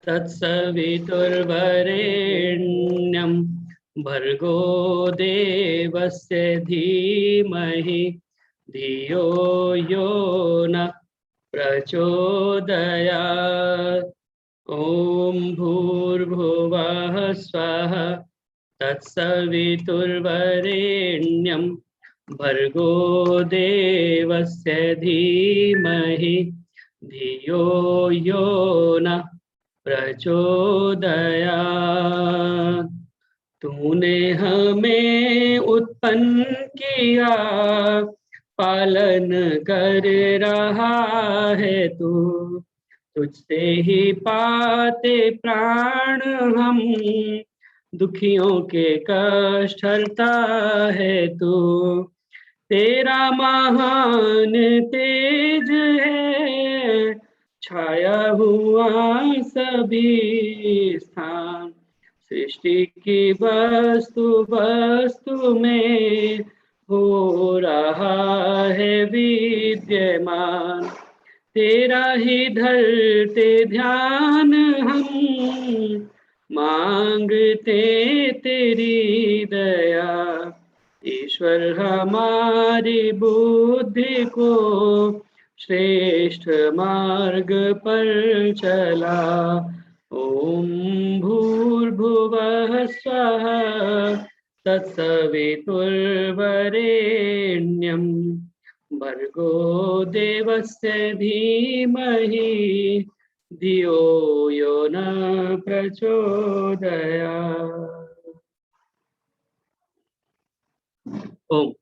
तत्सवितुर्वरेण्यं भर्गो देवस्य धीमहि धियो यो न प्रचोदयात्। ॐ भूर्भुवः स्वः तत्सवितुर्वरेण्यं भर्गो देवस्य धीमहि धियो यो न प्रचोदयात्। तूने हमें उत्पन्न किया, पालन कर रहा है तू। तुझसे ही पाते प्राण हम, दुखियों के कष्ट हरता है तू। तेरा महान तेज है, छाया हुआ सभी स्थान। सृष्टि की वस्तु वस्तु में हो रहा है विद्यमान। तेरा ही धरते ध्यान हम, मांगते तेरी दया। ईश्वर हमारी बुद्धि को श्रेष्ठ मार्ग पर चला। ओम भूर्भुवः स्वः तत्सवितुर्वरेण्यं भर्गो देवस्य धीमहि धियो यो न प्रचोदयात्। ओम।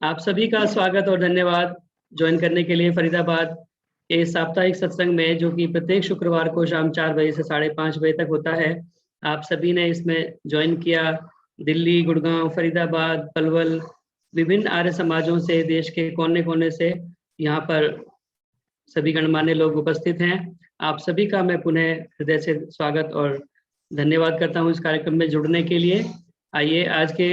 आप सभी का स्वागत और धन्यवाद ज्वाइन करने के लिए फरीदाबाद के साप्ताहिक सत्संग में, जो कि प्रत्येक शुक्रवार को शाम 4 बजे से 5:30 बजे तक होता है। आप सभी ने इसमें ज्वाइन किया। दिल्ली, गुड़गांव, फरीदाबाद, पलवल, विभिन्न आर्य समाजों से, देश के कोने कोने से यहाँ पर सभी गणमान्य लोग उपस्थित हैं। आप सभी का मैं पुनः हृदय से स्वागत और धन्यवाद करता हूँ इस कार्यक्रम में जुड़ने के लिए। आइए आज के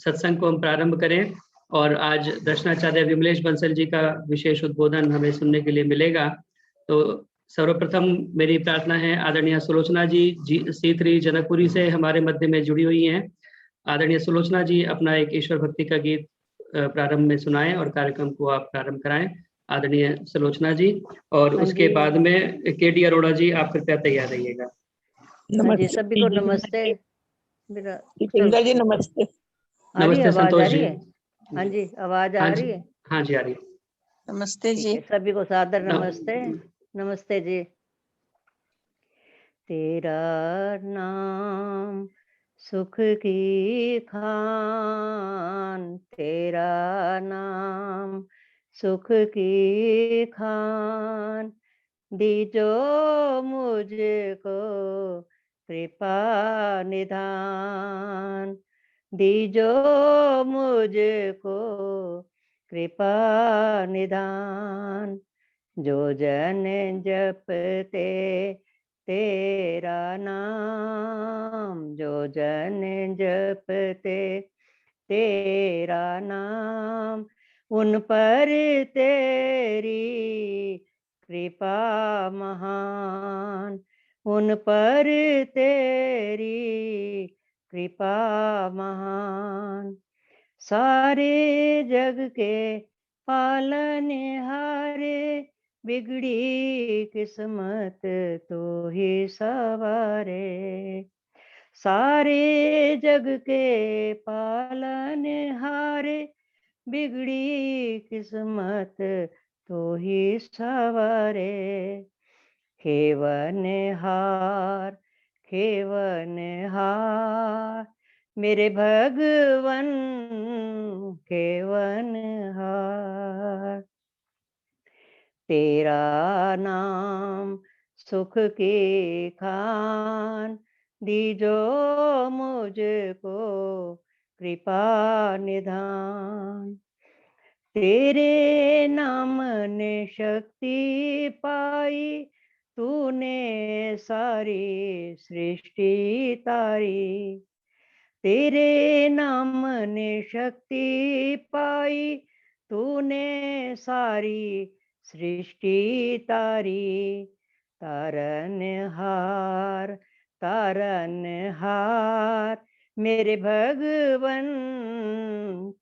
सत्संग को हम प्रारंभ करें। और आज दर्शनाचार्य विमलेश बंसल जी का विशेष उद्बोधन हमें सुनने के लिए मिलेगा। तो सर्वप्रथम मेरी प्रार्थना है, आदरणीय सुलोचना जी C3 जनकपुरी से हमारे मध्य में जुड़ी हुई हैं। आदरणीय सुलोचना जी अपना एक ईश्वर भक्ति का गीत प्रारंभ में सुनाएं और कार्यक्रम को आप प्रारंभ कराएं। आदरणीय सुलोचना जी। और उसके बाद में KD अरोड़ा जी, आप कृपया तैयार रहिएगा। नमस्ते सभी को। नमस्ते जितेंद्र जी, नमस्ते। नमस्ते संतोष जी। हाँ जी, आवाज आ रही है? हाँ जी, आ रही है। नमस्ते जी। सभी को सादर नमस्ते। नमस्ते जी। तेरा नाम सुख की खान, तेरा नाम सुख की खान, दीजो मुझको कृपा निधान, दीजो मुझको कृपा निधान। जो जन जपते तेरा नाम, जो जन जपते तेरा नाम, उन पर तेरी कृपा महान, उन पर तेरी कृपा महान। सारे जग के पालनहारे, बिगड़ी किस्मत तो ही सवारे। सारे जग के पालनहारे, बिगड़ी किस्मत तो ही सवारे। खेवन हार, खेवन हार, मेरे भगवन खेवन हार। तेरा नाम सुख की खान, दीजो मुझको कृपा निधान। तेरे नाम ने शक्ति पाई, तूने सारी सृष्टि तारी। तेरे नाम ने शक्ति पाई, तूने सारी सृष्टि तारी। तारनहार तारनहार मेरे भगवन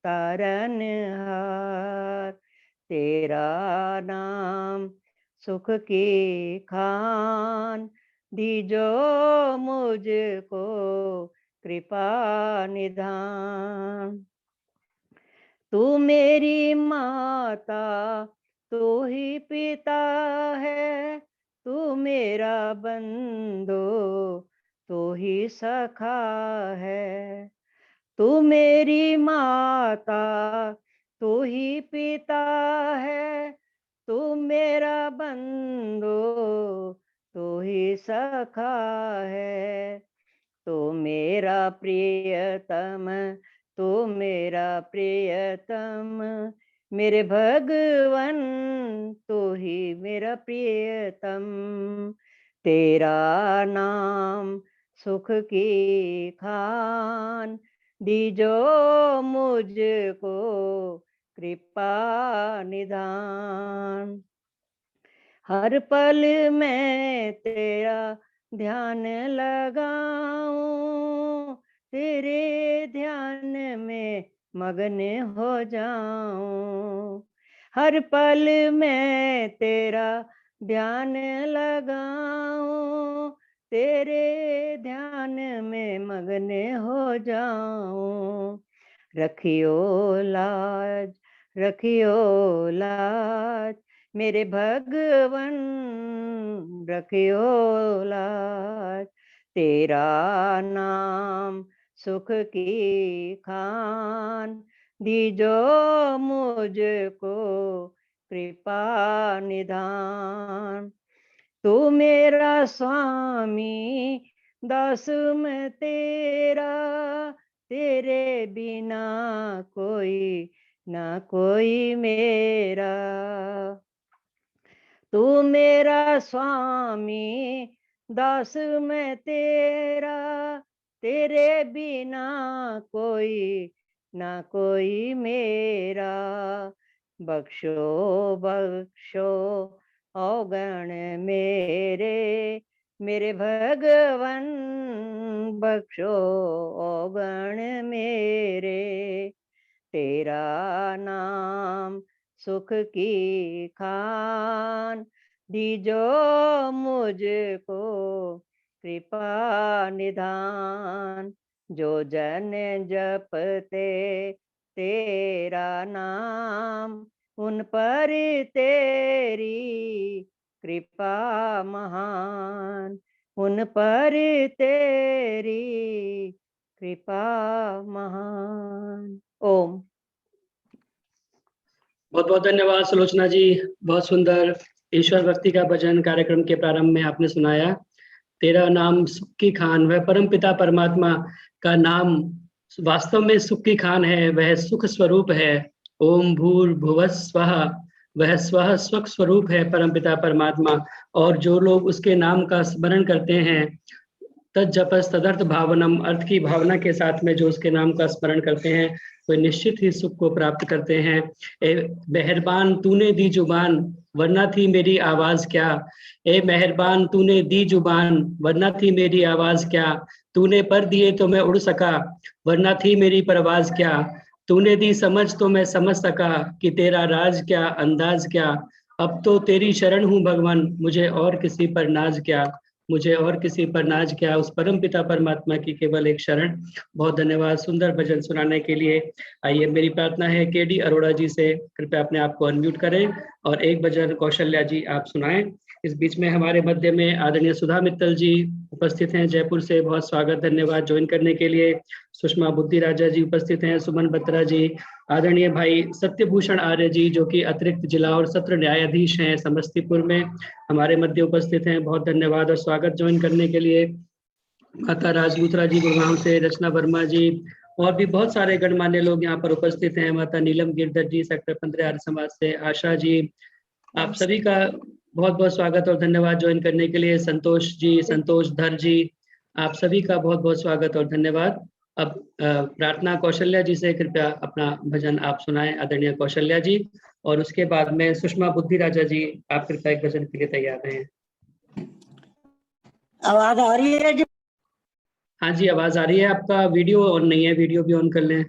तारनहार। तेरा नाम सुख की खान दीजो मुझको कृपा निधान। तू मेरी माता तू ही पिता है, तू मेरा बंधु तू ही सखा है। तू मेरी माता तू ही पिता है, तू मेरा बंधु तू ही सखा है। तू मेरा प्रियतम तू मेरा प्रियतम मेरे भगवन तू ही मेरा प्रियतम। तेरा नाम सुख की खान दीजो मुझको कृपा निधान। हर पल मैं तेरा ध्यान लगाऊं, तेरे ध्यान में मगन हो जाऊं। हर पल मैं तेरा ध्यान लगाऊं, तेरे ध्यान में मगन हो जाऊं। रखियो लाज रखियो लाज मेरे भगवन रखियो लाज। तेरा नाम सुख की खान दीजो मुझको कृपा निधान। तू मेरा स्वामी दास मैं तेरा, तेरे बिना कोई ना कोई मेरा। तू मेरा स्वामी दास मैं तेरा, तेरे बिना कोई ना कोई मेरा। बख्शो बख्शो अवगण मेरे मेरे भगवन बख्शो अवगण मेरे। तेरा नाम सुख की खान दीजो मुझको कृपा निधान। जो जन जपते तेरा नाम उन पर तेरी कृपा महान, उन पर तेरी कृपा महान। ओम। बहुत बहुत धन्यवाद सुलोचना जी। बहुत सुंदर ईश्वर भक्ति का भजन कार्यक्रम के प्रारंभ में आपने सुनाया। तेरा नाम सुख की खान, वह परम पिता परमात्मा का नाम वास्तव में सुख की खान है, वह सुख स्वरूप है। ओम भूर्भुवः स्वः, वह स्वः सुख स्वरूप है परम पिता परमात्मा। और जो लोग उसके नाम का स्मरण करते हैं, तज्जपस तदर्थ भावनम, अर्थ की भावना के साथ में जो उसके नाम का स्मरण करते हैं, वे निश्चित ही सुख को प्राप्त करते हैं। ए मेहरबान तूने दी जुबान, वरना थी मेरी आवाज क्या। ए मेहरबान तूने दी जुबान, वरना थी मेरी आवाज क्या। तूने पर दिए तो मैं उड़ सका, वरना थी मेरी परवाज क्या। तूने दी समझ तो मैं समझ सका, कि तेरा राज क्या अंदाज क्या। अब तो तेरी शरण हूँ भगवान, मुझे और किसी पर नाज क्या, मुझे और किसी पर नाज क्या। उस परम पिता परमात्मा की केवल एक शरण। बहुत धन्यवाद सुंदर भजन सुनाने के लिए। आइए, मेरी प्रार्थना है केडी अरोड़ा जी से, कृपया अपने आप को अनम्यूट करें और एक भजन कौशल्या जी आप सुनाएं। इस बीच में हमारे मध्य में आदरणीय सुधा मित्तल जी उपस्थित हैं जयपुर से, बहुत स्वागत धन्यवाद ज्वाइन करने के लिए। सुषमा बुद्धि राजा जी उपस्थित हैं, सुमन बत्रा जी, आदरणीय भाई सत्यभूषण आर्य जी जो कि अतिरिक्त जिला और सत्र न्यायाधीश हैं समस्तीपुर में, हमारे मध्य उपस्थित हैं। बहुत धन्यवाद और स्वागत ज्वाइन करने के लिए। माता राजपूतरा जी गुड़गांव से, रचना वर्मा जी और भी बहुत सारे गणमान्य लोग यहाँ पर उपस्थित हैं। माता नीलम गिरधर जी सेक्टर 15 आर्य समाज से, आशा जी, आप सभी का बहुत बहुत स्वागत और धन्यवाद ज्वाइन करने के लिए। संतोष जी, संतोष धर जी, आप सभी का बहुत बहुत स्वागत और धन्यवाद। अब प्रार्थना कौशल्या जी से कृपया अपना भजन आप सुनाएं, आदरणीय कौशल्या जी, और उसके बाद में सुषमा बुद्धि राजा जी आप कृपया एक भजन के लिए तैयार हैं। आवाज आ रही है जी? हाँ जी, आवाज आ रही है। आपका वीडियो ऑन नहीं है, वीडियो भी ऑन कर लें।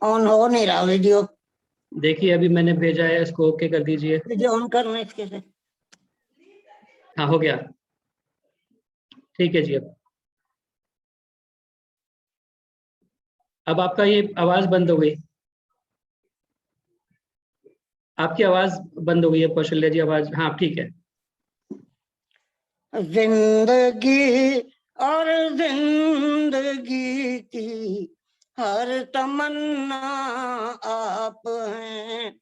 ऑन हो नहीं रहा वीडियो। देखिए अभी मैंने भेजा है, इसको ओके कर दीजिए। वीडियो ऑन करना इसके से। हाँ हो गया, ठीक है जी। अब आपका ये आवाज बंद हो गई, आपकी आवाज बंद हो गई है कौशल्या जी, आवाज। हाँ ठीक है। जिंदगी और जिंदगी की हर तमन्ना आप हैं।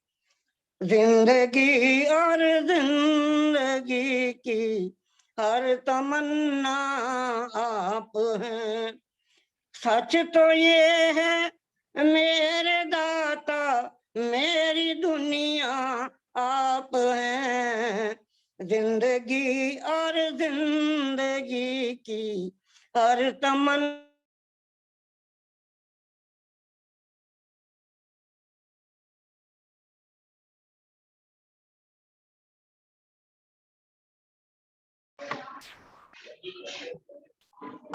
जिंदगी और जिंदगी की हर तमन्ना आप हैं। सच तो ये है मेरे दाता मेरी दुनिया आप हैं। जिंदगी और जिंदगी की हर तमन्ना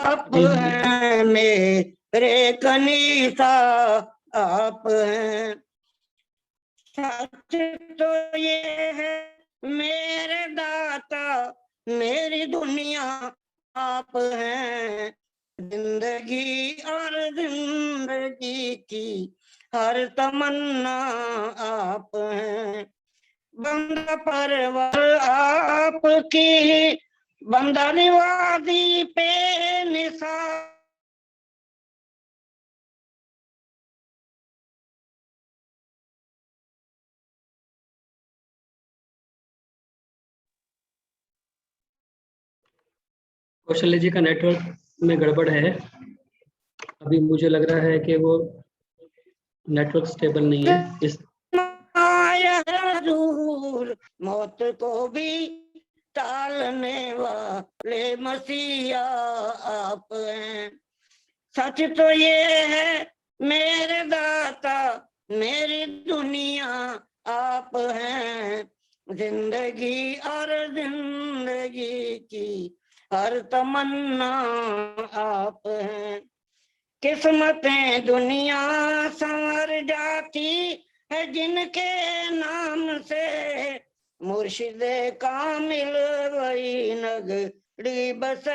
आप हैं। मेरे कनीसा आप हैं। सच तो ये है मेरे दाता मेरी दुनिया आप हैं। जिंदगी और जिंदगी की हर तमन्ना आप हैं। बंदा परवर आपकी बंदा निवादी पे निसार। कौशल्या जी का नेटवर्क में गड़बड़ है, अभी मुझे लग रहा है कि वो नेटवर्क स्टेबल नहीं है। इस जरूर मौत को भी टालने वाले मसीहा आप हैं। सच तो ये है मेरे दाता मेरी दुनिया आप हैं। जिंदगी और जिंदगी की हर तमन्ना आप हैं। किस्मतें दुनिया संवर जाती है जिनके नाम से। मुर्शिदे कामिल वही नगरी बस।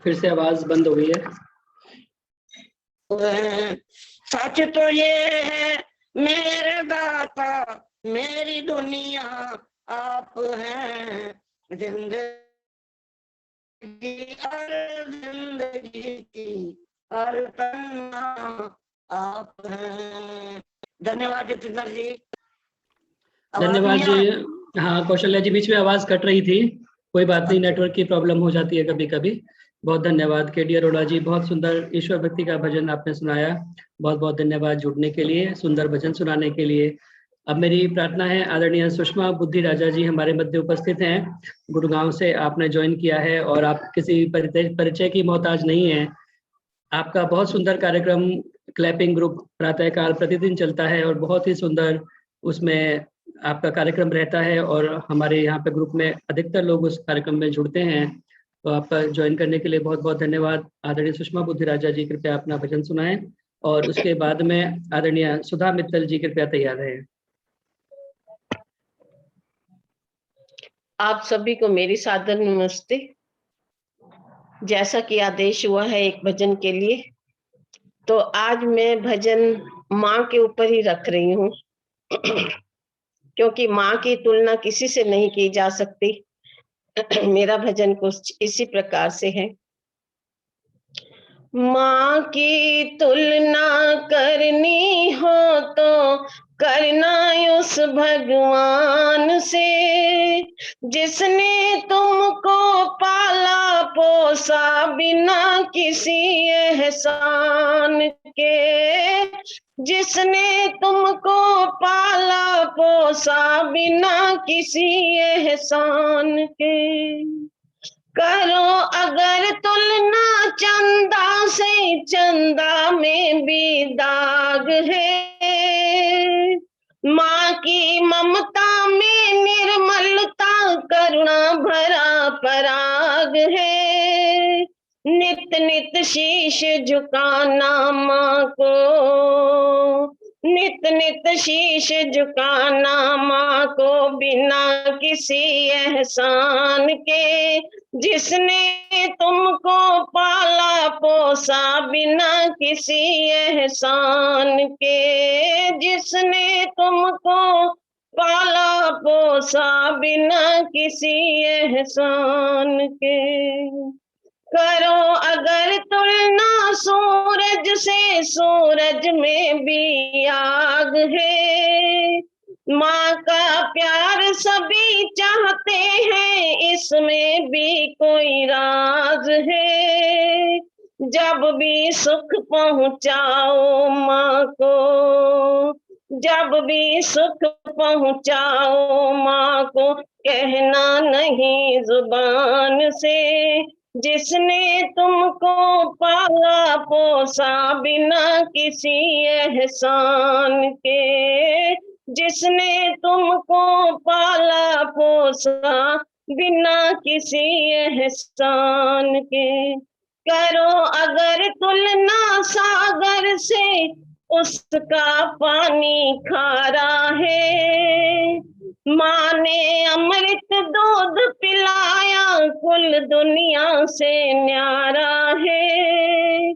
फिर से आवाज बंद हो गई है। सच तो ये है मेरे दाता मेरी दुनिया आप हैं। जिंदगी और जिंदगी की हर तमन्ना आप हैं। धन्यवाद जितेंद्र जी। धन्यवाद जी। हाँ कौशल्या जी, बीच में आवाज कट रही थी, कोई बात नहीं, नेटवर्क की प्रॉब्लम हो जाती है कभी कभी। बहुत धन्यवाद। केडी अरोड़ा जी, बहुत सुंदर ईश्वर भक्ति का भजन आपने सुनाया, बहुत बहुत धन्यवाद जुड़ने के लिए, सुंदर भजन सुनाने के लिए। अब मेरी प्रार्थना है, आदरणीय सुषमा बुद्धि राजा जी हमारे मध्य उपस्थित हैं, गुड़गांव से आपने ज्वाइन किया है और आप किसी परिचय की मोहताज नहीं है। आपका बहुत सुंदर कार्यक्रम क्लैपिंग ग्रुप प्रातःकाल प्रतिदिन चलता है और बहुत ही सुंदर उसमें आपका कार्यक्रम रहता है और हमारे यहाँ पे ग्रुप में अधिकतर लोग उस कार्यक्रम में जुड़ते हैं। तो आपका ज्वाइन करने के लिए बहुत बहुत धन्यवाद। आदरणीय सुषमा बुद्धि राजा जी कृपया अपना भजन सुनाएं और उसके बाद में आदरणीय सुधा मित्तल जी कृपया तैयार रहें। आप सभी को मेरी सादर नमस्ते। जैसा कि आदेश हुआ है एक भजन के लिए, तो आज मैं भजन माँ के ऊपर ही रख रही हूँ क्योंकि माँ की तुलना किसी से नहीं की जा सकती। मेरा भजन कुछ इसी प्रकार से है। माँ की तुलना करनी हो तो करना उस भगवान से, जिसने तुमको पाला पोसा बिना किसी एहसान के। जिसने तुमको पाला पोसा बिना किसी एहसान के। करो अगर तुलना चंदा से, चंदा में भी दाग है। माँ की ममता में निर्मलता, करुणा भरा पराग है। नित नित शीश झुकाना माँ को, नित नित शीश झुकाना माँ को, बिना किसी एहसान के। जिसने तुमको पाला पोसा, बिना किसी एहसान के। जिसने तुमको पाला पोसा, बिना किसी एहसान के। करो अगर तुलना सूरज से, सूरज में भी आग है। माँ का प्यार सभी चाहते हैं, इसमें भी कोई राज है। जब भी सुख पहुँचाओ माँ को, जब भी सुख पहुँचाओ माँ को, कहना नहीं जुबान से। जिसने तुमको पाला पोसा, बिना किसी एहसान के। जिसने तुमको पाला पोसा, बिना किसी एहसान के। करो अगर तुलना सागर से, उसका पानी खारा है। माँ ने अमृत दूध पिलाया, कुल दुनिया से न्यारा है।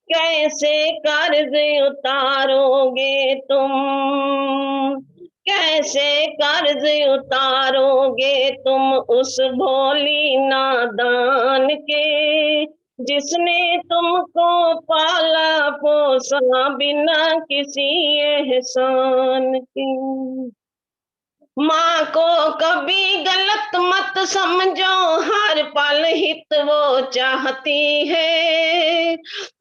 कैसे कर्ज उतारोगे तुम, कैसे कर्ज उतारोगे तुम उस भोली नादान के। जिसने तुमको पाला पोसा, बिना किसी एहसान के। माँ को कभी गलत मत समझो, हर पल हित वो चाहती है।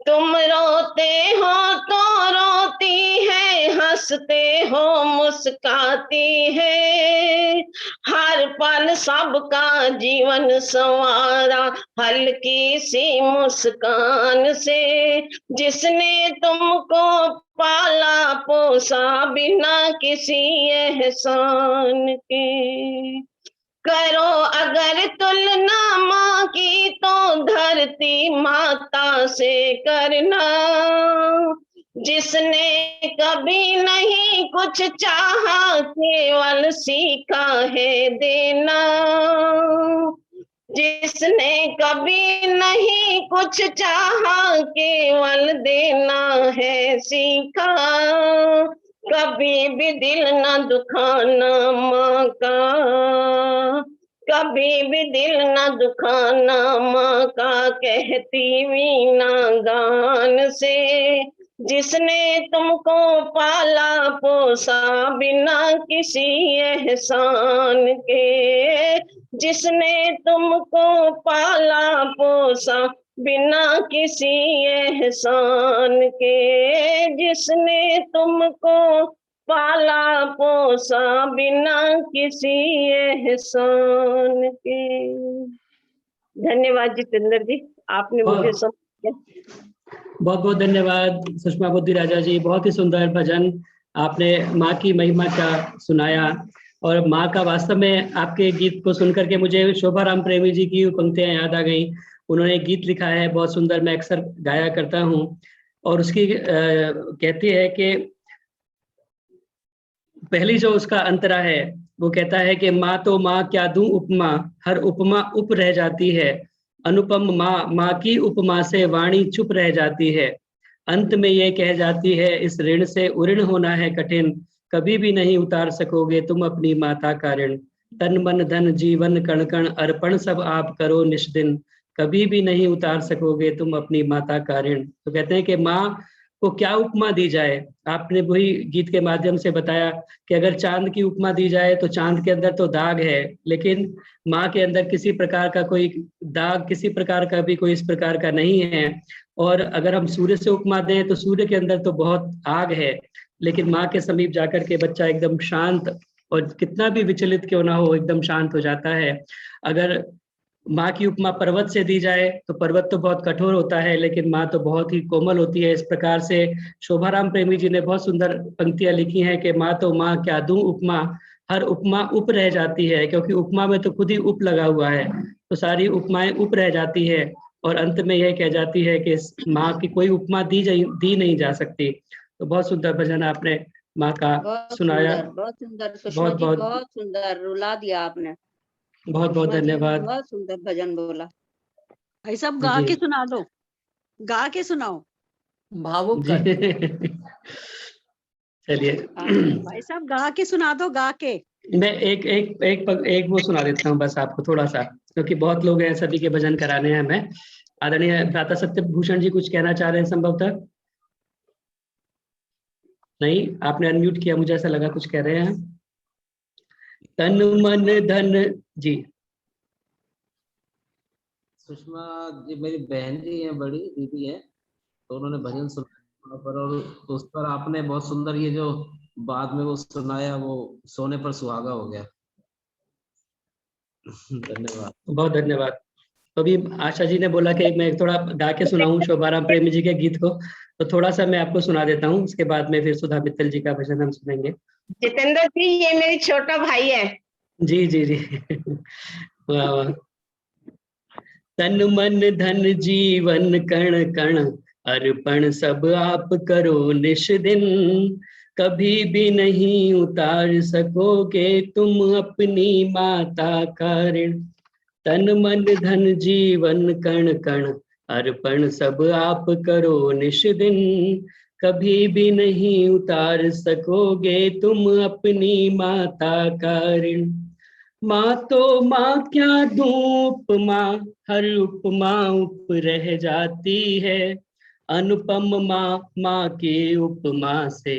तुम रोते हो तो रोती है, हंसते हो मुस्काती है। हर पल सबका जीवन संवारा, हल्की सी मुस्कान से। जिसने तुमको पाला पोसा, बिना किसी एहसान के। करो अगर तुलना माँ की, तो धरती माता से करना। जिसने कभी नहीं कुछ चाहा, केवल सीखा है देना। जिसने कभी नहीं कुछ चाहा, केवल देना है सीखा। कभी भी दिल न दुखाना माँ का, कभी भी दिल न दुखाना माँ का, कहती वीणा गान से। जिसने तुमको पाला पोसा, बिना किसी एहसान के। जिसने तुमको पाला पोसा, बिना किसी एहसान के। जिसने तुमको पाला पोसा, बिना किसी एहसान के। धन्यवाद जितेंद्र जी, आपने मुझे समझ। बहुत बहुत धन्यवाद सुषमा बुद्धि राजा जी। बहुत ही सुंदर भजन आपने माँ की महिमा का सुनाया। और माँ का वास्तव में आपके गीत को सुनकर के मुझे शोभा राम प्रेमी जी की पंक्तियां याद आ गई। उन्होंने गीत लिखा है बहुत सुंदर, मैं अक्सर गाया करता हूँ। और उसकी कहती है कि पहली जो उसका अंतरा है वो कहता है कि माँ तो माँ क्या दूं उपमा, हर उपमा उप रह जाती है। अनुपम माँ, माँ की उपमा से वाणी चुप रह जाती है। अंत में ये कह जाती है, इस ऋण से उऋण होना है कठिन, कभी भी नहीं उतार सकोगे तुम अपनी माता का ऋण। तन मन धन जीवन कण कण अर्पण सब आप करो निष्दिन, कभी भी नहीं उतार सकोगे तुम अपनी माता का ऋण। तो कहते हैं कि माँ को क्या उपमा दी जाए। आपने वही गीत के माध्यम से बताया कि अगर चांद की उपमा दी जाए तो चांद के अंदर तो दाग है, लेकिन माँ के अंदर किसी प्रकार का कोई दाग, किसी प्रकार का भी कोई इस प्रकार का नहीं है। और अगर हम सूर्य से उपमा दें तो सूर्य के अंदर तो बहुत आग है, लेकिन माँ के समीप जाकर के बच्चा एकदम शांत, और कितना भी विचलित क्यों ना हो एकदम शांत हो जाता है। अगर माँ की उपमा पर्वत से दी जाए तो पर्वत तो बहुत कठोर होता है, लेकिन माँ तो बहुत ही कोमल होती है। इस प्रकार से शोभाराम प्रेमी जी ने बहुत सुंदर पंक्तियां लिखी हैं कि माँ तो माँ क्या दूं उपमा, हर उपमा उप रह जाती है, क्योंकि उपमा में तो खुद ही उप लगा हुआ है, तो सारी उपमाएं उप रह जाती है। और अंत में यह कह जाती है कि इस माँ की कोई उपमा दी नहीं जा सकती। तो बहुत सुंदर भजन आपने माँ का सुनाया। बहुत सुंदर सुषमा बहुत जी, बहुत बहुत सुंदर रुला दिया आपने। बहुत बहुत सुषमा जी ने धन्यवाद बहुत सुंदर भजन बोला। भाई साहब गा जी के सुना दो, गा के सुनाओ, भावुक जी। कर दो। चलिए भाई साहब गा के सुना दो, गा के। मैं एक वो सुना देता हूँ बस आपको थोड़ा सा, क्योंकि बहुत लोग हैं, सभी के भजन कराने हैं हमें। आदरणीय भ्राता सत्यभूषण जी कुछ कहना चाह रहे हैं संभवतः? नहीं, आपने अनम्यूट किया, मुझे ऐसा लगा कुछ कह रहे हैं। तन मन धन जी। सुषमा जी मेरी बहन जी है, बड़ी दीदी है, तो उन्होंने भजन सुना पर, और उस पर आपने बहुत सुंदर ये जो बाद में वो सुनाया, वो सोने पर सुहागा हो गया। धन्यवाद। बहुत धन्यवाद। तो अभी आशा जी ने बोला कि मैं थोड़ा गा के सुनाऊं शोभाराम प्रेमी जी के गीत को, तो थोड़ा सा मैं आपको सुना देता हूँ, उसके बाद में फिर सुधा मित्तल जी का भजन हम सुनेंगे। जितेंद्र जी, ये मेरी छोटा भाई है। जी जी जी। वाह वाह। तन मन धन जीवन कण कण अर्पण सब आप करो निश दिन, कभी भी नहीं उतार सकोगे तुम अपनी माता का ऋण। तन मन धन जीवन कण कण अर्पण सब आप करो निश दिन, कभी भी नहीं उतार सकोगे तुम अपनी माता का ऋण। माँ तो माँ क्या दूं उपमा, हर उपमा उप रह जाती है, अनुपम माँ माँ की उपमा से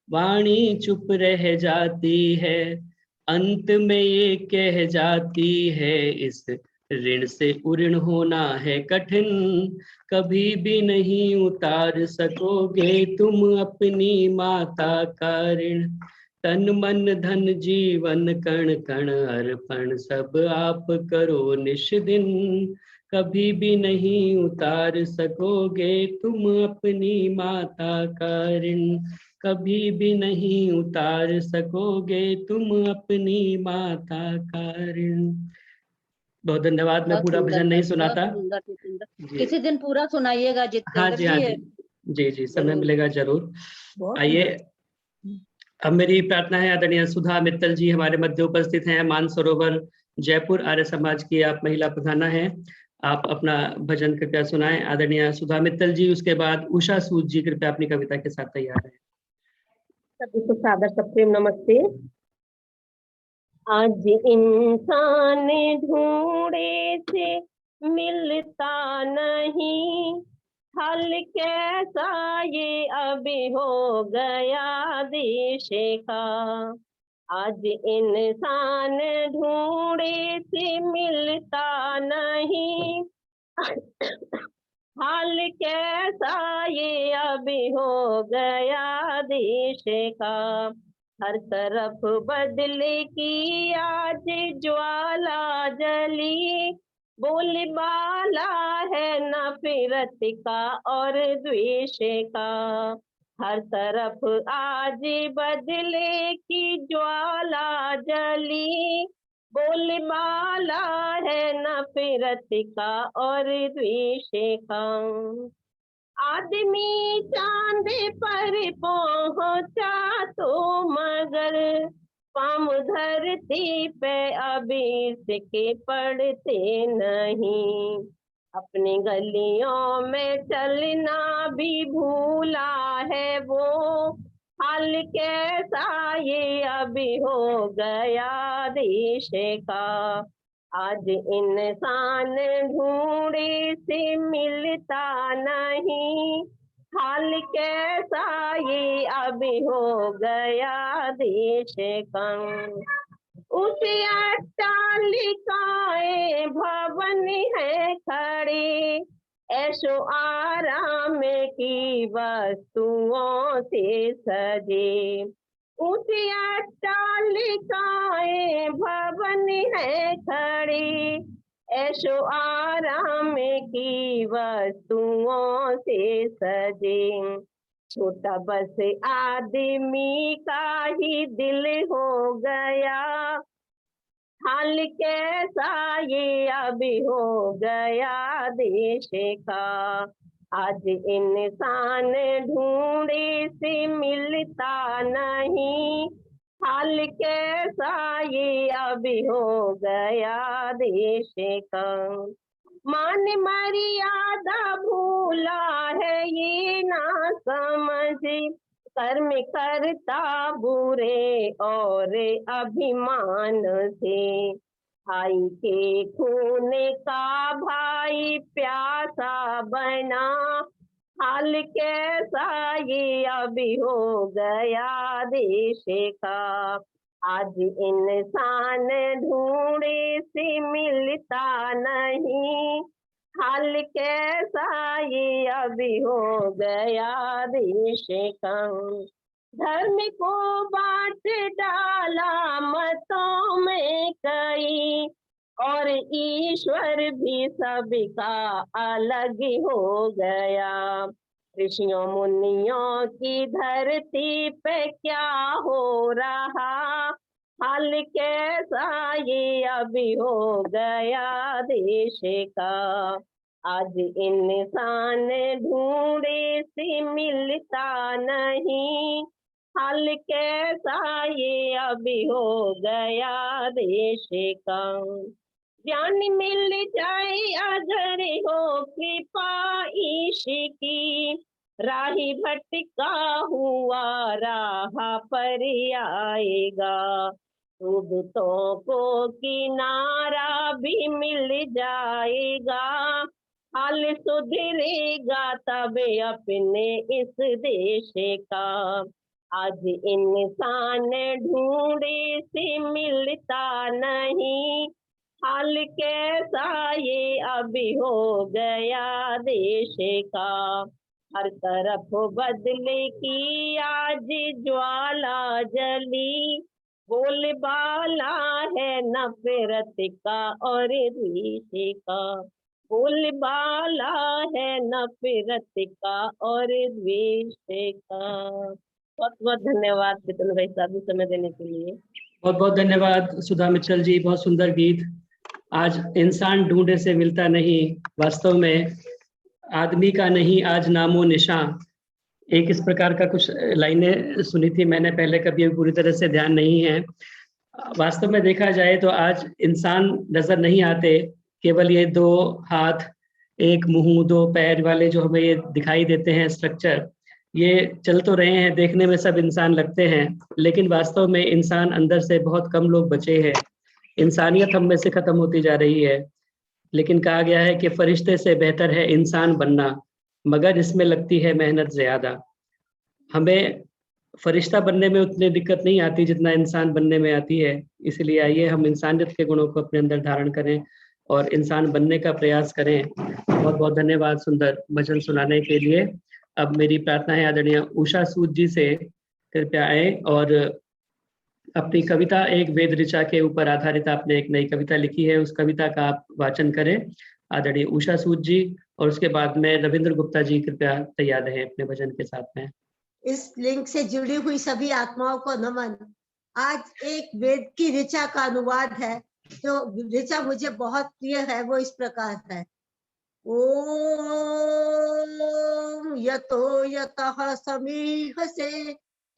वाणी चुप रह जाती है, अंत में ये कह जाती है इस ऋण से उऋण होना है कठिन, कभी भी नहीं उतार सकोगे तुम अपनी माता का ऋण। तन मन धन जीवन कण कण अर्पण सब आप करो निश दिन, कभी भी नहीं उतार सकोगे तुम अपनी माता का ऋण, कभी भी नहीं उतार सकोगे तुम अपनी माता का ऋण। बहुत धन्यवाद। मैं बहुत पूरा सुंदर भजन नहीं सुना बहुत था सुंदर जितेंद्र। जी। किसी दिन पूरा सुनाइएगा हाँ जितेंद्र जी, हाँ जी। जी जी जी, समय जरूर। मिलेगा जरूर। बहुत आइए, सुंदर। अब मेरी प्रार्थना है आदरणीय सुधा मित्तल जी हमारे मध्य उपस्थित हैं, मानसरोवर जयपुर आर्य समाज की आप महिला प्रधाना हैं। आप अपना भजन कृपया सुनाएं आदरणीय सुधा मित्तल जी, उसके बाद उषा सूद जी कृपया अपनी कविता के साथ तैयार हैं। सभी को सादर सप्रेम नमस्ते। आज इंसान ढूंढे से मिलता नहीं, हल कैसा ये अभी हो गया देश का। आज इंसान ढूंढे से मिलता नहीं, हाल कैसा ये अभी हो गया देश का। हर तरफ बदले की आज ज्वाला जली, बोलबाला है नफरत का और द्वेष का। हर तरफ आज बदले की ज्वाला जली, बोलबाला है नफरत का और द्वेष का। आदमी चांद पर पहुंचा तो मगर पाँव धरती पे अभी इसके पड़ते नहीं। अपनी गलियों में चलना भी भूला है वो, हाल कैसा ये अभी हो गया देश का। आज इंसान ढूंढे से मिलता नहीं, हाल कैसा ये अभी हो गया देश का। उसे अट्टालिकाएं भवन है खड़े, ऐशो आराम की वस्तुओं से सजे। ऊंची अट्टालिकाएं भवन है खड़ी, ऐशो आराम की वस्तुओं से सजे, छोटा बस आदमी का ही दिल हो गया, हाल कैसा ये अभी हो गया देश का। आज इंसान ढूंढे से मिलता नहीं, हाल कैसा ये अभी हो गया देश का। मान मर्यादा भूला है ये ना समझ, कर्म करता बुरे और अभिमान से, भाई के खून का भाई प्यासा बना, हाल कैसा ये अभी हो गया देश का। आज इंसान ढूंढे से मिलता नहीं, हाल कैसा ये अभी हो गया देश का। धर्म को बांट डाला मतों में कई, और ईश्वर भी सबका अलग हो गया। ऋषियों मुनियों की धरती पे क्या हो रहा, हाल कैसा ये अभी हो गया देश का। आज इंसान ढूंढे से मिलता नहीं, हाल कैसा ये अभी हो गया देश का। ज्ञान मिल जाए अगर हो कृपा ईश की, राही भटका हुआ राह पर आएगा, डूबतों को किनारा भी मिल जाएगा, हाल सुधरेगा तब अपने इस देश का। आज इंसान ढूंढे से मिलता नहीं, हाल कैसा ये अभी हो गया देश का। हर तरफ बदले की आज ज्वाला जली, बोलबाला है नफरत का और द्वेष का, बोलबाला है नफरत का और द्वेष का। बहुत बहुत धन्यवाद केतन भाई साहब समय देने के लिए। बहुत बहुत धन्यवाद सुधा मित्तल जी, बहुत सुंदर गीत। आज इंसान ढूंढे से मिलता नहीं, वास्तव में आदमी का नहीं आज नामो निशान, एक इस प्रकार का कुछ लाइनें सुनी थी मैंने पहले, कभी पूरी तरह से ध्यान नहीं है। वास्तव में देखा जाए तो आज इंसान नजर नहीं आते, केवल ये दो हाथ एक मुंह दो पैर वाले जो हमें ये दिखाई देते हैं स्ट्रक्चर, ये चल तो रहे हैं, देखने में सब इंसान लगते हैं, लेकिन वास्तव में इंसान अंदर से बहुत कम लोग बचे हैं। इंसानियत हम में से खत्म होती जा रही है। लेकिन कहा गया है कि फरिश्ते से बेहतर है इंसान बनना, मगर इसमें लगती है मेहनत ज्यादा। हमें फरिश्ता बनने में उतनी दिक्कत नहीं आती जितना इंसान बनने में आती है। इसलिए आइए हम इंसानियत के गुणों को अपने अंदर धारण करें और इंसान बनने का प्रयास करें। बहुत बहुत धन्यवाद सुंदर भजन सुनाने के लिए। अब मेरी प्रार्थना है आदरणीय उषा सूद जी से कृपया आए और अपनी कविता एक वेद ऋचा के ऊपर आधारित आपने एक नई कविता लिखी है, उस कविता का आप वाचन करें आदरणीय उषा सूद जी, और उसके बाद में रविंद्र गुप्ता जी कृपया तैयार रहें अपने भजन के साथ में। इस लिंक से जुड़ी हुई सभी आत्माओं को नमन। आज एक वेद की ऋचा का अनुवाद है, जो ऋचा मुझे बहुत प्रिय है। वो इस प्रकार है। ओम यतो यतः समीहसे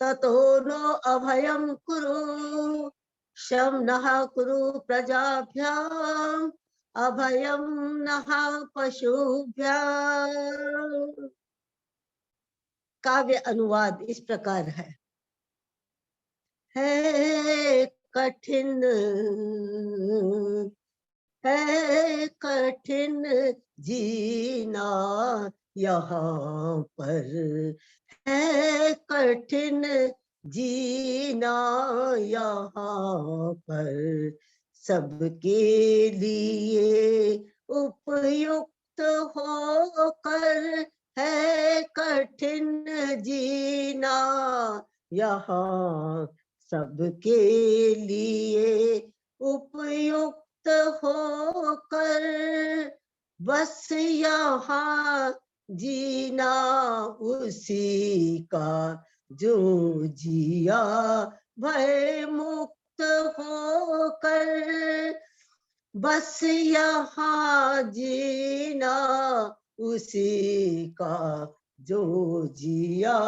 ततो नो अभयं कुरु, शं नः कुरु प्रजाभ्याम् अभयं नः पशुभ्याम्। काव्य अनुवाद इस प्रकार है कठिन जीना यहाँ पर, है कठिन जीना यहाँ पर, सबके लिए उपयुक्त होकर, है कठिन जीना यहाँ सबके लिए उपयुक्त होकर बस यहाँ जीना उसी का जो जिया भय मुक्त होकर, बस यहाँ जीना उसी का जो जिया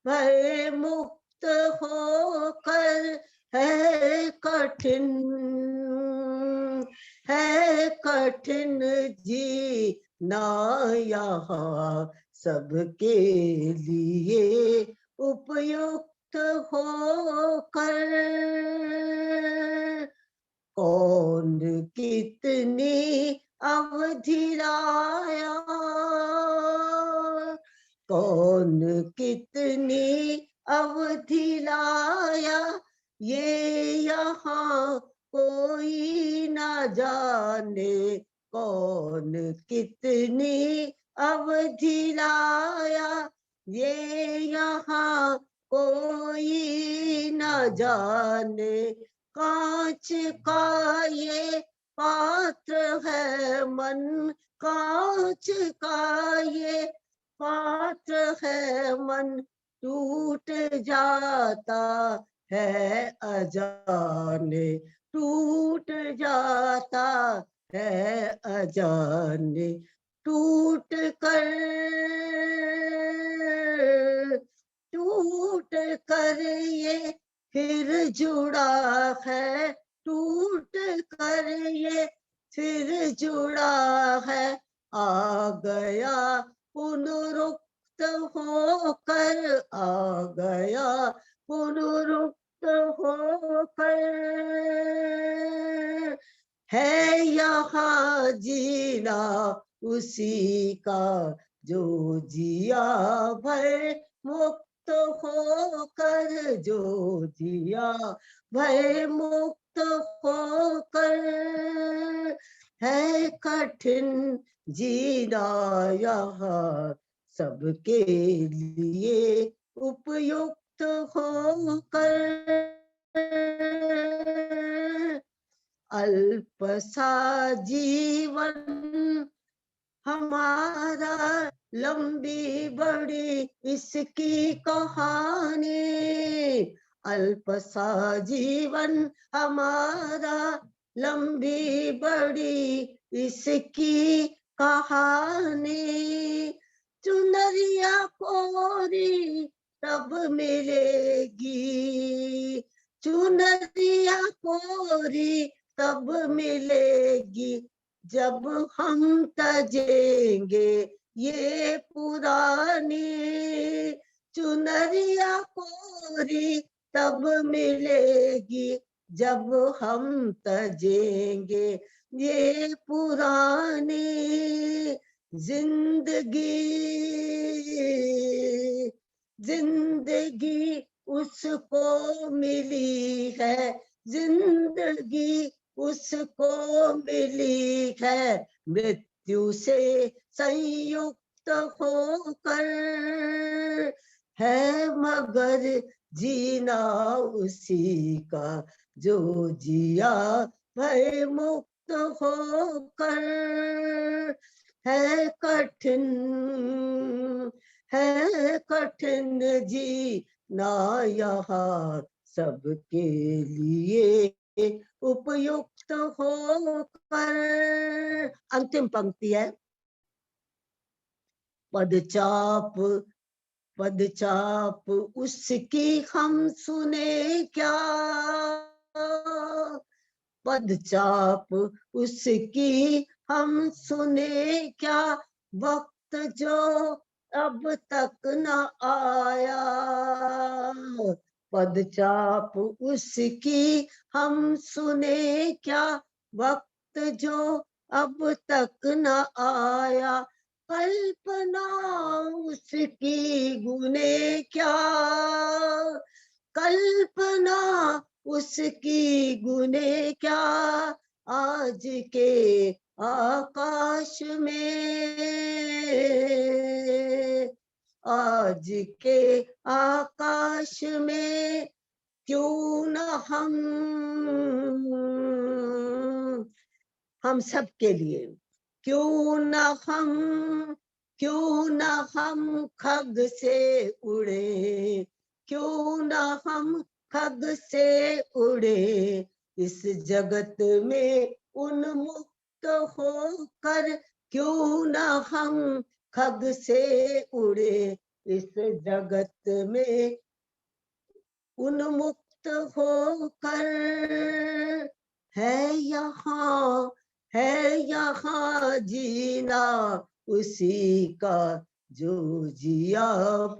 भय मुक्त होकर। है कठिन जीना यहाँ सबके लिए उपयुक्त होकर। कौन कितनी अवधि लाया, कौन कितनी अवधि लाया, ये यहाँ कोई न जाने। कौन कितनी अवधि लाया, ये यहाँ कोई न जाने। कांच का ये पात्र है मन, कांच का ये पात्र है मन, टूट जाता है अजाने, टूट जाता है अजाने। टूट कर ये फिर जुड़ा है, टूट कर ये फिर जुड़ा है। आ गया पुनरुक्त होकर, आ गया पुनरुक्त होकर। है यहाँ जीना उसी का जो जिया भय मुक्त होकर, जो जिया भय मुक्त होकर। है कठिन जीना यहाँ सबके लिए उपयुक्त होकर। अल्प सा जीवन हमारा, लंबी बड़ी इसकी कहानी। अल्प सा जीवन हमारा, लंबी बड़ी इसकी कहानी। चुनरिया कोरी तब मिलेगी, चुनरिया कोरी तब मिलेगी, जब हम तजेंगे ये पुरानी। चुनरिया कोरी तब मिलेगी, जब हम तजेंगे ये पुरानी। जिंदगी उसको मिली है, जिंदगी उसको मिली है, मृत्यु से संयुक्त होकर। है मगर जीना उसी का जो जिया भय मुक्त होकर। है कठिन जीना यहाँ सबके लिए उपयुक्त होकर। अंतिम पंक्ति है, पदचाप उसकी हम सुने क्या, पदचाप उसकी हम सुने क्या, वक्त जो अब तक न आया। पदचाप उसकी हम सुने क्या, वक्त जो अब तक न आया। कल्पना उसकी गुने क्या, कल्पना उसकी गुने क्या, आज के आकाश में, आज के आकाश में क्यों न हम हम सब के लिए। क्यों ना हम खग से उड़े, क्यों ना हम खग से उड़े, इस जगत में उन्मुक्त होकर, क्यों ना हम खग से उड़े, इस जगत में उन्मुक्त होकर। है यहाँ जीना उसी का जो जिया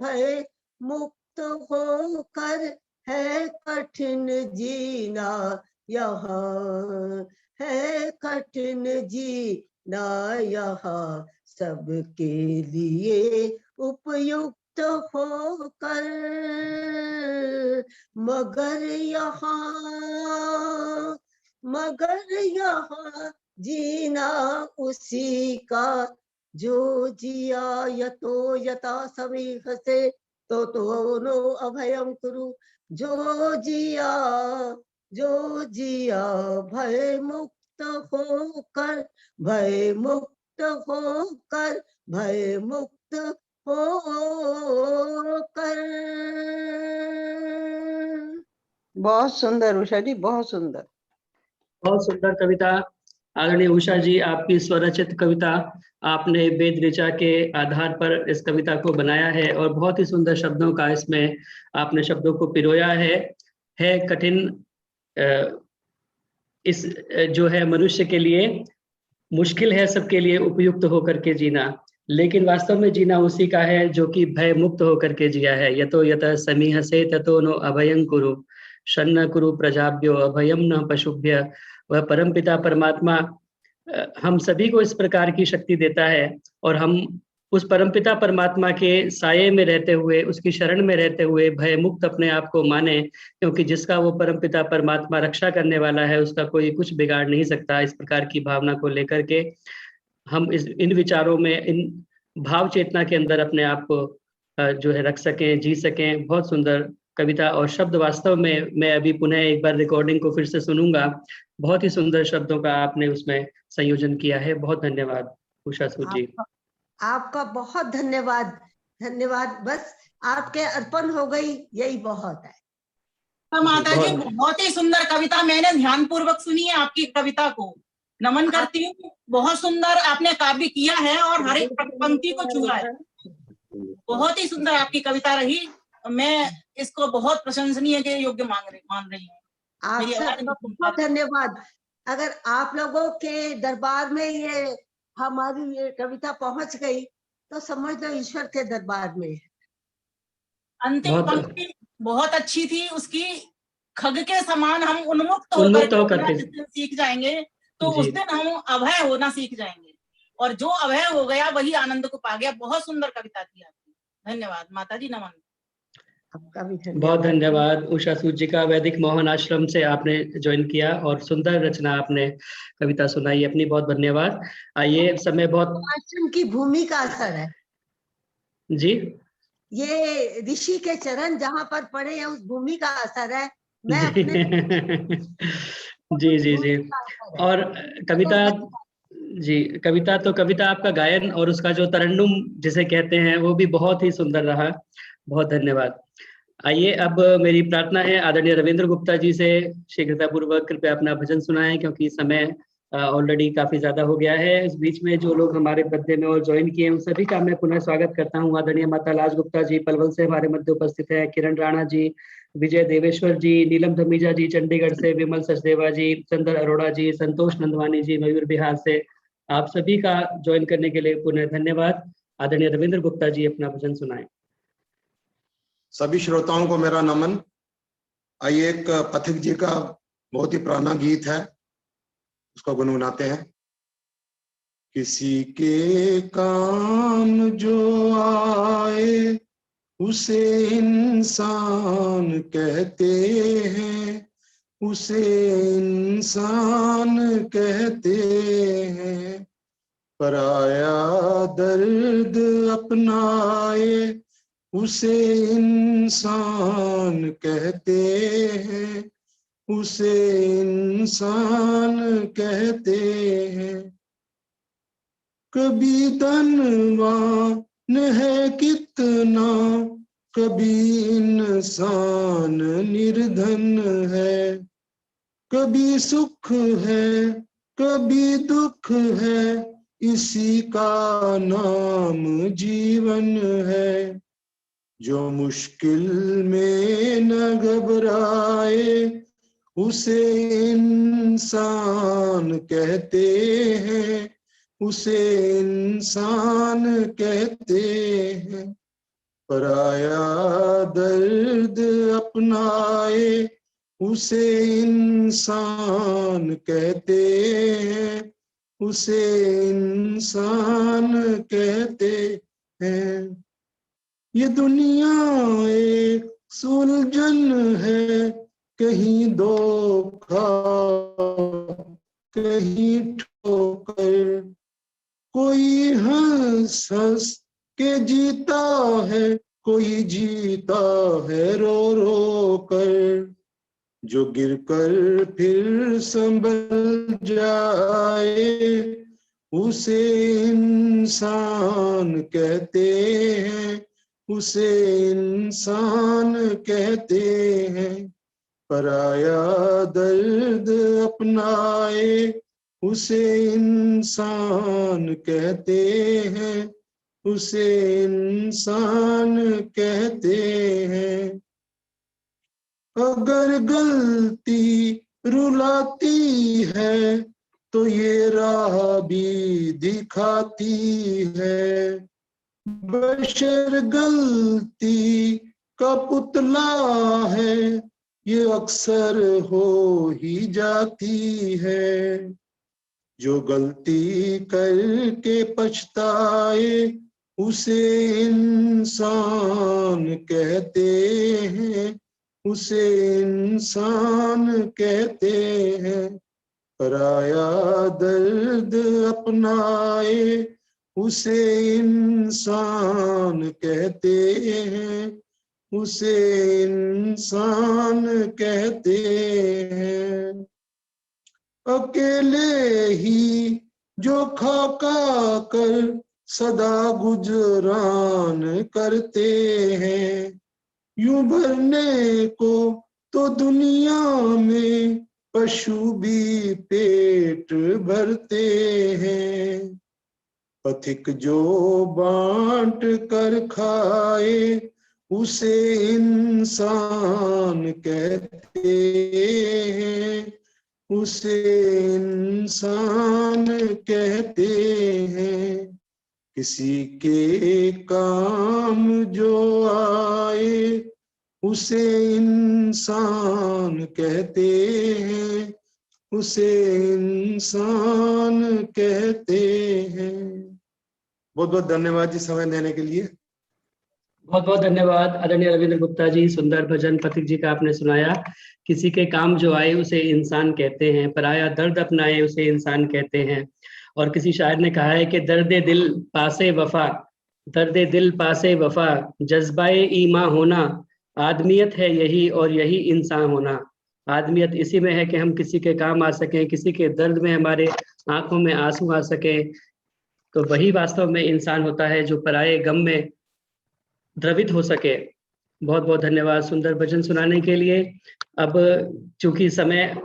भय मुक्त होकर, है कठिन जीना यहाँ, है कठिन जीना यहाँ, सबके लिए उपयुक्त होकर। मगर यहाँ जीना उसी का जो जिया, यतो यथा समीह से तो नो अभयम कुरु, जो जिया भय मुक्त होकर, भय मुक्त होकर, भय मुक्त होकर। बहुत सुंदर उषा जी, बहुत सुंदर। बहुत सुंदर कविता आदरणीय उषा जी, आपकी स्वरचित कविता। आपने वेद ऋचा के आधार पर इस कविता को बनाया है और बहुत ही सुंदर शब्दों का इसमें आपने शब्दों को पिरोया है कठिन इस जो है मनुष्य के लिए मुश्किल है, सबके लिए उपयुक्त होकर के जीना, लेकिन वास्तव में जीना उसी का है जो कि भय मुक्त होकर के जिया है। यतो यतः समीह से ततो नो अभयं कुरु, शन्न कुरु प्रजाभ्यो अभयम न पशुभ्य। वह परमपिता परमात्मा हम सभी को इस प्रकार की शक्ति देता है और हम उस परमपिता परमात्मा के साये में रहते हुए, उसकी शरण में रहते हुए भय मुक्त अपने आप को माने, क्योंकि जिसका वो परमपिता परमात्मा रक्षा करने वाला है उसका कोई कुछ बिगाड़ नहीं सकता। इस प्रकार की भावना को लेकर के हम इन विचारों में, इन भाव चेतना के अंदर अपने आप को जो है रख सकें, जी सकें। बहुत सुंदर कविता और शब्द, वास्तव में मैं अभी पुनः एक बार रिकॉर्डिंग को फिर से सुनूंगा। बहुत ही सुंदर शब्दों का आपने उसमें संयोजन किया है। बहुत धन्यवाद उषा सूद जी। आपका बहुत धन्यवाद। धन्यवाद, बस आपके अर्पण हो गई, यही बहुत है। तो माता जी बहुत ही सुंदर कविता, मैंने ध्यान पूर्वक सुनी है आपकी कविता को, नमन करती हूँ। बहुत सुंदर आपने काव्य किया है और हर एक पंक्ति को छुआ है। बहुत ही सुंदर आपकी कविता रही, मैं इसको बहुत प्रशंसनीय के योग्य मान रही हूँ। आपका बहुत धन्यवाद। अगर आप लोगों के दरबार में ये हमारी ये कविता पहुंच गई तो समझ लो ईश्वर के दरबार में। अंतिम पंक्ति बहुत अच्छी थी उसकी, खग के समान हम उन्मुक्त होकर सीख जाएंगे तो उस दिन हम अभय होना सीख जाएंगे, और जो अभय हो गया वही आनंद को पा गया। बहुत सुंदर कविता थी आपकी, धन्यवाद माता जी, नमन। आपका भी धन्यवाद। बहुत धन्यवाद उषा सूद जी का। वैदिक मोहन आश्रम से आपने ज्वाइन किया और सुंदर रचना आपने कविता सुनाई अपनी, बहुत धन्यवाद। आइए, समय बहुत, आश्रम की भूमि का असर है जी, ये ऋषि के चरण जहाँ पर पड़े हैं उस भूमि का असर है। मैं अपने जी जी जी। और कविता जी, कविता आपका गायन और उसका जो तरन्नुम जिसे कहते हैं वो भी बहुत ही सुंदर रहा। बहुत धन्यवाद। आइए, अब मेरी प्रार्थना है आदरणीय रविंद्र गुप्ता जी से शीघ्रता पूर्वक कृपया अपना भजन सुनाएं, क्योंकि समय ऑलरेडी काफी ज्यादा हो गया है। इस बीच में जो लोग हमारे पद्य में और ज्वाइन किए उन सभी का मैं पुनः स्वागत करता हूँ। आदरणीय माता लाज गुप्ता जी पलवल से हमारे मध्य उपस्थित है, किरण राणा जी, विजय देवेश्वर जी, नीलम धमीजा जी चंडीगढ़ से, विमल सचदेवा जी, चंद्र अरोड़ा जी, संतोष नंदवानी जी मयूर बिहार से, आप सभी का ज्वाइन करने के लिए पुनः धन्यवाद। आदरणीय रविंद्र गुप्ता जी अपना भजन सुनाएं। सभी श्रोताओं को मेरा नमन। आइए, एक पथिक जी का बहुत ही पुराना गीत है, उसको गुनगुनाते हैं। किसी के काम जो आए उसे इंसान कहते हैं, उसे इंसान कहते हैं। पराया दर्द अपनाए उसे इंसान कहते हैं, उसे इंसान कहते हैं। कभी धनवान है कितना, कभी इंसान निर्धन है। कभी सुख है कभी दुख है, इसी का नाम जीवन है। जो मुश्किल में न घबराए, उसे इंसान कहते हैं। उसे इंसान कहते हैं। पराया दर्द अपनाए, उसे इंसान कहते हैं। उसे इंसान कहते हैं। ये दुनिया एक सुलझन है, कहीं धोखा कहीं ठोकर। कोई हंस हंस के जीता है, कोई जीता है रो रो कर। जो गिरकर फिर संभल जाए, उसे इंसान कहते हैं। उसे इंसान कहते हैं। पराया दर्द अपनाए, उसे इंसान कहते हैं। उसे इंसान कहते हैं। अगर गलती रुलाती है, तो ये राह भी दिखाती है। बशर गलती का पुतला है, ये अक्सर हो ही जाती है। जो गलती करके पछताए, उसे इंसान कहते हैं। उसे इंसान कहते हैं। पराया दर्द अपनाए, उसे इंसान कहते हैं। उसे इंसान कहते हैं। अकेले ही जो खाका कर सदा गुजरान करते हैं, यूं भरने को तो दुनिया में पशु भी पेट भरते हैं। पथिक जो बांट कर खाए, उसे इंसान कहते हैं। उसे इंसान कहते हैं। किसी के काम जो आए, उसे इंसान कहते हैं। उसे इंसान कहते हैं। बहुत बहुत धन्यवाद जी समय देने के लिए। बहुत बहुत धन्यवाद आदरणीय रविंद्र गुप्ता जी। सुंदर भजन पथिक जी का आपने सुनाया। किसी के काम जो आए उसे इंसान कहते हैं, पराया दर्द अपनाए उसे इंसान कहते हैं। और किसी शायर ने कहा है कि दर्द दिल पासे वफा, दर्द दिल पासे वफा, जज्बाए ईमा होना, आदमियत है यही और यही इंसान होना। आदमियत इसी में है कि हम किसी के काम आ सकें, किसी के दर्द में हमारे आंखों में आंसू आ सके, तो वही वास्तव में इंसान होता है जो पराये गम में द्रवित हो सके। बहुत बहुत धन्यवाद सुंदर भजन सुनाने के लिए। अब चूंकि समय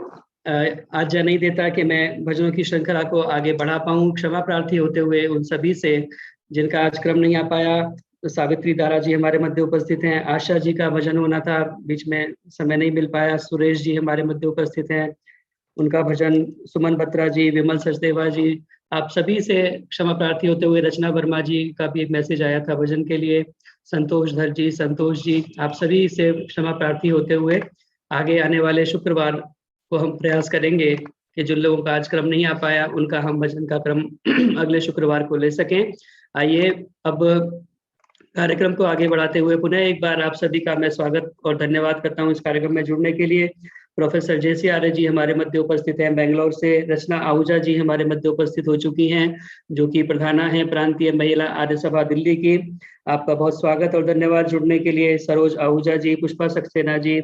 आज नहीं देता कि मैं भजनों की श्रृंखला को आगे बढ़ा पाऊं, क्षमा प्रार्थी होते हुए उन सभी से जिनका आज क्रम नहीं आ पाया। तो सावित्री दारा जी हमारे मध्य उपस्थित हैं, आशा जी का भजन होना था, बीच में समय नहीं मिल पाया। सुरेश जी हमारे मध्य उपस्थित हैं, उनका भजन, सुमन बत्रा जी, विमल सचदेवा जी, आप सभी से क्षमा प्रार्थी होते हुए। रचना वर्मा जी का भी एक मैसेज आया था भजन के लिए। संतोष धर जी, संतोष जी, आप सभी से क्षमा प्रार्थी होते हुए आगे आने वाले शुक्रवार को हम प्रयास करेंगे कि जिन लोगों का आज क्रम नहीं आ पाया उनका हम भजन का क्रम अगले शुक्रवार को ले सकें। आइए अब कार्यक्रम को आगे बढ़ाते हुए पुनः एक बार आप सभी का मैं स्वागत और धन्यवाद करता हूं इस कार्यक्रम में जुड़ने के लिए। प्रोफेसर जेसी आर्य जी हमारे मध्य उपस्थित हैं। बेंगलोर से रचना आहूजा जी हमारे मध्य उपस्थित हो चुकी हैं, जो कि प्रधाना है प्रांतीय महिला आर्य सभा दिल्ली की। आपका बहुत स्वागत और धन्यवाद जुड़ने के लिए। सरोज आहूजा जी, पुष्पा सक्सेना जी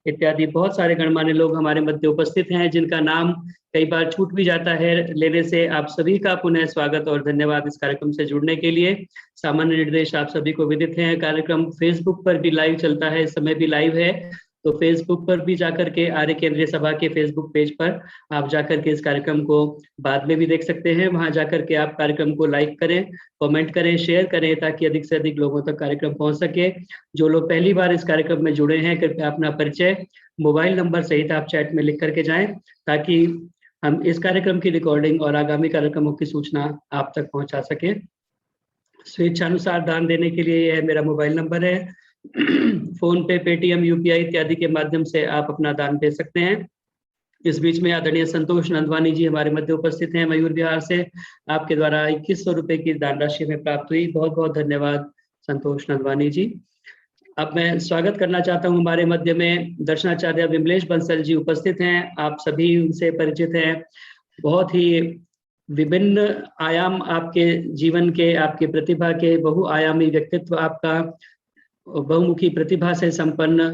इत्यादि बहुत सारे गणमान्य लोग हमारे मध्य उपस्थित हैं, जिनका नाम कई बार छूट भी जाता है लेने से। आप सभी का पुनः स्वागत और धन्यवाद इस कार्यक्रम से जुड़ने के लिए। सामान्य निर्देश आप सभी को विदित हैं। कार्यक्रम फेसबुक पर भी लाइव चलता है, इस समय भी लाइव है, तो फेसबुक पर भी जाकर के आर्य केंद्रीय सभा के फेसबुक पेज पर आप जाकर के इस कार्यक्रम को बाद में भी देख सकते हैं। वहां जाकर के आप कार्यक्रम को लाइक करें, कमेंट करें, शेयर करें, ताकि अधिक से अधिक लोगों तक कार्यक्रम पहुंच सके। जो लोग पहली बार इस कार्यक्रम में जुड़े हैं, कृपया अपना परिचय, मोबाइल नंबर सहित आप चैट में लिख करके जाएं, ताकि हम इस कार्यक्रम की रिकॉर्डिंग और आगामी कार्यक्रमों की सूचना आप तक पहुंचा सके। स्वेच्छानुसार दान देने के लिए यह मेरा मोबाइल नंबर है। फोन पे, पेटीएम, यूपीआई इत्यादि के माध्यम से आप अपना दान दे सकते हैं। इस बीच में आदरणीय संतोष नंदवानी जी हमारे मध्य उपस्थित हैं मयूर विहार से। आपके द्वारा 2100 रुपए की दान राशि हमें प्राप्त हुई, बहुत बहुत धन्यवाद संतोष नंदवानी जी। अब मैं स्वागत करना चाहता हूं, हमारे मध्य में दर्शनाचार्य विमलेश बंसल जी उपस्थित हैं। आप सभी उनसे परिचित हैं। बहुत ही विभिन्न आयाम आपके जीवन के, आपके प्रतिभा के, बहुआयामी व्यक्तित्व आपका, बहुमुखी प्रतिभा से संपन्न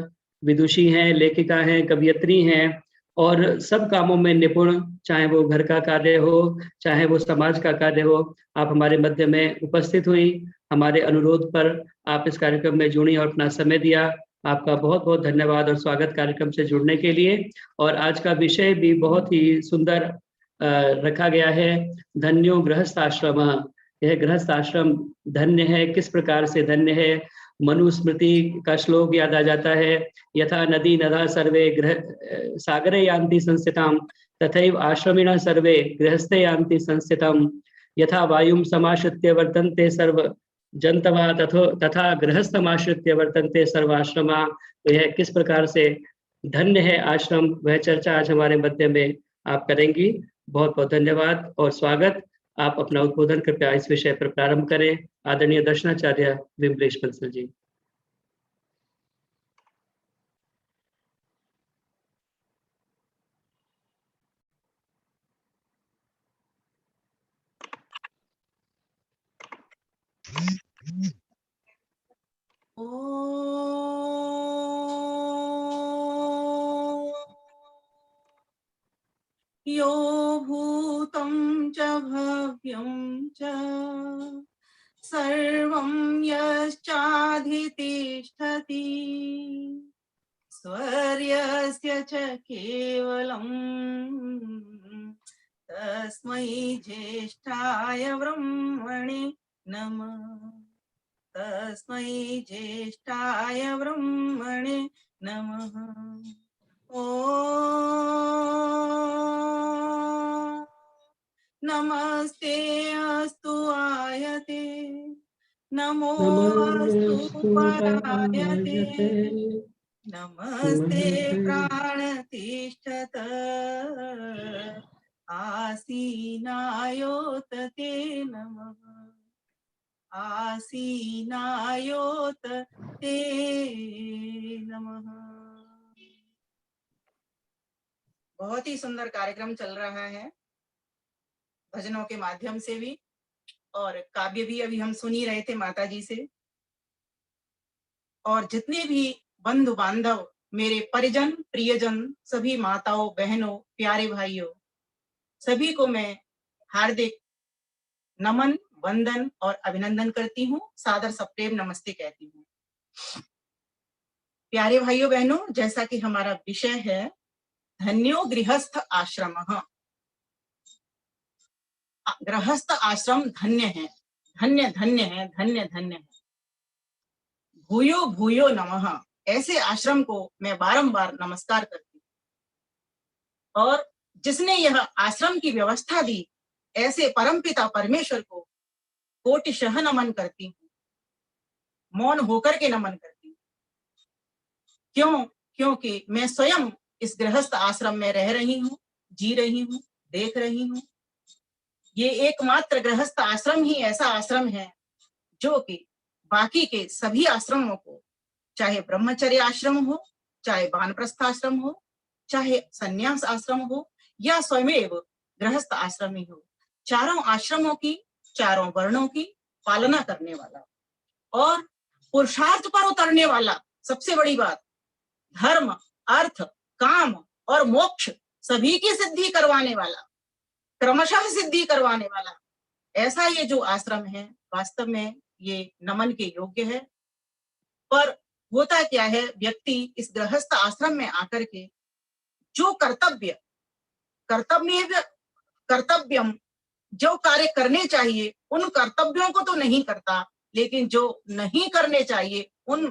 विदुषी हैं, लेखिका हैं, कवियत्री हैं और सब कामों में निपुण, चाहे वो घर का कार्य हो, चाहे वो समाज का कार्य हो। आप हमारे मध्य में उपस्थित हुई, हमारे अनुरोध पर आप इस कार्यक्रम में जुड़ी और अपना समय दिया। आपका बहुत बहुत धन्यवाद और स्वागत कार्यक्रम से जुड़ने के लिए। और आज का विषय भी बहुत ही सुंदर रखा गया है, धन्यो गृहस्थ आश्रम। यह गृहस्थ आश्रम धन्य है, किस प्रकार से धन्य है। मनुस्मृति का श्लोक याद आ जाता है, यथा नदी नदा सर्वे गृह सागरे यान्ति संस्थिताम तथैव आश्रमिणः सर्वे गृहस्थे यान्ति संस्थितम्। यथा वायुं समाश्रित्य वर्तन्ते सर्व जन्तवः तथा गृहस्थमाश्रित्य वर्तन्ते सर्वाश्रमा। तो यह किस प्रकार से धन्य है आश्रम, वह चर्चा आज हमारे मध्य में आप करेंगी। बहुत बहुत धन्यवाद और स्वागत। आप अपना उद्बोधन कृपया इस विषय पर प्रारंभ करें। आदरणीय दर्शनाचार्य विमलेश बंसल जी। यो भूतं च भव्यं च सर्वं यश्चाधितिष्ठति स्वर्यस्य च केवलं तस्मै ज्येष्ठाय ब्रह्मणे नमः। तस्मै ज्येष्ठाय ब्रह्मणे नमः। ॐ नमस्ते अस्तु आयते नमोऽस्तु परायते नमस्ते प्राणतिष्ठत आसीनायोत ते नमः। आसीनायोत ते नमः। बहुत ही सुंदर कार्यक्रम चल रहा है, भजनों के माध्यम से भी और काव्य भी अभी हम सुन ही रहे थे माता जी से। और जितने भी बंधु बांधव, मेरे परिजन प्रियजन, सभी माताओं बहनों प्यारे भाइयों, सभी को मैं हार्दिक नमन, वंदन और अभिनंदन करती हूँ। सादर सप्रेम नमस्ते कहती हूँ। प्यारे भाइयों बहनों, जैसा कि हमारा विषय है धन्यो गृहस्थ आश्रम। गृहस्थ आश्रम धन्य है, धन्य धन्य है, धन्य धन्य है। भूयो भूयो नमः। ऐसे आश्रम को मैं बारंबार नमस्कार करती हूँ। और जिसने यह आश्रम की व्यवस्था दी, ऐसे परमपिता परमेश्वर को कोटिशः नमन करती हूँ, मौन होकर के नमन करती हूँ। क्यों? क्योंकि मैं स्वयं इस गृहस्थ आश्रम में रह रही हूँ, जी रही हूँ, देख रही हूँ। ये एकमात्र गृहस्थ आश्रम ही ऐसा आश्रम है जो कि बाकी के सभी आश्रमों को, चाहे ब्रह्मचर्य आश्रम हो, चाहे वानप्रस्थ आश्रम हो, चाहे संन्यास आश्रम हो या स्वयमेव गृहस्थ आश्रम ही हो, चारों आश्रमों की, चारों वर्णों की पालना करने वाला और पुरुषार्थ पर उतरने वाला, सबसे बड़ी बात, धर्म, अर्थ, काम और मोक्ष सभी की सिद्धि करवाने वाला, क्रमशः सिद्धि करवाने वाला, ऐसा ये जो आश्रम है वास्तव में ये नमन के योग्य है। पर होता क्या है, व्यक्ति इस गृहस्थ आश्रम में आकर के जो कर्तव्यम जो कार्य करने चाहिए उन कर्तव्यों को तो नहीं करता, लेकिन जो नहीं करने चाहिए उन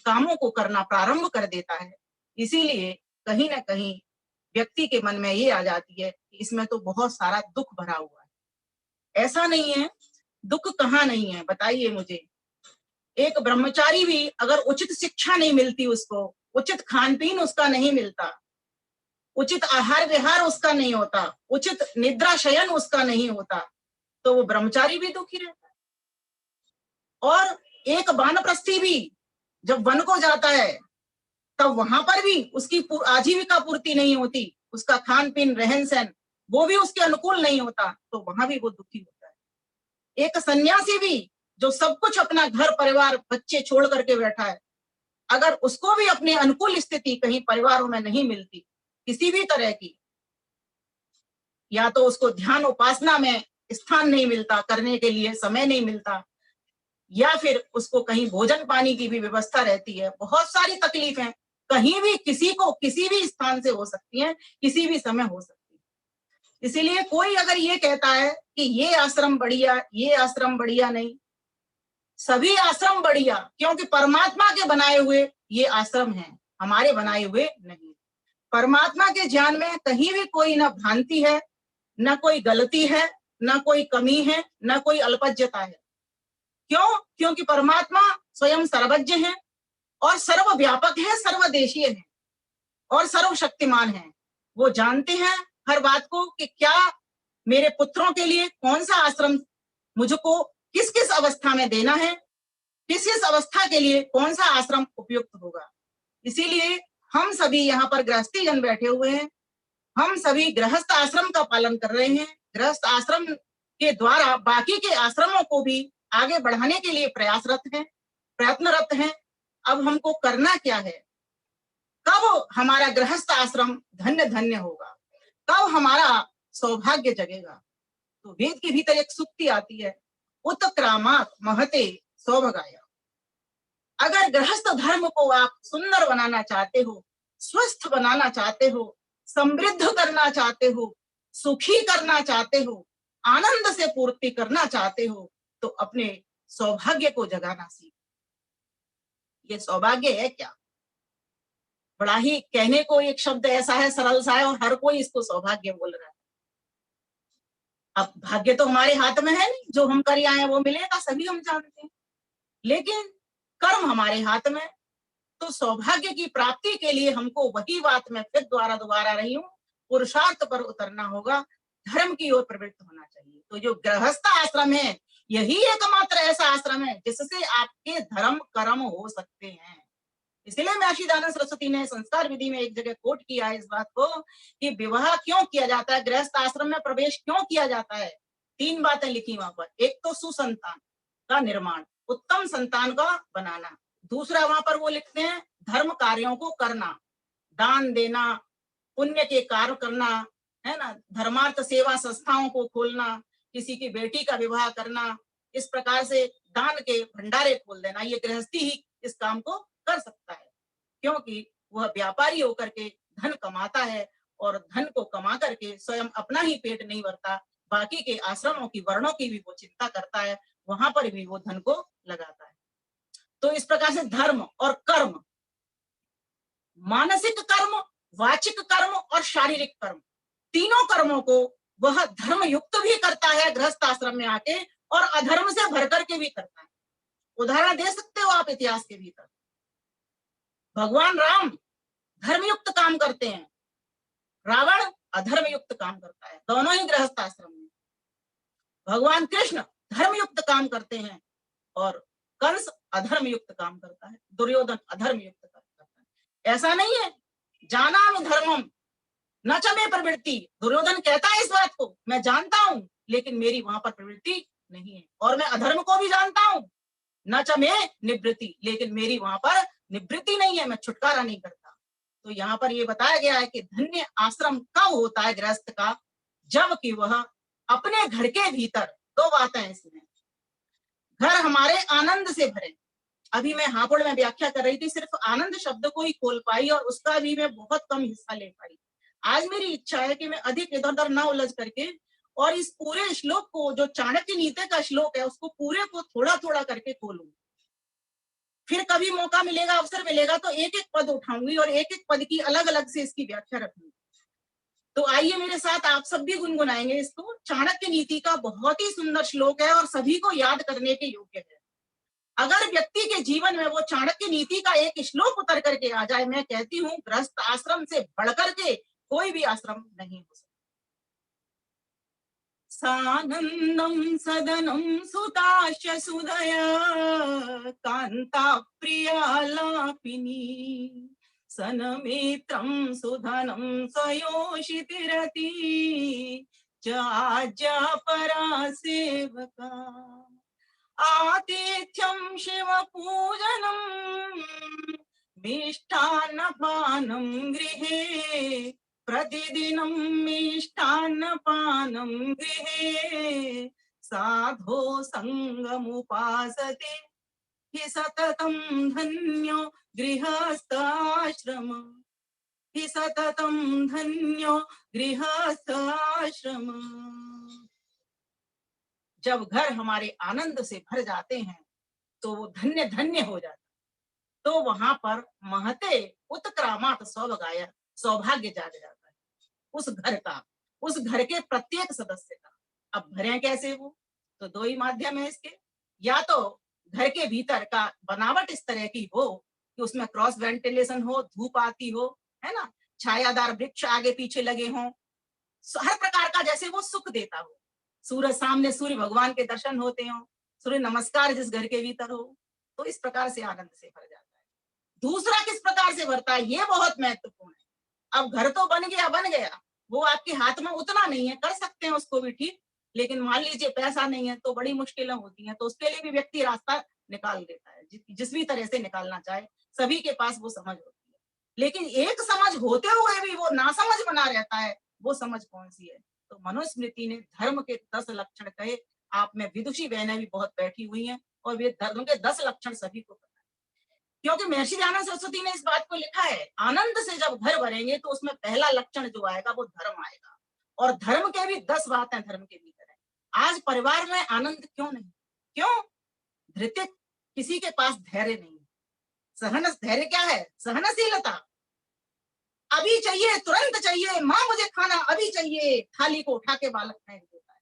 कामों को करना प्रारंभ कर देता है। इसीलिए कहीं ना कहीं व्यक्ति के मन में ये आ जाती है कि इसमें तो बहुत सारा दुख भरा हुआ है। ऐसा नहीं है, दुख कहाँ नहीं है, बताइए मुझे। एक ब्रह्मचारी भी अगर उचित शिक्षा नहीं मिलती, उसको उचित खान पीन उसका नहीं मिलता, उचित आहार विहार उसका नहीं होता, उचित निद्रा शयन उसका नहीं होता, तो वो ब्रह्मचारी भी दुखी रहता है। और एक वानप्रस्थी भी जब वन को जाता है तब वहां पर भी उसकी आजीविका पूर्ति नहीं होती, उसका खान पीन रहन सहन वो भी उसके अनुकूल नहीं होता, तो वहां भी वो दुखी होता है। एक सन्यासी भी जो सब कुछ अपना घर परिवार बच्चे छोड़ करके बैठा है, अगर उसको भी अपने अनुकूल स्थिति कहीं परिवारों में नहीं मिलती किसी भी तरह की, या तो उसको ध्यान उपासना में स्थान नहीं मिलता, करने के लिए समय नहीं मिलता, या फिर उसको कहीं भोजन पानी की भी व्यवस्था रहती है, बहुत सारी तकलीफें कहीं भी किसी को किसी भी स्थान से हो सकती हैं, किसी भी समय हो सकती है। इसीलिए कोई अगर ये कहता है कि ये आश्रम बढ़िया, ये आश्रम बढ़िया, नहीं, सभी आश्रम बढ़िया, क्योंकि परमात्मा के बनाए हुए ये आश्रम हैं, हमारे बनाए हुए नहीं। परमात्मा के ज्ञान में कहीं भी कोई ना भ्रांति है, ना कोई गलती है, ना कोई कमी है, ना कोई अल्पज्यता है। क्यों? क्योंकि परमात्मा स्वयं सर्वज्ञ है और सर्वव्यापक है, सर्वदेशीय है और सर्वशक्तिमान है। वो जानते हैं हर बात को कि क्या मेरे पुत्रों के लिए कौन सा आश्रम मुझको किस किस अवस्था में देना है, किस किस अवस्था के लिए कौन सा आश्रम उपयुक्त होगा। इसीलिए हम सभी यहाँ पर गृहस्थी जन बैठे हुए हैं, हम सभी गृहस्थ आश्रम का पालन कर रहे हैं। गृहस्थ आश्रम के द्वारा बाकी के आश्रमों को भी आगे बढ़ाने के लिए प्रयत्नरत हैं। अब हमको करना क्या है, कब हमारा गृहस्थ आश्रम धन्य धन्य होगा, कब हमारा सौभाग्य जगेगा। तो वेद के भीतर एक सूक्ति आती है, उत्क्रामात् महते सौभागाय। अगर गृहस्थ धर्म को आप सुंदर बनाना चाहते हो, स्वस्थ बनाना चाहते हो, समृद्ध करना चाहते हो, सुखी करना चाहते हो, आनंद से पूर्ति करना चाहते हो, तो अपने सौभाग्य को जगाना सीखो। ये सौभाग्य है क्या? बड़ा ही कहने को एक शब्द ऐसा है, सरल सा है, और हर कोई इसको सौभाग्य बोल रहा है। अब भाग्य तो हमारे हाथ में है नहीं, जो हम कर आए वो मिलेगा, सभी हम जानते हैं, लेकिन कर्म हमारे हाथ में। तो सौभाग्य की प्राप्ति के लिए हमको वही बात में फिर दोबारा रही हूं, पुरुषार्थ पर उतरना होगा, धर्म की ओर प्रवृत्त होना चाहिए। तो जो गृहस्थ आश्रम है यही एकमात्र ऐसा आश्रम है जिससे आपके धर्म कर्म हो सकते हैं। इसलिए महर्षि दयानंद सरस्वती ने संस्कार विधि में एक जगह कोट किया है इस बात को कि विवाह क्यों किया जाता है, गृहस्थ आश्रम में प्रवेश क्यों किया जाता है। 3 बातें लिखी वहां पर। एक तो सुसंतान का निर्माण, उत्तम संतान का बनाना। दूसरा वहां पर वो लिखते हैं धर्म कार्यों को करना, दान देना, पुण्य के कार्य करना, है ना, धर्मार्थ सेवा संस्थाओं को खोलना, किसी की बेटी का विवाह करना, इस प्रकार से दान के भंडारे खोल देना। ये गृहस्थी ही इस काम को कर सकता है, क्योंकि वह व्यापारी होकर के धन कमाता है और धन को कमा करके स्वयं अपना ही पेट नहीं भरता, बाकी के आश्रमों की वर्णों की भी वो चिंता करता है, वहां पर भी वो धन को लगाता है। तो इस प्रकार से धर्म और कर्म, मानसिक कर्म, वाचिक कर्म और शारीरिक कर्म, तीनों कर्मों को वह धर्म युक्त भी करता है गृहस्थ आश्रम में आके, और अधर्म से भर करके भी करता है। उदाहरण दे सकते हो आप इतिहास के भीतर। भगवान राम धर्मयुक्त काम करते हैं, रावण अधर्मयुक्त काम करता है, दोनों ही गृहस्थ आश्रम में। भगवान कृष्ण धर्मयुक्त काम करते हैं और कंस अधर्मयुक्त काम करता है, दुर्योधन अधर्मयुक्त काम करता है। ऐसा नहीं है जानामि धर्मम न चमे प्रवृत्ति, दुर्योधन कहता है इस बात को, मैं जानता हूं, लेकिन मेरी वहां पर प्रवृत्ति नहीं है। और मैं अधर्म को भी जानता हूं, न चमे निवृत्ति, लेकिन मेरी वहां पर निवृत्ति नहीं है, मैं छुटकारा नहीं करता। तो यहाँ पर ये बताया गया है कि धन्य आश्रम कब होता है गृहस्थ का, जबकि वह अपने घर के भीतर, दो बातें हैं इसमें, घर हमारे आनंद से भरे। अभी मैं हापुड़ में व्याख्या कर रही थी, सिर्फ आनंद शब्द को ही खोल पाई और उसका भी मैं बहुत कम हिस्सा ले पाई। आज मेरी इच्छा है कि मैं अधिक इधर उधर ना उलझ करके और इस पूरे श्लोक को, जो चाणक्य नीति का श्लोक है, उसको पूरे को थोड़ा थोड़ा करके खोलूं। फिर कभी मौका मिलेगा, अवसर मिलेगा तो एक एक पद उठाऊंगी और एक एक पद की अलग अलग से इसकी व्याख्या रखूंगी। तो आइए मेरे साथ आप सब भी गुनगुनाएंगे इसको। चाणक्य नीति का बहुत ही सुंदर श्लोक है और सभी को याद करने के योग्य है। अगर व्यक्ति के जीवन में वो चाणक्य नीति का एक श्लोक उतर करके आ जाए, मैं कहती हूँ गृहस्थ आश्रम से बढ़कर के कोई भी आश्रम नहीं हो सकता। सानंदम सदनम सुताश्च सुदया कांता प्रियालापिनी सनमित्रं सुधनं सयोषितिरति चाज्या परा सेवका आतिथ्यं शिवपूजनं मिष्टान्नपानं गृहे प्रतिदिनं मिष्टान्नपानं गृहे साधो संगमुपासते हि सततं धन्यो गृहस्थाश्रम, हि सततं धन्यो गृहस्थाश्रम। जब घर हमारे आनंद से भर जाते हैं तो वो धन्य धन्य हो जाता है। तो वहां पर महते उत्क्रामात सौभाग्य, सौभाग्य जाग जाता है उस घर का, उस घर के प्रत्येक सदस्य का। अब भरे कैसे वो, तो दो ही माध्यम है इसके। या तो घर के भीतर का बनावट इस तरह की हो कि उसमें क्रॉस वेंटिलेशन हो, धूप आती हो, है ना, छायादार वृक्ष आगे पीछे लगे हों, हर प्रकार का जैसे वो सुख देता हो। सूरज सामने, सूर्य भगवान के दर्शन होते हो, सूर्य नमस्कार जिस घर के भीतर हो, तो इस प्रकार से आनंद से भर जाता है। दूसरा किस प्रकार से भरता है, ये बहुत महत्वपूर्ण है। अब घर तो बन गया, वो आपके हाथ में उतना नहीं है, कर सकते हैं उसको भी ठीक, लेकिन मान लीजिए पैसा नहीं है तो बड़ी मुश्किलें होती हैं, तो उसके लिए भी व्यक्ति रास्ता निकाल देता है, जिस भी तरह से निकालना चाहे। सभी के पास वो समझ होती है, लेकिन एक समझ होते हुए भी वो नासमझ बना रहता है। वो समझ कौन सी है, तो मनुस्मृति ने धर्म के 10 लक्षण कहे। आप में विदुषी बहनें भी बहुत बैठी हुई हैं और वे धर्म के 10 लक्षण सभी को पता है, क्योंकि महर्षि दयानंद सरस्वती ने इस बात को लिखा है। आनंद से जब घर भरेंगे तो उसमें पहला लक्षण जो आएगा वो धर्म आएगा, और धर्म के भी 10 बातें धर्म के भीतर है। आज परिवार में आनंद क्यों नहीं, क्यों? धृत्य, किसी के पास धैर्य नहीं। सहन, धैर्य क्या है? सहनशीलता। अभी चाहिए, तुरंत चाहिए, माँ मुझे खाना अभी चाहिए, थाली को उठा के बालक फेंक देता है।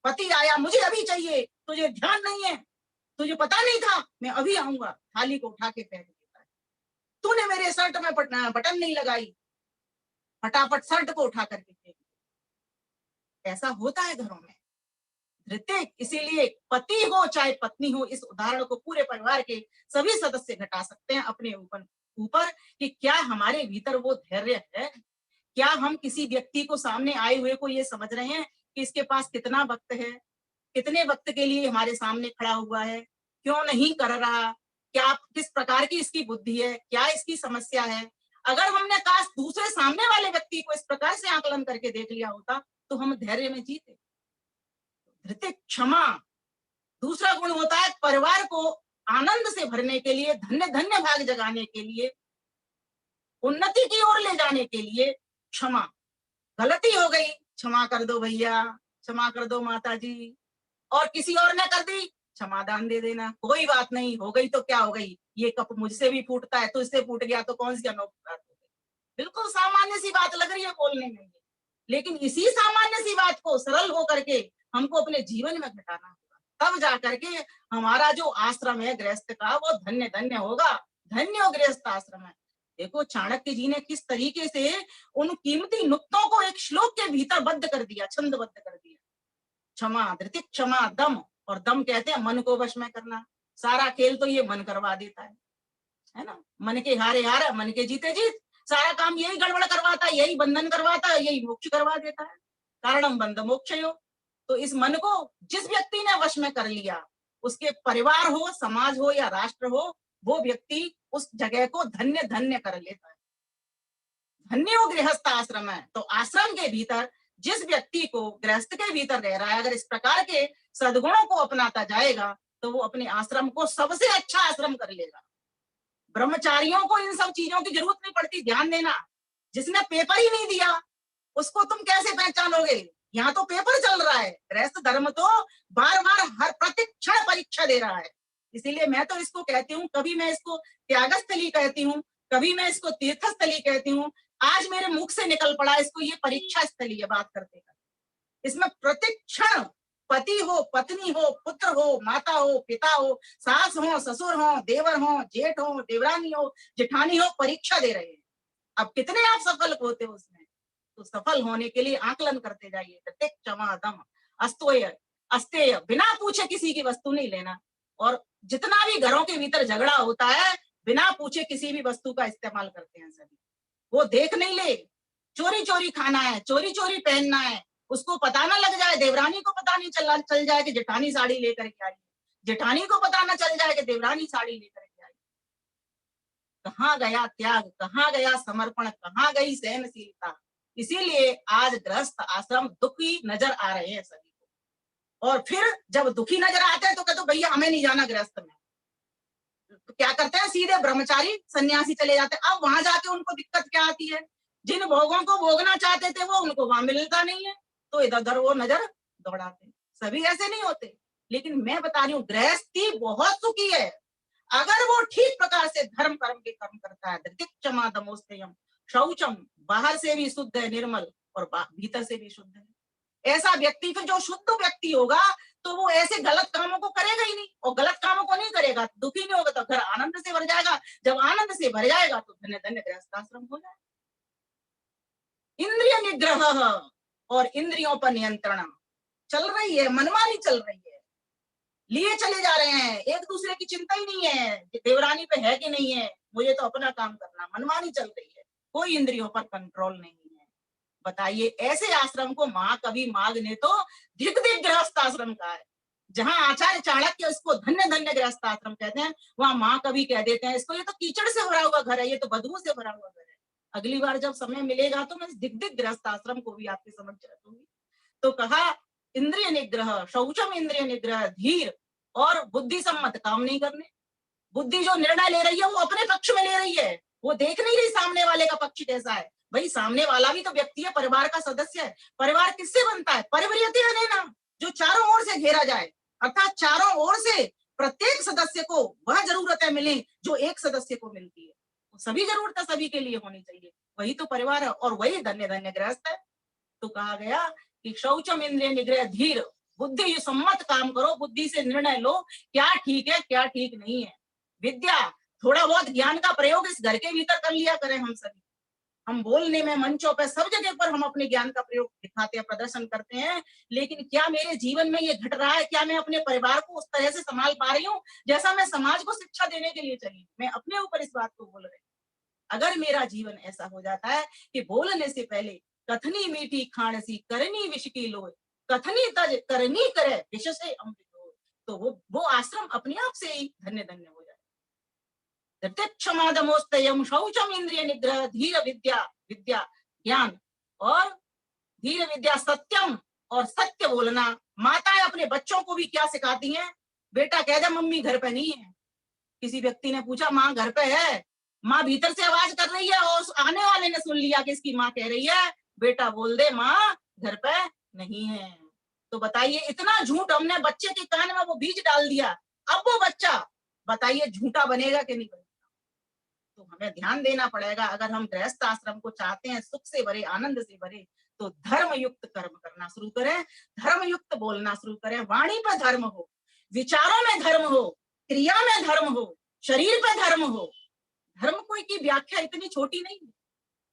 पति आया, मुझे अभी चाहिए, तुझे ध्यान नहीं है, तुझे पता नहीं था, मैं अभी आऊंगा, थाली को उठा के फेंक देता है। तूने मेरे शर्ट में बटन नहीं लगाई, फटाफट शर्ट को उठा करके फेंक देता। ऐसा होता है घरों में। धृत्य, इसीलिए पति हो चाहे पत्नी हो, इस उदाहरण को पूरे परिवार के सभी सदस्य घटा सकते हैं अपने ऊपर कि क्या हमारे भीतर वो धैर्य है। क्या हम किसी व्यक्ति को, सामने आए हुए को, ये समझ रहे हैं कि इसके पास कितना वक्त है, कितने वक्त के लिए हमारे सामने खड़ा हुआ है, क्यों नहीं कर रहा, क्या किस प्रकार की इसकी बुद्धि है, क्या इसकी समस्या है। अगर हमने काश दूसरे सामने वाले व्यक्ति को इस प्रकार से आकलन करके देख लिया होता तो हम धैर्य में जीते। धृत्य, क्षमा। दूसरा गुण होता है परिवार को आनंद से भरने के लिए, धन्य धन्य भाग जगाने के लिए, उन्नति की ओर ले जाने के लिए क्षमा। गलती हो गई, क्षमा कर दो भैया, क्षमा कर दो माता जी, और किसी और ने कर दी, क्षमादान दे देना, कोई बात नहीं, हो गई तो क्या हो गई, ये कप मुझसे भी फूटता है, तुझसे फूट गया तो कौन सी अनोखी बात हो गई। बिल्कुल सामान्य सी बात लग रही है बोलने में, लेकिन इसी सामान्य सी बात को सरल होकर के हमको अपने जीवन में घटाना होगा, तब जाकर के हमारा जो आश्रम है गृहस्थ का, वो धन्य धन्य होगा। धन्य गृहस्थ आश्रम है। देखो चाणक्य जी ने किस तरीके से उन कीमती नुक्तों को एक श्लोक के भीतर बद्ध कर दिया, छंदबद्ध कर दिया। क्षमा, धृति, क्षमा, दम, और दम कहते हैं मन को वश में करना। सारा खेल तो ये मन करवा देता है ना। मन के हारे हार, मन के जीते जीत। सारा काम यही गड़बड़ करवाता है, यही बंधन करवाता है, यही मोक्ष करवा देता है। कारणम बंध मोक्षयो। तो इस मन को जिस व्यक्ति ने वश में कर लिया, उसके परिवार हो, समाज हो या राष्ट्र हो, वो व्यक्ति उस जगह को धन्य धन्य कर लेता है। धन्य हो गृहस्थ आश्रम है। तो आश्रम के भीतर जिस व्यक्ति को गृहस्थ के भीतर रह रहा है, अगर इस प्रकार के सद्गुणों को अपनाता जाएगा तो वो अपने आश्रम को सबसे अच्छा आश्रम कर लेगा। ब्रह्मचारियों को इन सब चीजों की जरूरत नहीं पड़ती। ध्यान देना, जिसने पेपर ही नहीं दिया उसको तुम कैसे पहचानोगे? यहाँ तो पेपर चल रहा है। गृहस्थ धर्म तो बार बार हर प्रतिक्षण परीक्षा दे रहा है। इसीलिए मैं तो इसको कहती हूँ, कभी मैं इसको त्यागस्थली कहती हूँ, कभी मैं इसको तीर्थस्थली कहती हूँ। आज मेरे मुख से निकल पड़ा इसको ये परीक्षा स्थली है बात करते करते। इसमें प्रतिक्षण पति हो, पत्नी हो, पुत्र हो, माता हो, पिता हो, सास हो, ससुर हो, देवर हो, जेठ हो, देवरानी हो, जेठानी हो, परीक्षा दे रहे हैं। अब कितने आप सफल होते हो उसमें? तो सफल होने के लिए आकलन करते जाइए। क्षमादम अस्तोय अस्तेय, बिना पूछे किसी की वस्तु नहीं लेना। और जितना भी घरों के भीतर झगड़ा होता है, बिना पूछे किसी भी वस्तु का इस्तेमाल करते हैं सभी। वो देख नहीं ले, चोरी चोरी खाना है, चोरी चोरी पहनना है, उसको पता ना लग जाए, देवरानी को पता नहीं चल जाए कि जेठानी साड़ी लेकर के आई, जेठानी को पता ना चल जाए कि देवरानी साड़ी लेकर के आई। कहाँ गया त्याग, कहाँ गया समर्पण, कहाँ गई सहनशीलता? इसीलिए आज गृहस्थ आश्रम दुखी नजर आ रहे हैं सभी को। और फिर जब दुखी नजर आते हैं तो कहते भैया हमें नहीं जाना गृहस्थ में। तो क्या करते हैं, सीधे ब्रह्मचारी सन्यासी चले जाते हैं। अब वहां जाके उनको दिक्कत क्या आती है? जिन भोगों को भोगना चाहते थे वो उनको वहां मिलता नहीं है, तो इधर उधर वो नजर दौड़ाते। सभी ऐसे नहीं होते, लेकिन मैं बता रही हूँ गृहस्थी बहुत सुखी है अगर वो ठीक प्रकार से धर्म कर्म के कर्म करता है। क्षमा दमोस्तयम शौचम, बाहर से भी शुद्ध है निर्मल और भीतर से भी शुद्ध है। ऐसा व्यक्ति फिर जो शुद्ध व्यक्ति होगा तो वो ऐसे गलत कामों को करेगा ही नहीं, और गलत कामों को नहीं करेगा, दुखी नहीं होगा, तो घर आनंद से भर जाएगा। जब आनंद से भर जाएगा तो धन्य धन्य गृहस्थाश्रम हो जाएगा। इंद्रिय निग्रह और इंद्रियों पर नियंत्रण चल रही है, मनमानी चल रही है, लिए चले जा रहे हैं, एक दूसरे की चिंता ही नहीं है कि देवरानी पे है कि नहीं है, मुझे तो अपना काम करना, मनमानी चल रही है, कोई इंद्रियों पर कंट्रोल नहीं है। बताइए ऐसे आश्रम को महाकवि माघ ने तो दिग्दिग गृहस्थ आश्रम कहा है। जहां आचार्य चाणक्य इसको धन्य धन्य गृहस्थ आश्रम कहते हैं, वहां महाकवि कह देते हैं इसको ये तो कीचड़ से भरा हुआ घर है, ये तो बदबू से भरा हुआ घर है। अगली बार जब समय मिलेगा तो मैं इस दिग्दिग गृहस्थ आश्रम को भी आपके समझ रखूंगी। तो कहा इंद्रिय निग्रह, शौचम इंद्रिय निग्रह, धीर और बुद्धि सम्मत, काम नहीं करने। बुद्धि जो निर्णय ले रही है वो अपने पक्ष में ले रही है, वो देख नहीं रही सामने वाले का पक्ष कैसा है। भाई सामने वाला भी तो व्यक्ति है, परिवार का सदस्य है। परिवार किससे बनता है? परिवारियत है ना, जो चारों ओर से घेरा जाए, अर्थात चारों ओर से प्रत्येक सदस्य को वह जरूरतें मिले जो एक सदस्य को मिलती है। तो सभी जरूरतें सभी के लिए होनी चाहिए, वही तो परिवार है और वही धन्य धन्य गृहस्थ है। तो कहा गया कि शौचम इंद्रिय निग्रह, धीर, बुद्धि सम्मत काम करो, बुद्धि से निर्णय लो क्या ठीक है क्या ठीक नहीं है। विद्या, थोड़ा बहुत ज्ञान का प्रयोग इस घर के भीतर कर लिया करें हम सभी। हम बोलने में, मंचों पर, सब जगह पर हम अपने ज्ञान का प्रयोग दिखाते हैं, प्रदर्शन करते हैं, लेकिन क्या मेरे जीवन में ये घट रहा है? क्या मैं अपने परिवार को उस तरह से संभाल पा रही हूँ जैसा मैं समाज को शिक्षा देने के लिए चली? मैं अपने ऊपर इस बात को बोल रही हूँ। अगर मेरा जीवन ऐसा हो जाता है कि बोलने से पहले कथनी मीठी खाणसी करनी विष की लोय, कथनी तज करनी करे विष से अमृत हो, तो वो आश्रम अपने आप से ही धन्य धन्य हो जाए। क्षमा दमोस्तयम शौचम इंद्रिय निग्रह, धीर विद्या, विद्या ज्ञान और धीर विद्या सत्यम, और सत्य बोलना। माताएं अपने बच्चों को भी क्या सिखाती हैं? बेटा कह दे मम्मी घर पे नहीं है। किसी व्यक्ति ने पूछा माँ घर पे है, माँ भीतर से आवाज कर रही है और आने वाले ने सुन लिया कि इसकी माँ कह रही है बेटा बोल दे माँ घर पे नहीं है। तो बताइए इतना झूठ हमने बच्चे के कान में वो बीज डाल दिया, अब वो बच्चा बताइए झूठा बनेगा कि नहीं बनेगा? तो हमें ध्यान देना पड़ेगा। अगर हम गृहस्थ आश्रम को चाहते हैं सुख से भरे, आनंद से भरे, तो धर्म युक्त कर्म करना शुरू करें, धर्म युक्त बोलना शुरू करें। वाणी पर धर्म हो, विचारों में धर्म हो, क्रिया में धर्म हो, शरीर पे धर्म हो। धर्म कोई की व्याख्या इतनी छोटी नहीं है।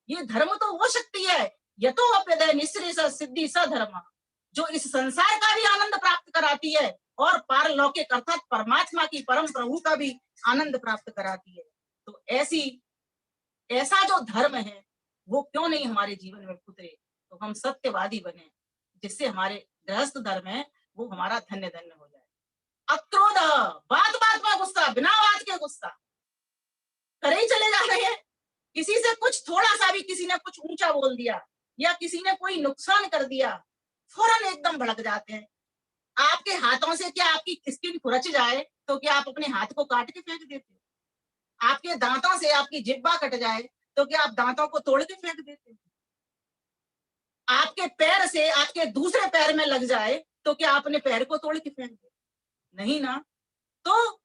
ये धर्म तो वो शक्ति है यतो अप्यदय निःश्रेष सिद्धि सधर्म, जो इस संसार का भी आनंद प्राप्त कराती है और पारलौकिक अर्थात परमात्मा की, परम प्रभु का भी आनंद प्राप्त कराती है। तो ऐसी ऐसा जो धर्म है वो क्यों नहीं हमारे जीवन में उतरे, तो हम सत्यवादी बने, जिससे हमारे गृहस्थ धर्म है वो हमारा धन्य धन्य हो जाए। अक्रोध, बात बात में गुस्सा, बिना बात के गुस्सा करे ही चले जा रहे हैं। किसी से कुछ थोड़ा सा भी किसी ने कुछ ऊंचा बोल दिया या किसी ने कोई नुकसान कर दिया, फौरन एकदम भड़क जाते हैं। आपके हाथों से क्या आपकी स्किन खुरच जाए तो क्या आप अपने हाथ को काट के फेंक देते हो? आपके दांतों से आपकी जिब्बा कट जाए तो क्या आप दांतों को तोड़ के फेंक देते हो? आपके पैर से आपके दूसरे पैर में लग जाए तो क्या आपने पैर को तोड़ के फेंक दे? नहीं ना। तो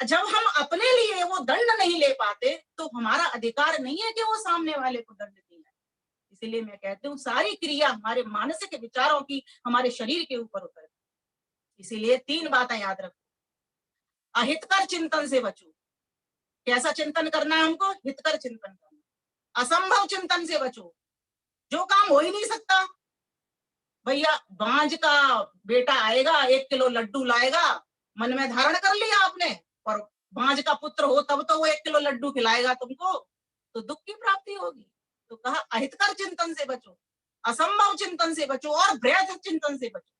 जब हम अपने लिए वो दंड नहीं ले पाते तो हमारा अधिकार नहीं है कि वो सामने वाले को दंड दिया। इसीलिए मैं कहती हूँ सारी क्रिया हमारे मानसिक विचारों की हमारे शरीर के ऊपर उतर। इसीलिए 3 बातें याद रखो। अहितकर चिंतन से बचो। कैसा चिंतन करना है हमको? हितकर चिंतन करना। असंभव चिंतन से बचो, जो काम हो ही नहीं सकता। भैया बांझ का बेटा आएगा 1 किलो लड्डू लाएगा, मन में धारण कर लिया आपने, और बांझ का पुत्र हो तब तो वो 1 किलो लड्डू खिलाएगा तुमको, तो दुख की प्राप्ति होगी। तो कहा अहितकर चिंतन से बचो, असंभव चिंतन से बचो और वृहद चिंतन से बचो।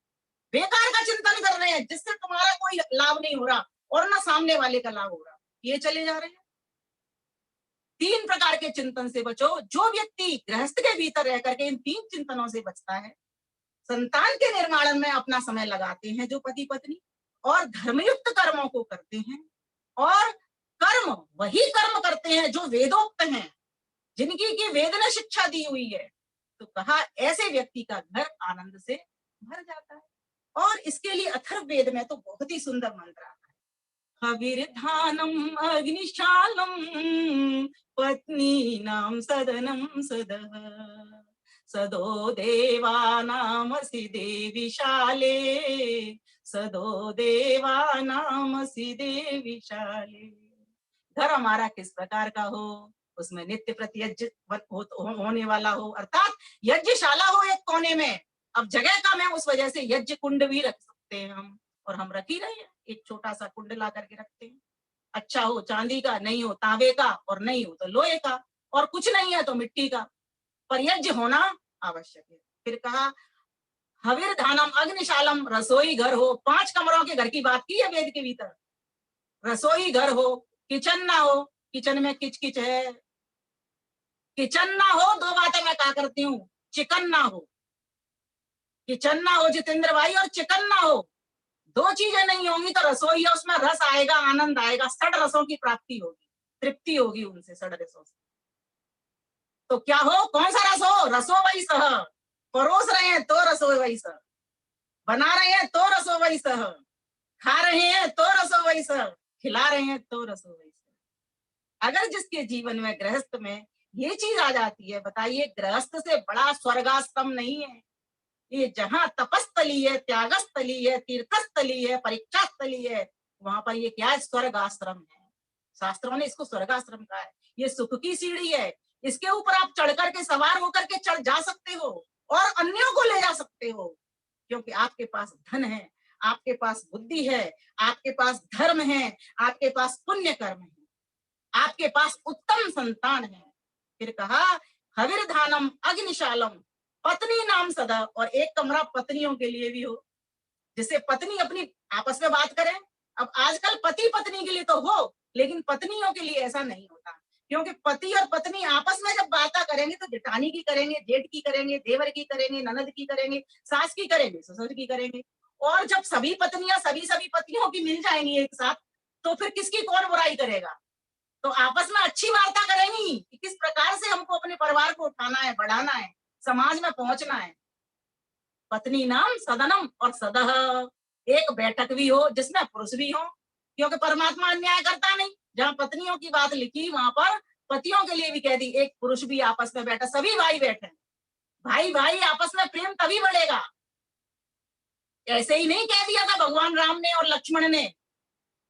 बेकार का चिंतन कर रहे हैं जिससे तुम्हारा कोई लाभ नहीं हो रहा और ना सामने वाले का लाभ हो रहा, ये चले जा रहे हैं। 3 प्रकार के चिंतन से बचो। जो व्यक्ति गृहस्थ के भीतर रह करके इन 3 चिंतनों से बचता है, संतान के निर्माण में अपना समय लगाते हैं जो पति पत्नी, और धर्मयुक्त कर्मों को करते हैं, और कर्म वही कर्म करते हैं जो वेदोक्त हैं, जिनकी की वेद ने शिक्षा दी हुई है, तो कहा ऐसे व्यक्ति का घर आनंद से भर जाता है। और इसके लिए अथर्ववेद में तो बहुत ही सुंदर मंत्र आता है। हविर्धानम अग्निशालम पत्नी नाम सदनम सदः सदो देवानामसि देविशाले सदो देवानामसि देविशाले। घर हमारा किस प्रकार का हो, उसमें नित्य प्रति यज्ञ होने वाला हो, अर्थात यज्ञशाला हो एक कोने में। अब जगह कम है, उस वजह से यज्ञ कुंड भी रख सकते हैं हम, और हम रख ही रहे हैं। एक छोटा सा कुंड ला करके रखते हैं। अच्छा हो चांदी का, नहीं हो तांबे का, और नहीं हो तो लोहे का, और कुछ नहीं है तो मिट्टी का, पर यज्ञ होना आवश्यक है। फिर कहा हविर धानम अग्निशालम, रसोई घर हो। 5 कमरों के घर की बात की है वेद के भीतर। रसोई घर हो, किचन ना हो, किचन में किच किच है, किचन ना हो। 2 बातें मैं कहा करती हूँ, चिकन ना हो, किचन ना हो जितेंद्र भाई, और चिकन ना हो। 2 चीजें नहीं होंगी तो रसोई है, उसमें रस आएगा, आनंद आएगा, 6 रसों की प्राप्ति होगी, तृप्ति होगी उनसे 6 रसों से। तो क्या हो, कौन सा रस हो? रसो वही सह। परोस रहे हैं तो रसो वही सह, बना रहे हैं तो रसो वही सह, खा रहे हैं तो रसो वही सह, खिला रहे हैं तो रसो वही सह। अगर जिसके जीवन में गृहस्थ में ये चीज आ जाती है, बताइए गृहस्थ से बड़ा स्वर्गाश्रम नहीं है। ये जहाँ तपस्थली है, त्यागस्थली है, तीर्थस्थली है, परीक्षास्थली है, वहां पर ये क्या है? स्वर्ग आश्रम है। शास्त्रों ने इसको स्वर्ग आश्रम कहा है। ये सुख की सीढ़ी है, इसके ऊपर आप चढ़ करके, सवार होकर के चढ़ जा सकते हो और अन्यों को ले जा सकते हो, क्योंकि आपके पास धन है, आपके पास बुद्धि है, आपके पास धर्म है, आपके पास पुण्य कर्म है, आपके पास उत्तम संतान है। फिर कहा हविर धानम अग्निशालम पत्नी नाम सदा, और एक कमरा पत्नियों के लिए भी हो, जिससे पत्नी अपनी आपस में बात करें। अब आजकल पति पत्नी के लिए तो हो, लेकिन पत्नियों के लिए ऐसा नहीं होता, क्योंकि पति और पत्नी आपस में जब बातें करेंगे तो जेठानी की करेंगे, जेठ की करेंगे, देवर की करेंगे, ननद की करेंगे, सास की करेंगे, ससुर की करेंगे। और जब सभी पत्नियां सभी पतियों की मिल जाएंगी एक साथ, तो फिर किसकी कौन बुराई करेगा? तो आपस में अच्छी वार्ता करेंगी कि किस प्रकार से हमको अपने परिवार को उठाना है, बढ़ाना है, समाज में पहुंचना है। पत्नी नाम सदनम, और सदह एक बैठक भी हो जिसमें पुरुष भी हो, क्योंकि परमात्मा अन्याय करता नहीं। जहाँ पत्नियों की बात लिखी वहां पर पतियों के लिए भी कह दी, एक पुरुष भी आपस में बैठा, सभी भाई बैठे। भाई भाई आपस में प्रेम तभी बढ़ेगा। ऐसे ही नहीं कह दिया था भगवान राम ने और लक्ष्मण ने,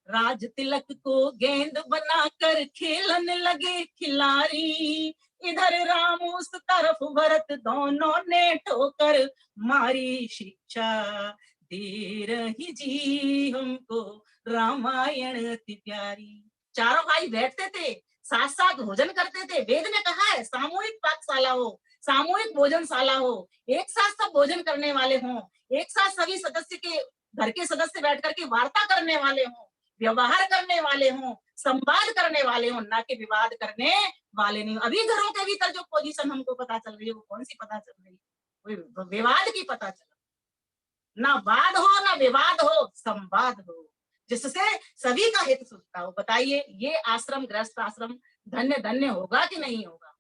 राज तिलक को गेंद बनाकर खेलने लगे खिलाड़ी, इधर राम उस तरफ भरत, दोनों ने ठोकर मारी, शिक्षा दे रही जी हमको रामायण अति प्यारी। चारों भाई बैठते थे, साथ साथ भोजन करते थे। वेद ने कहा है सामूहिक पाकशाला हो, सामूहिक भोजनशाला हो, एक साथ सब भोजन करने वाले हों, एक साथ सभी सदस्य के घर के सदस्य बैठ करके वार्ता करने वाले हों, व्यवहार करने वाले हों, संवाद करने वाले हों, ना कि विवाद करने वाले नहीं। अभी घरों के भीतर जो पोजीशन हमको पता चल रही है, वो कौन सी पता चल रही है? विवाद की पता चल रही। ना वाद हो ना विवाद हो, संवाद हो, जिससे सभी का हित सुनता हो। बताइए ये आश्रम, गृहस्थ आश्रम धन्य धन्य होगा कि नहीं होगा?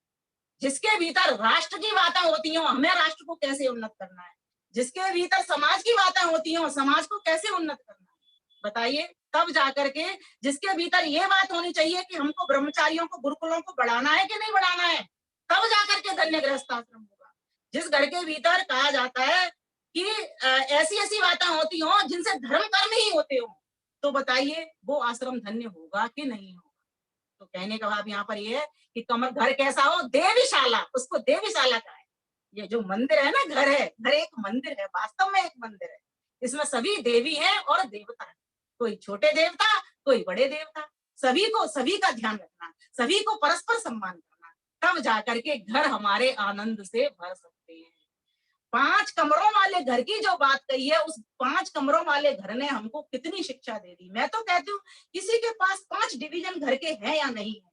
जिसके भीतर राष्ट्र की बातें होती हो, हमें राष्ट्र को कैसे उन्नत करना है, जिसके भीतर समाज की बातें होती हो, समाज को कैसे उन्नत करना है, बताइए। तब जाकर के जिसके भीतर ये बात होनी चाहिए कि हमको ब्रह्मचारियों को, गुरुकुलों को बढ़ाना है कि नहीं बढ़ाना है, तब जाकर के धन्य गृहस्थ आश्रम होगा। जिस घर के भीतर कहा जाता है कि ऐसी ऐसी बातें होती हो जिनसे धर्म कर्म ही होते हो, तो बताइए वो आश्रम धन्य होगा कि नहीं होगा? तो कहने का भाव यहाँ पर ये है कि कमर घर कैसा हो, देवीशाला, उसको देवीशाला कहा है। ये जो मंदिर है ना, घर है, घर एक मंदिर है, वास्तव में एक मंदिर है। इसमें सभी देवी हैं और देवता है, कोई छोटे देवता कोई बड़े देवता, सभी को सभी का ध्यान रखना, सभी को परस्पर सम्मान करना, तब जाकर के घर हमारे आनंद से भर सकते हैं। 5 कमरों वाले घर की जो बात कही है, उस 5 कमरों वाले घर ने हमको कितनी शिक्षा दे दी। मैं तो कहती हूँ किसी के पास 5 डिवीजन घर के हैं या नहीं है,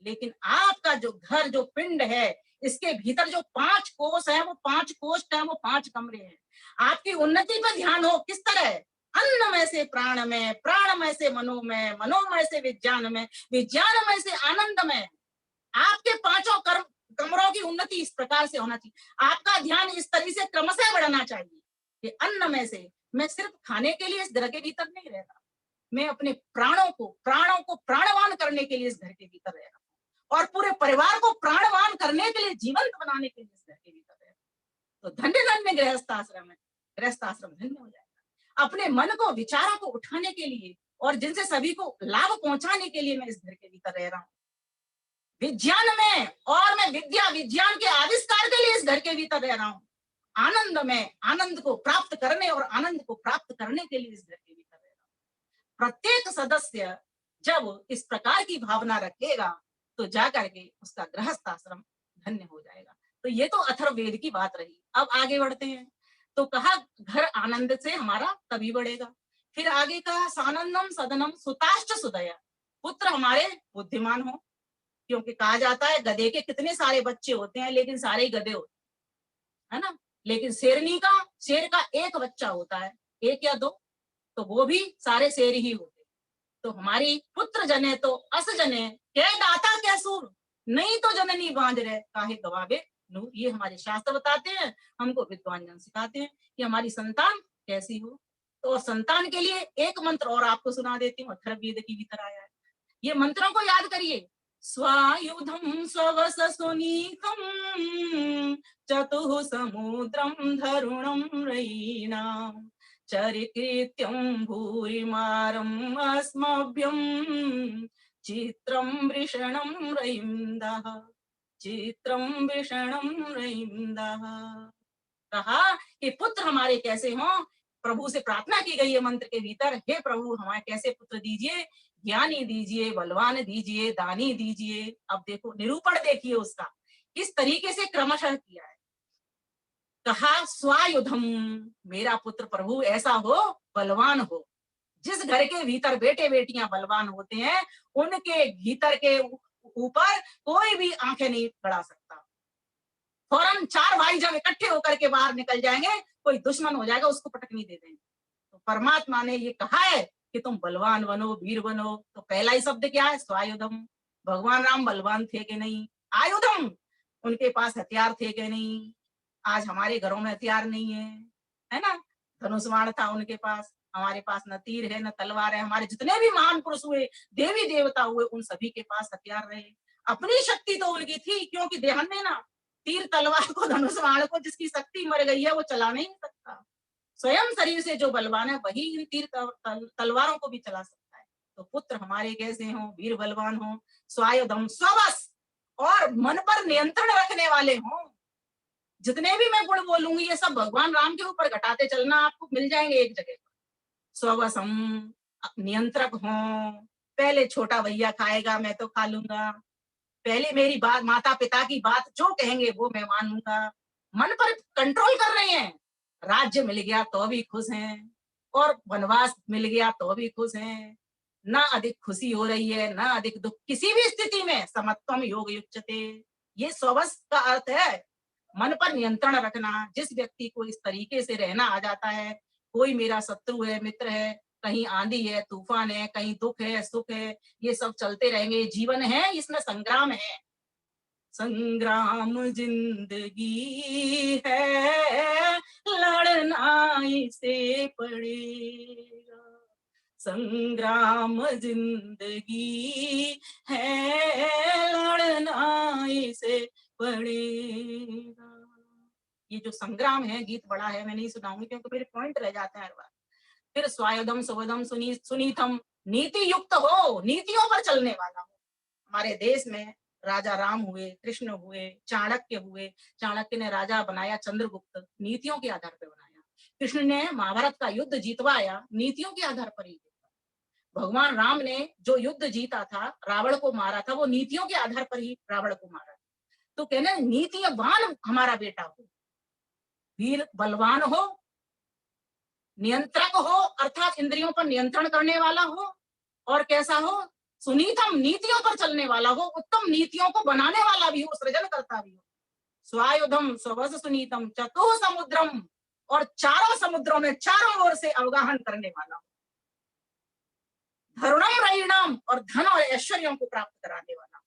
लेकिन आपका जो घर, जो पिंड है, इसके भीतर जो 5 कोष है, वो 5 कोष्ठ है, वो 5 कमरे हैं। आपकी उन्नति पर ध्यान हो, किस तरह? अन्नमय से प्राण में, प्राणमय से मनोमय, मनोमय से विज्ञान में, विज्ञानमय से आनंद में। आपके 5 कमरों की उन्नति इस प्रकार से होना चाहिए। आपका ध्यान इस तरह से क्रमशः बढ़ना चाहिए कि अन्न में से, मैं सिर्फ खाने के लिए इस घर के भीतर नहीं रह रहा, मैं अपने प्राणों को प्राणवान करने के लिए इस घर के भीतर रह रहा हूँ, और पूरे परिवार को प्राणवान करने के लिए, जीवंत बनाने के लिए इस घर के भीतर रह रहा हूँ। तो धन्य धन्य गृहस्थ आश्रम है, गृहस्थ आश्रम धन्य हो जाएगा। अपने मन को, विचारों को उठाने के लिए और जिनसे सभी को लाभ पहुंचाने के लिए मैं इस घर के भीतर रह रहा हूँ। विज्ञान में, और मैं विज्ञान के आविष्कार के लिए इस घर के भीतर रह रहा हूँ। आनंद में, आनंद को प्राप्त करने और आनंद को प्राप्त करने के लिए इस घर के भीतर रह रहा हूँ। प्रत्येक सदस्य जब इस प्रकार की भावना रखेगा तो जाकर के उसका गृहस्थ आश्रम धन्य हो जाएगा। तो ये तो अथर्ववेद की बात रही। अब आगे बढ़ते हैं। तो कहा घर आनंद से हमारा तभी बढ़ेगा। फिर आगे कहा सानंदम सदनम सुताश्च सुदया, पुत्र हमारे बुद्धिमान हो, क्योंकि कहा जाता है गधे के कितने सारे बच्चे होते हैं, लेकिन सारे ही गधे होते हैं, है ना। लेकिन शेर का एक बच्चा होता है, 1 या 2, तो वो भी सारे शेर ही होते। तो हमारी पुत्र जने तो अस जने के दाता क्या सूर, नहीं तो जननी बांध रहे काहे गवावे नूर। ये हमारे शास्त्र बताते हैं, हमको विद्वान जन सिखाते हैं कि हमारी संतान कैसी हो। तो संतान के लिए एक मंत्र और आपको सुना देती हूँ, अथर्ववेद की भीतर आया है। ये मंत्रों को याद करिए। स्वायुधम स्ववस सुनीतम चतुः समुद्रम धरुणम रयीणाम चरिकृत्यं भूरिमारम् अस्मभ्यं चित्रं वृषणं रयिन्दः, चित्रं वृषणं रयिन्दः। कहा कि पुत्र हमारे कैसे हों। प्रभु से प्रार्थना की गई है मंत्र के भीतर, हे प्रभु हमारे कैसे पुत्र दीजिए, ज्ञानी दीजिए, बलवान दीजिए, दानी दीजिए। अब देखो निरूपण देखिए उसका, किस तरीके से क्रमशः किया है। कहा स्वायुधम, मेरा पुत्र प्रभु ऐसा हो, बलवान हो। जिस घर के भीतर बेटे बेटियां बलवान होते हैं, उनके भीतर के ऊपर कोई भी आंखें नहीं बढ़ा सकता। फौरन 4 भाई जब इकट्ठे होकर के बाहर निकल जाएंगे, कोई दुश्मन हो जाएगा, उसको पटकनी दे देंगे। तो परमात्मा ने ये कहा है कि तुम बलवान बनो, वीर बनो। तो पहला ही शब्द क्या है? स्वायुधम। भगवान राम बलवान थे कि नहीं? आयुधम, उनके पास हथियार थे कि नहीं? आज हमारे घरों में हथियार नहीं है ना। धनुष बाण था उनके पास, हमारे पास न तीर है न तलवार है। हमारे जितने भी महान पुरुष हुए, देवी देवता हुए, उन सभी के पास हथियार रहे। अपनी शक्ति तो उनकी थी, क्योंकि देहन में ना तीर तलवार को, धनुष बाण को जिसकी शक्ति मर गई है वो चला नहीं सकता। स्वयं शरीर से जो बलवान है वही इन तीर तलवारों को भी चला सकता है। तो पुत्र हमारे कैसे हों? वीर बलवान हों, स्वायुधम स्ववश, और मन पर नियंत्रण रखने वाले हों। जितने भी मैं गुण बोलूंगी ये सब भगवान राम के ऊपर घटाते चलना, आपको मिल जाएंगे एक जगह पर। स्ववशम, नियंत्रक हों, पहले छोटा भैया खाएगा, मैं तो खा लूंगा। पहले मेरी बात, माता पिता की बात जो कहेंगे वो मैं मानूंगा। मन पर कंट्रोल कर रहे हैं। राज्य मिल गया तो भी खुश हैं, और वनवास मिल गया तो भी खुश हैं। ना अधिक खुशी हो रही है, ना अधिक दुख। किसी भी स्थिति में समत्वम योग युज्यते, ये स्ववश का अर्थ है। मन पर नियंत्रण रखना। जिस व्यक्ति को इस तरीके से रहना आ जाता है, कोई मेरा शत्रु है, मित्र है, कहीं आंधी है, तूफान है, कहीं दुख है, सुख है, ये सब चलते रहेंगे। जीवन है, इसमें संग्राम है। संग्राम जिंदगी है, लड़ना इसे पड़ेगा। संग्राम जिंदगी है, लड़ना इसे पड़ेगा। ये जो संग्राम है, गीत बड़ा है, मैं नहीं सुनाऊंगी क्योंकि मेरे पॉइंट रह जाते हैं हर बार। फिर स्वायुधम सुवधम सुनीतम, नीति युक्त हो, नीतियों पर चलने वाला हो। हमारे देश में राजा राम हुए, कृष्ण हुए, चाणक्य हुए। चाणक्य ने राजा बनाया चंद्रगुप्त, नीतियों के आधार पर बनाया। कृष्ण ने महाभारत का युद्ध जीतवाया, नीतियों के आधार पर ही। भगवान राम ने जो युद्ध जीता था, रावण को मारा था, वो नीतियों के आधार पर ही रावण को मारा। तो कहने नीतिवान हमारा बेटा हो, वीर बलवान हो, नियंत्रक हो, अर्थात इंद्रियों पर नियंत्रण करने वाला हो, और कैसा हो, सुनीतम, नीतियों पर चलने वाला हो, उत्तम नीतियों को बनाने वाला भी हो, सृजन करता भी हो। स्वायुधम स्ववस सुनीतम चतुः समुद्रम, और चारों समुद्रों में चारों ओर से अवगाहन करने वाला हो। धरुणम रयिणाम, और धन और ऐश्वर्यों को प्राप्त कराने वाला,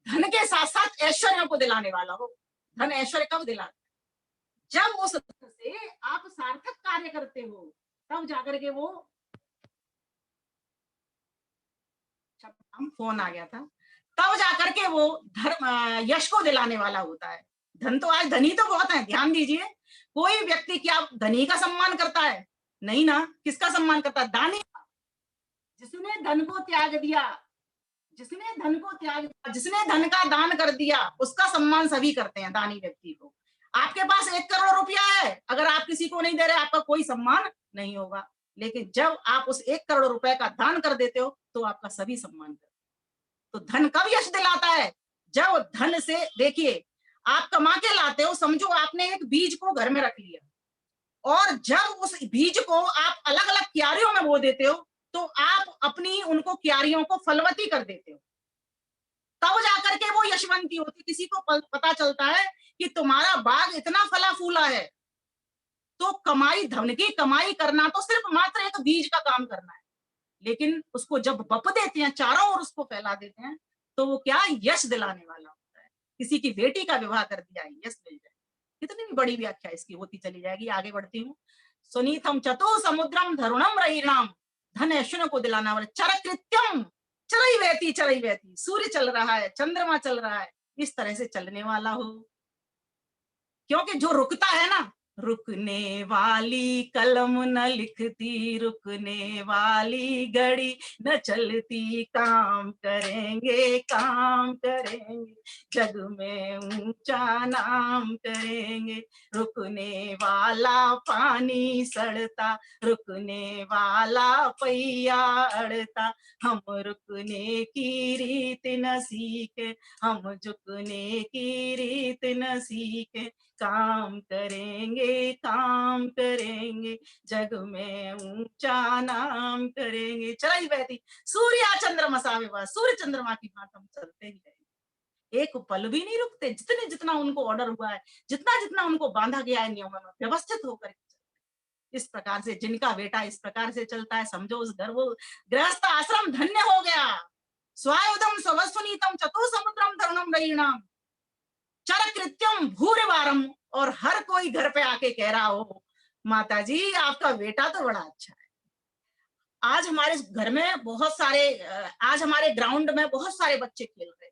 धन के साथ साथ ऐश्वर्यों को दिलाने वाला हो। धन ऐश्वर्य कब दिलाता है? जब उस धन से आप सार्थक कार्य करते हो, तब जाकर के वो, फोन आ गया था, तब जाकर के वो धर्म यश को दिलाने वाला होता है। धन तो आज धनी तो बहुत है, ध्यान दीजिए। कोई व्यक्ति क्या धनी का सम्मान करता है? नहीं ना। किसका सम्मान करता है? दानी का। जिसने धन को त्याग दिया, जिसने धन को त्याग दिया, जिसने धन का दान कर दिया, उसका सम्मान सभी करते हैं, दानी व्यक्ति को। आपके पास 1 करोड़ रुपया है, अगर आप किसी को नहीं दे रहे, आपका कोई सम्मान नहीं होगा। लेकिन जब आप उस 1 करोड़ रुपए का दान कर देते हो, तो आपका सभी सम्मान करते हैं। तो धन कब यश दिलाता है? जब धन से, देखिए, आप कमा के लाते हो, समझो आपने एक बीज को घर में रख लिया, और जब उस बीज को आप अलग अलग क्यारियों में बो देते हो, तो आप अपनी उनको क्यारियों को फलवती कर देते हो, तब जाकर के वो यशवंती होती। किसी को पता चलता है कि तुम्हारा बाग इतना फला फूला है। तो कमाई, धन की कमाई करना तो सिर्फ मात्र एक बीज का काम करना है, लेकिन उसको जब बप देते हैं, चारों ओर उसको फैला देते हैं, तो वो क्या, यश दिलाने वाला होता है। किसी की बेटी का विवाह कर दिया, यश मिल जाए। कितनी भी बड़ी व्याख्या इसकी होती चली जाएगी। आगे बढ़ती हूँ। सुनीतम चतुः समुद्रम धरुणम रयिणाम, धन ऐश्वर्य को दिलाना वाला। चरकृत्यम, चरई वहती, सूर्य चल रहा है, चंद्रमा चल रहा है, इस तरह से चलने वाला हो। क्योंकि जो रुकता है ना, रुकने वाली कलम न लिखती, रुकने वाली घड़ी न चलती, काम करेंगे, जग में ऊंचा नाम करेंगे। रुकने वाला पानी सड़ता, रुकने वाला पहिया अड़ता, हम रुकने की रीत न सीखे, हम झुकने की रीत न सीखे। काम करेंगे, जग में ऊंचा नाम करेंगे। चलाई बहती सूर्या चंद्रमा विवाह, सूर्य चंद्रमा की बात हम चलते ही रहेंगे। एक पल भी नहीं रुकते। जितना उनको ऑर्डर हुआ है, जितना उनको बांधा गया है नियमों में, व्यवस्थित होकर इस प्रकार से जिनका बेटा इस प्रकार से चलता है, समझो उस घर, वो गृहस्थ आश्रम धन्य हो गया। स्वायुधम स्ववस्वनीतम चतुः समुद्रम धरुणम रयिणाम चरकृत्यम भूरिवारम। और हर कोई घर पे आके कह रहा हो, माता जी आपका बेटा तो बड़ा अच्छा है। आज हमारे घर में बहुत सारे, आज हमारे ग्राउंड में बहुत सारे बच्चे खेल रहे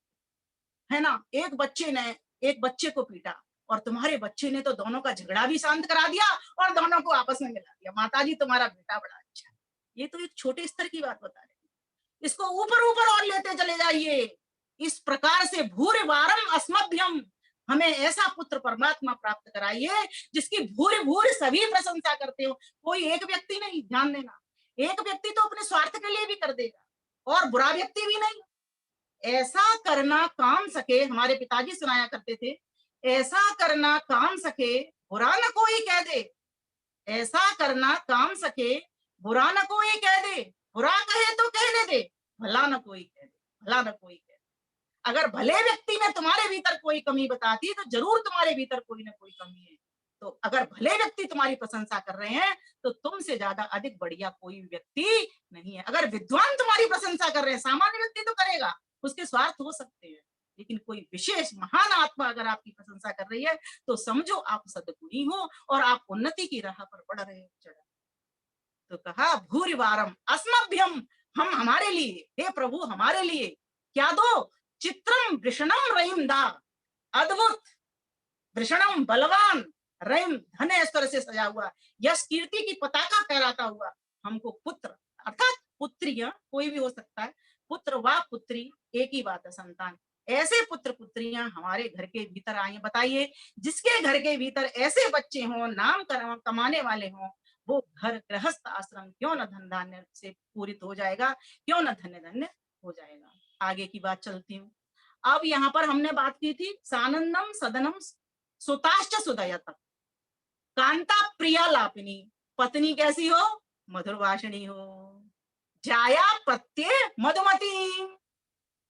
है ना। एक बच्चे ने एक बच्चे को पीटा, और तुम्हारे बच्चे ने तो दोनों का झगड़ा भी शांत करा दिया और दोनों को आपस में मिला दिया। माता जी तुम्हारा बेटा बड़ा अच्छा है। ये तो एक छोटे स्तर की बात बता रहे, इसको ऊपर और लेते चले जाइए। इस प्रकार से भूरिवारम अस्मभ्यम, हमें ऐसा पुत्र परमात्मा प्राप्त कराइए जिसकी भूरि सभी प्रशंसा करते हो। कोई एक व्यक्ति नहीं, ध्यान देना, एक व्यक्ति तो अपने स्वार्थ के लिए भी कर देगा और बुरा व्यक्ति भी नहीं। ऐसा करना काम सके, हमारे पिताजी सुनाया करते थे, ऐसा करना काम सके बुरा न कोई कह दे, ऐसा करना काम सके बुरा न कोई कह दे, बुरा कहे तो कहने दे, भला न कोई कह दे, भला न कोई कह दे। अगर भले व्यक्ति ने तुम्हारे भीतर कोई कमी बताती तो जरूर तुम्हारे भीतर कोई ना कोई कमी है। तो अगर भले व्यक्ति तुम्हारी प्रशंसा कर रहे हैं तो तुमसे ज्यादा अधिक बढ़िया कोई व्यक्ति नहीं है। अगर विद्वान तुम्हारी प्रशंसा कर रहे हैं, सामान्य व्यक्ति तो करेगा, उसके स्वार्थ हो सकते हैं, लेकिन कोई विशेष महान आत्मा अगर आपकी प्रशंसा कर रही है तो समझो आप सद्गुणी हो और आप उन्नति की राह पर बढ़ रहे हो। तो कहा भूरिवारम अस्मभ्यम, हम हमारे लिए, हे प्रभु हमारे लिए क्या दो, चित्रम वृषणम रहीम दा, अद्भुत वृषणम बलवान, रहीम धन ऐश्वर्य से सजा हुआ, यश कीर्ति की पताका फहराता हुआ हमको पुत्र अर्थात पुत्रियां, कोई भी हो सकता है, पुत्र व पुत्री एक ही बात है, संतान, ऐसे पुत्र पुत्रियां हमारे घर के भीतर आए। बताइए, जिसके घर के भीतर ऐसे बच्चे हों, नाम कमाने वाले हों, वो घर गृहस्थ आश्रम क्यों न धन धान्य से पूरित हो जाएगा, क्यों न धन्य धन्य हो जाएगा। आगे की बात चलती हूँ। अब यहाँ पर हमने बात की थी सानंदम सदनम सुताश्च सुदयत, कांता प्रिया लापिनी, पत्नी कैसी हो, मधुरभाषिणी हो, जाया पत्ये मधुमती,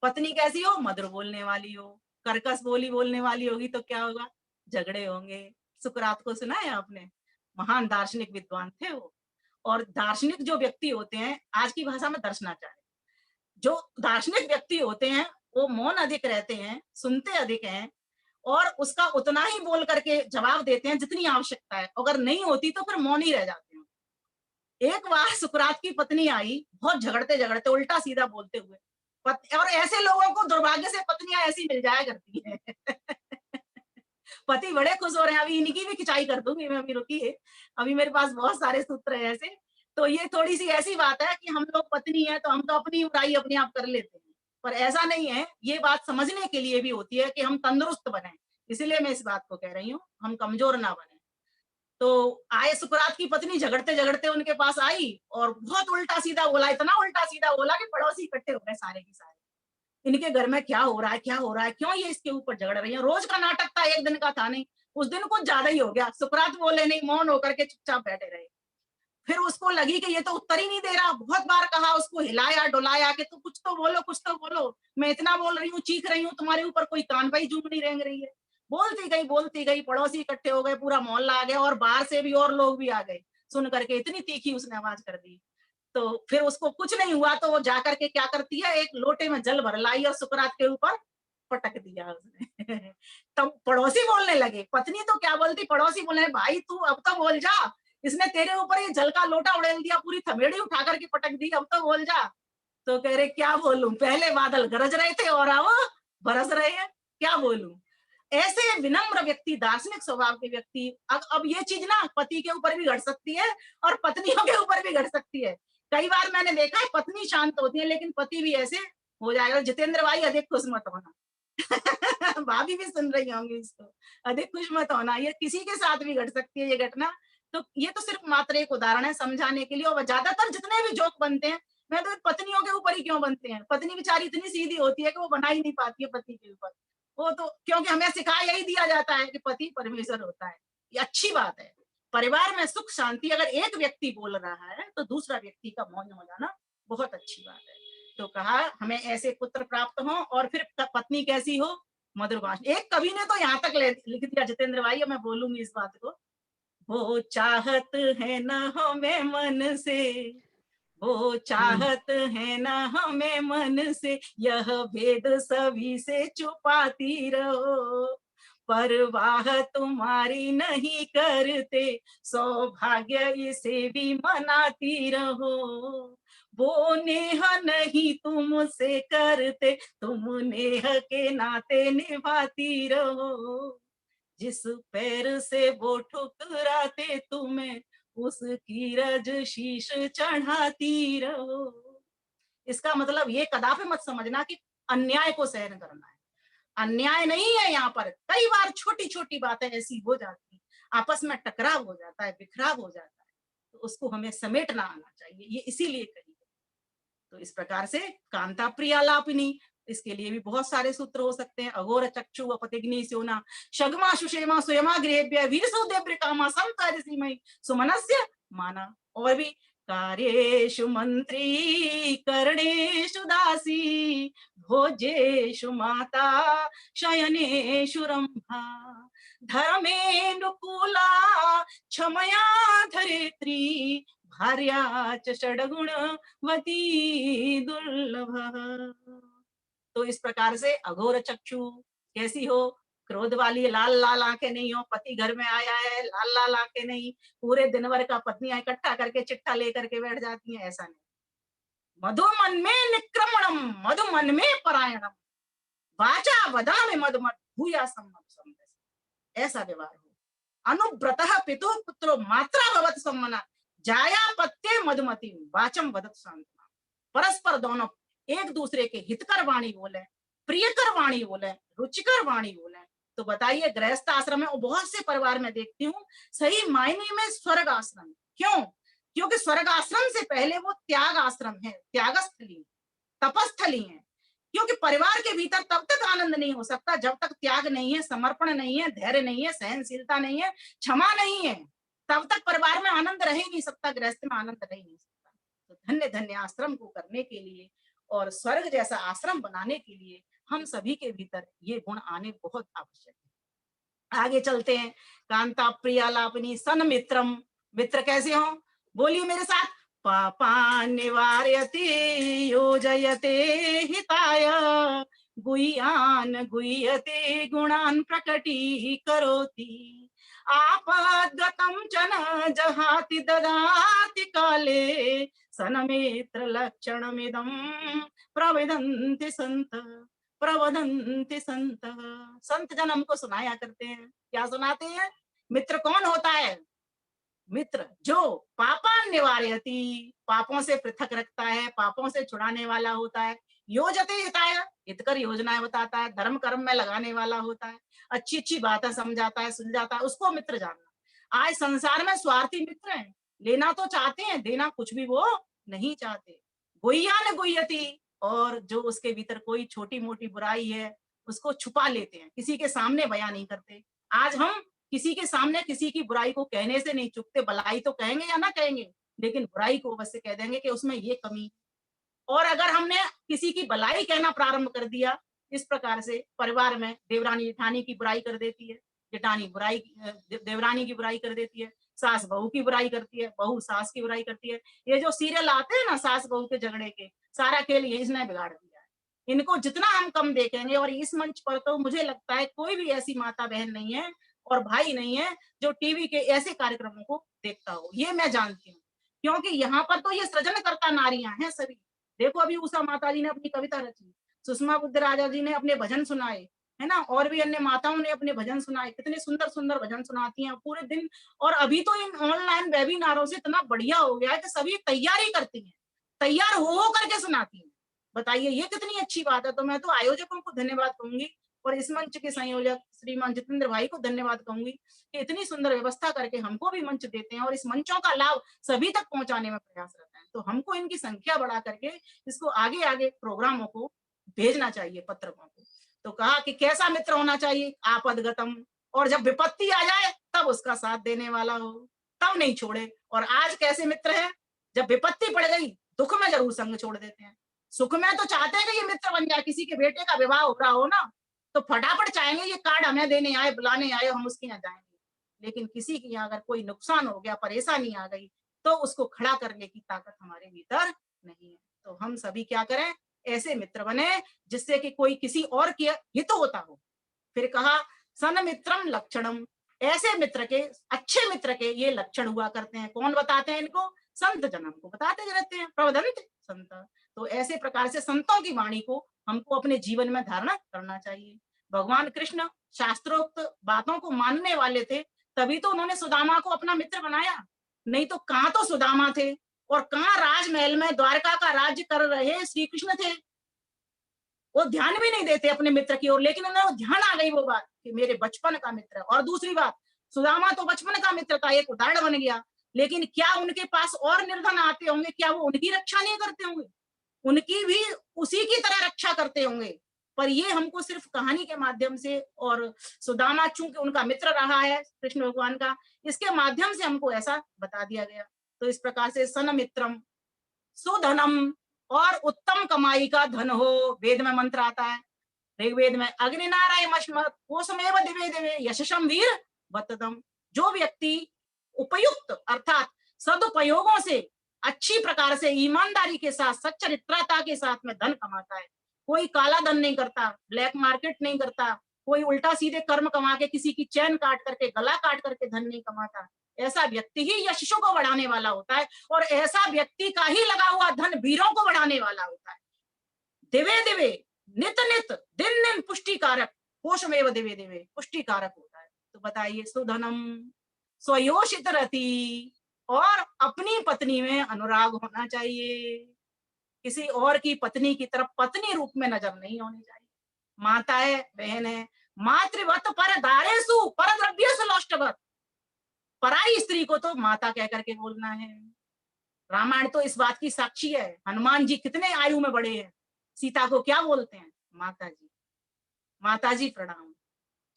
पत्नी कैसी हो, मधुर बोलने वाली हो, कर्कश बोली बोलने वाली होगी तो क्या होगा, झगड़े होंगे। सुकरात को सुना है आपने, महान दार्शनिक विद्वान थे वो। और दार्शनिक जो व्यक्ति होते हैं, आज की भाषा में दर्शनाचार्य, जो दार्शनिक व्यक्ति होते हैं वो मौन अधिक रहते हैं, सुनते अधिक हैं और उसका उतना ही बोल करके जवाब देते हैं जितनी आवश्यकता है, अगर नहीं होती तो फिर मौन ही रह जाते हैं। एक बार सुकरात की पत्नी आई, बहुत झगड़ते झगड़ते उल्टा सीधा बोलते हुए, और ऐसे लोगों को दुर्भाग्य से पत्नियां ऐसी मिल जाया करती हैं। पति बड़े खुश हो रहे हैं, अभी इनकी भी खिंचाई कर दूंगी मैं, अभी रुकिए, अभी मेरे पास बहुत सारे सूत्र हैं ऐसे। तो ये थोड़ी सी ऐसी बात है कि हम लोग पत्नी है तो हम तो अपनी बुराई अपने आप कर लेते हैं, पर ऐसा नहीं है। ये बात समझने के लिए भी होती है कि हम तंदुरुस्त बने, इसीलिए मैं इस बात को कह रही हूँ, हम कमजोर ना बने। तो आए सुकरात की पत्नी, झगड़ते झगड़ते उनके पास आई और बहुत उल्टा सीधा बोला, इतना उल्टा सीधा बोला कि पड़ोसी इकट्ठे हो गए सारे के सारे, इनके घर में क्या हो रहा है, क्या हो रहा है, क्यों ये इसके ऊपर झगड़ रही है। रोज का नाटक था, एक दिन का था नहीं, उस दिन कुछ ज्यादा ही हो गया। सुकरात बोले नहीं, मौन होकर के चुपचाप बैठे रहे। फिर उसको लगी कि ये तो उत्तर ही नहीं दे रहा, बहुत बार कहा उसको, हिलाया डुलाया कि तू कुछ तो बोलो, कुछ तो बोलो, मैं इतना बोल रही हूँ, चीख रही हूँ, तुम्हारे ऊपर कोई कान भाई जूम नहीं रेंग रही है। बोलती गई, पड़ोसी इकट्ठे हो गए, पूरा मोहल्ला आ गया और बाहर से भी और लोग भी आ गए। सुन करके इतनी तीखी उसने आवाज कर दी। तो फिर उसको कुछ नहीं हुआ तो वो जाकर के क्या करती है, एक लोटे में जल भर लाई और सुकरात के ऊपर पटक दिया उसने। तब पड़ोसी बोलने लगे, पत्नी तो क्या बोलती, पड़ोसी बोले भाई तू अब तो बोल जा, इसने तेरे ऊपर ये जल का लोटा उड़ेल दिया, पूरी थमेड़ी उठा करके पटक दी, अब तो बोल जा। तो कह रहे क्या बोलूं, पहले बादल गरज रहे थे और अब बरस रहे हैं, क्या बोलूं। ऐसे विनम्र व्यक्ति, दार्शनिक स्वभाव के व्यक्ति, अब ये चीज ना पति के ऊपर भी घट सकती है और पत्नियों के ऊपर भी घट सकती है। कई बार मैंने देखा है पत्नी शांत होती है लेकिन पति भी ऐसे हो जाएगा। जितेंद्र भाई अधिक खुश मत होना। भाभी भी सुन रही होंगी इसको, अधिक खुश मत होना, ये किसी के साथ भी घट सकती है ये घटना। तो ये तो सिर्फ मात्र एक उदाहरण है समझाने के लिए। और ज्यादातर जितने भी जोक बनते हैं, मैं तो पत्नियों के ऊपर ही क्यों बनते हैं। पत्नी बेचारी इतनी सीधी होती है कि वो बना ही नहीं पाती है पति के ऊपर। वो तो क्योंकि हमें सिखाया यही दिया जाता है कि पति परमेश्वर होता है। ये अच्छी बात है। परिवार में सुख शांति, अगर एक व्यक्ति बोल रहा है तो दूसरा व्यक्ति का मौन हो जाना बहुत अच्छी बात है। तो कहा हमें ऐसे पुत्र प्राप्त हो और फिर पत्नी कैसी हो, मधुर भाषा। एक कवि ने तो यहाँ तक लिख दिया, जितेंद्र भाई, मैं बोलूंगी इस बात को, वो चाहत है न हमें मन से, वो चाहत है न हमें मन से, यह भेद सभी से छुपाती रहो, परवाह तुम्हारी नहीं करते, सौभाग्य इसे भी मनाती रहो, वो नेह नहीं तुमसे करते, तुम नेह के नाते निभाती रहो, जिस पैर से वो ठुकराते तुम्हें, उसकी रज शीश चढ़ाती रहो। इसका मतलब ये कदापि मत समझना कि अन्याय को सहन करना है। अन्याय नहीं है यहाँ पर। कई बार छोटी छोटी बातें ऐसी हो जाती, आपस में टकराव हो जाता है, बिखराव हो जाता है, तो उसको हमें समेटना आना चाहिए, ये इसीलिए कही है। तो इस प्रकार से कांता प्रियालापिनी, इसके लिए भी बहुत सारे सूत्र हो सकते हैं। अघोर चक्षु अपतिग्नि स्योना शगमा सुषेमा स्वयमा गृहेभ्य वीरसुदेव्य कामा समकार्यसीमयि सुमनस्य माना। और भी कार्येषु मंत्री कर्णेषु दासी भोजेषु माता शयनेषु रंभा धर्मेनुकूला क्षमया धरित्री भार्या च षड्गुणवती दुर्लभ। तो इस प्रकार से अघोर चक्षु कैसी हो, क्रोध वाली, लाल लाल आंखें नहीं हो, पति घर में आया है लाल लाल आंखें नहीं, पूरे दिन भर का पत्नियां इकट्ठा करके चिट्ठा लेकर के बैठ जाती हैं, ऐसा नहीं। मधु मन में निक्रमणम मधु मन में परायणम वाचा वदा में मधुमत भूया सम्मत, ऐसा व्यवहार हो। अनुव्रतः पितु पुत्रो मात्रा भवत सम्मना जाया पत्ते मधुमती वाचम वदत सांत्वना। परस्पर दोनों एक दूसरे के हितकर वाणी बोले, प्रियकर वाणी बोले, रुचिकर वाणी बोले। तो बताइए गृहस्थ आश्रम में, और बहुत से परिवार में देखती हूँ सही मायने में स्वर्ग आश्रम। क्यों? क्योंकि स्वर्ग आश्रम से पहले वो त्याग आश्रम है, त्यागस्थली, तपस्थली है। क्योंकि परिवार के भीतर तब तक आनंद नहीं हो सकता जब तक त्याग नहीं है, समर्पण नहीं है, धैर्य नहीं है, सहनशीलता नहीं है, क्षमा नहीं है, तब तक परिवार में आनंद रह नहीं सकता, गृहस्थ में आनंद रह नहीं सकता। तो धन्य धन्य आश्रम को करने के लिए और स्वर्ग जैसा आश्रम बनाने के लिए हम सभी के भीतर ये गुण आने बहुत आवश्यक है। आगे चलते हैं। कांता प्रियालापिनी सन मित्रम, मित्र कैसे हो? बोलिए मेरे साथ। पापा निवार्यति योजयते हिताय गुह्यान गुह्यते गुणान प्रकटी करोति आपद्गतं च न जहाति ददाति काले सनमित्र लक्षणमिदं प्रवदन्ति संत, प्रवदन्ति संत। संत जन हमको सुनाया करते हैं। क्या सुनाते हैं? मित्र कौन होता है? मित्र जो पापा निवार्यति, पापों से पृथक रखता है, पापों से छुड़ाने वाला होता है। योजते हिताय, हितकर योजनाएं बताता है, धर्म कर्म में लगाने वाला होता है, अच्छी अच्छी बातें समझाता है, सुलझाता है, उसको मित्र जानना। आज संसार में स्वार्थी मित्र हैं, लेना तो चाहते हैं, देना कुछ भी वो नहीं चाहते। गुह्यान गुह्यति, और जो उसके भीतर कोई छोटी मोटी बुराई है उसको छुपा लेते हैं, किसी के सामने बयान नहीं करते। आज हम किसी के सामने किसी की बुराई को कहने से नहीं चुकते, भलाई तो कहेंगे या ना कहेंगे, लेकिन बुराई को बस से कह देंगे कि उसमें ये कमी। और अगर हमने किसी की भलाई कहना प्रारंभ कर दिया, इस प्रकार से परिवार में देवरानी जेठानी की बुराई कर देती है, जेठानी बुराई देवरानी की बुराई कर देती है, सास बहू की बुराई करती है, बहू सास की बुराई करती है। ये जो सीरियल आते हैं ना सास बहू के झगड़े के, सारा खेल ये इसने बिगाड़ दिया है। इनको जितना हम कम देखेंगे, और इस मंच पर तो मुझे लगता है कोई भी ऐसी माता बहन नहीं है और भाई नहीं है जो टीवी के ऐसे कार्यक्रमों को देखता हो, ये मैं जानती हूँ। क्योंकि यहाँ पर तो ये सृजनकर्ता नारियां हैं सभी। देखो अभी उषा माता जी ने अपनी कविता रची, सुषमा बुद्धराजा जी ने अपने भजन सुनाए, है ना, और भी अन्य माताओं ने अपने भजन सुनाए। कितने सुंदर सुंदर भजन सुनाती हैं पूरे दिन। और अभी तो इन ऑनलाइन वेबिनारों से इतना बढ़िया हो गया है कि सभी तैयारी करती हैं, तैयार हो करके सुनाती हैं। बताइए ये कितनी अच्छी बात है। तो मैं तो आयोजकों को धन्यवाद कहूंगी और इस मंच के संयोजक श्रीमान जितेंद्र भाई को धन्यवाद कहूंगी कि इतनी सुंदर व्यवस्था करके हमको भी मंच देते हैं और इस मंचों का लाभ सभी तक पहुंचाने में प्रयास रहता है। तो हमको इनकी संख्या बढ़ा करके इसको आगे आगे प्रोग्रामों को भेजना चाहिए, पत्रकों को। तो कहा कि कैसा मित्र होना चाहिए? आपदगतम, और जब विपत्ति आ जाए तब उसका साथ देने वाला हो, तब नहीं छोड़े। और आज कैसे मित्र है? जब विपत्ति पड़ गई दुख में जरूर संग छोड़ देते हैं, सुख में तो चाहते हैं कि ये मित्र बन जाए। किसी के बेटे का विवाह हो रहा हो ना, तो फटाफट चाहेंगे ये कार्ड हमें देने आए, बुलाने आए, हम उसके यहाँ जाएंगे। लेकिन किसी के यहाँ अगर कोई नुकसान हो गया, परेशानी आ गई, तो उसको खड़ा करने की ताकत हमारे भीतर नहीं है। तो हम सभी क्या करें? ऐसे मित्र बने जिससे कि कोई किसी और के हित होता हो। फिर कहा सन मित्रम लक्षणम, ऐसे मित्र के, अच्छे मित्र के ये लक्षण हुआ करते हैं। कौन बताते हैं इनको? संत जन हमको बताते रहते हैं, प्रवदंत संत। तो ऐसे प्रकार से संतों की वाणी को हमको अपने जीवन में धारणा करना चाहिए। भगवान कृष्ण शास्त्रोक्त बातों को मानने वाले थे, तभी तो उन्होंने सुदामा को अपना मित्र बनाया। नहीं तो कहाँ तो सुदामा थे और कहाँ राजमहल में द्वारका का राज्य कर रहे श्री कृष्ण थे। वो ध्यान भी नहीं देते अपने मित्र की ओर, लेकिन उन्हें ध्यान आ गई वो बात कि मेरे बचपन का मित्र है। और दूसरी बात, सुदामा तो बचपन का मित्र था, एक उदाहरण बन गया। लेकिन क्या उनके पास और निर्धन आते होंगे, क्या वो उनकी रक्षा नहीं करते होंगे? उनकी भी उसी की तरह रक्षा करते होंगे। पर ये हमको सिर्फ कहानी के माध्यम से, और सुदामा चूंकि उनका मित्र रहा है कृष्ण भगवान का, इसके माध्यम से हमको ऐसा बता दिया गया। तो इस प्रकार से सन मित्रम सुधनम, और उत्तम कमाई का धन हो। वेद में मंत्र आता है, ऋग्वेद में अग्नि नारायणमश्मत् कोसमेव दिवे दिवे यशसम वीर वतदम। जो व्यक्ति उपयुक्त अर्थात सदुपयोगों से, अच्छी प्रकार से, ईमानदारी के साथ, सच्चरित्रता के साथ में धन कमाता है, कोई काला धन नहीं करता, ब्लैक मार्केट नहीं करता, कोई उल्टा सीधे कर्म कमा के किसी की चैन काट करके, गला काट करके धन नहीं कमाता, ऐसा व्यक्ति ही यशस्सु को बढ़ाने वाला होता है। और ऐसा व्यक्ति का ही लगा हुआ धन वीरों को बढ़ाने वाला होता है। दिवे दिवे, नित नित, दिन दिन पुष्टिकारक, कोशमेव दिवे दिवे, पुष्टिकारक होता है। तो बताइए, सुधनम स्वयोषित रति, और अपनी पत्नी में अनुराग होना चाहिए, किसी और की पत्नी की तरफ पत्नी रूप में नजर नहीं होनी चाहिए। माता है, बहन है, मातृवत पर दारेसु पर द्रव्यसु लोष्टवत, पराई स्त्री को तो माता कह करके बोलना है। रामायण तो इस बात की साक्षी है। हनुमान जी कितने आयु में बड़े हैं, सीता को क्या बोलते हैं? माता जी, माता जी प्रणाम।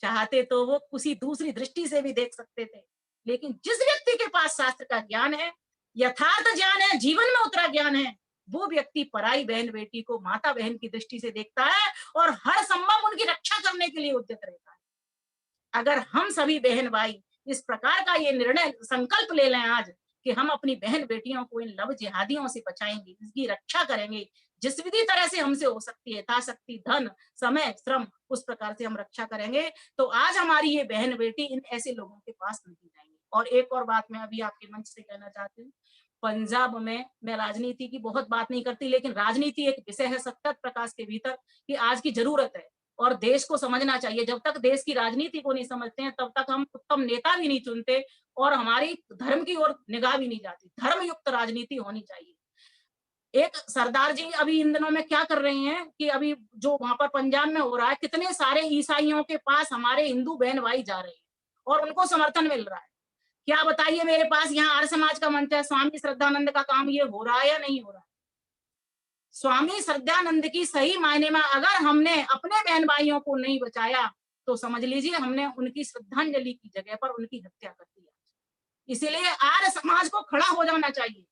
चाहते तो वो किसी दूसरी दृष्टि से भी देख सकते थे, लेकिन जिस व्यक्ति के पास शास्त्र का ज्ञान है, यथार्थ ज्ञान है, जीवन में उतरा ज्ञान है, वो व्यक्ति पराई बहन बेटी को माता बहन की दृष्टि से देखता है और हर संभव उनकी रक्षा करने के लिए उद्यत रहता है। अगर हम सभी बहन भाई इस प्रकार का ये निर्णय संकल्प ले लें आज कि हम अपनी बहन बेटियों को इन लव जिहादियों से बचाएंगे, इसकी रक्षा करेंगे, जिस विधि तरह से हमसे हो सकती है, यथाशक्ति धन, समय, श्रम, उस प्रकार से हम रक्षा करेंगे, तो आज हमारी ये बहन बेटी इन ऐसे लोगों के पास नहीं जाएंगे। और एक और बात मैं अभी आपके मंच से कहना चाहती हूँ। पंजाब में, मैं राजनीति की बहुत बात नहीं करती, लेकिन राजनीति एक विषय है सतत प्रकाश के भीतर कि आज की जरूरत है और देश को समझना चाहिए। जब तक देश की राजनीति को नहीं समझते हैं, तब तक हम उत्तम नेता भी नहीं चुनते और हमारी धर्म की ओर निगाह भी नहीं जाती। धर्मयुक्त राजनीति होनी चाहिए। एक सरदार जी अभी इन दिनों में क्या कर रहे हैं कि अभी जो वहां पर पंजाब में हो रहा है, कितने सारे ईसाइयों के पास हमारे हिंदू बहन भाई जा रहे हैं और उनको समर्थन मिल रहा है। क्या बताइए, मेरे पास यहाँ आर्य समाज का मंच है, स्वामी श्रद्धानंद का काम ये हो रहा है या नहीं हो रहा है? स्वामी श्रद्धानंद की सही मायने में अगर हमने अपने बहन भाइयों को नहीं बचाया तो समझ लीजिए हमने उनकी श्रद्धांजलि की जगह पर उनकी हत्या कर दी। इसीलिए आर्य समाज को खड़ा हो जाना चाहिए,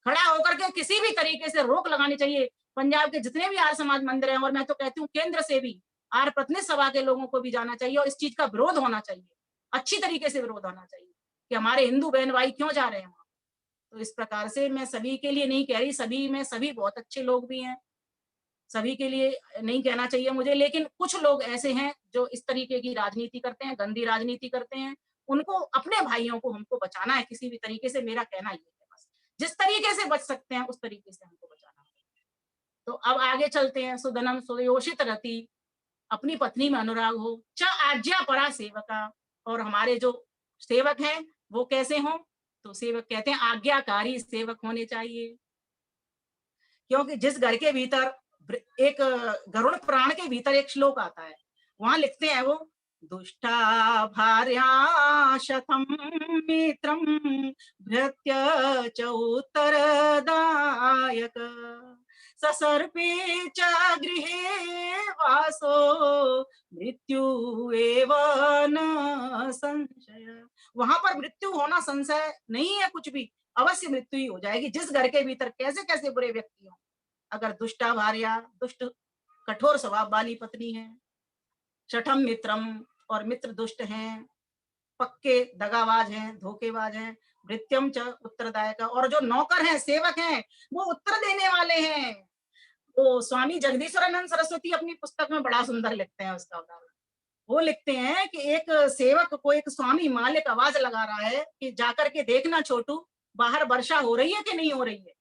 खड़ा होकर के किसी भी तरीके से रोक लगानी चाहिए। पंजाब के जितने भी आर्य समाज मंदिर हैं, और मैं तो कहती हूँ केंद्र से भी आर्य प्रतिनिधि सभा के लोगों को भी जाना चाहिए और इस चीज का विरोध होना चाहिए, अच्छी तरीके से विरोध होना चाहिए कि हमारे हिंदू बहन भाई क्यों जा रहे हैं वहां। तो इस प्रकार से मैं सभी के लिए नहीं कह रही, सभी में सभी बहुत अच्छे लोग भी हैं, सभी के लिए नहीं कहना चाहिए मुझे, लेकिन कुछ लोग ऐसे हैं जो इस तरीके की राजनीति करते हैं, गंदी राजनीति करते हैं। उनको, अपने भाइयों को हमको बचाना है किसी भी तरीके से, मेरा कहना ये है। बस जिस तरीके से बच सकते हैं उस तरीके से हमको बचाना है। तो अब आगे चलते हैं। सुधनम सुयोषित रति, अपनी पत्नी में अनुराग हो। च आज्ञा परा सेवका, और हमारे जो सेवक हैं वो कैसे हों? तो सेवक कहते हैं आज्ञाकारी सेवक होने चाहिए, क्योंकि जिस घर के भीतर एक गरुड़ पुराण के भीतर एक श्लोक आता है, वहां लिखते हैं वो, दुष्टा भार्या शतम मित्रम भृत्य च उत्तरदायक ससर्पे च गृहे वासो मृत्यु एव न संशय। वहां पर मृत्यु होना संशय नहीं है कुछ भी, अवश्य मृत्यु ही हो जाएगी। जिस घर के भीतर कैसे कैसे बुरे व्यक्ति हो, अगर दुष्टा भार्या, दुष्ट कठोर स्वभाव वाली पत्नी है, छठम मित्रम, और मित्र दुष्ट हैं, पक्के दगाबाज हैं, धोखेबाज हैं, भृत्यम च उत्तरदायक, और जो नौकर हैं, सेवक हैं, वो उत्तर देने वाले हैं। तो स्वामी जगदीश्वरानंद सरस्वती अपनी पुस्तक में बड़ा सुंदर लिखते हैं उसका उदाहरण। वो लिखते हैं कि एक सेवक को एक स्वामी मालिक आवाज लगा रहा है कि जाकर के देखना छोटू, बाहर वर्षा हो रही है कि नहीं हो रही है।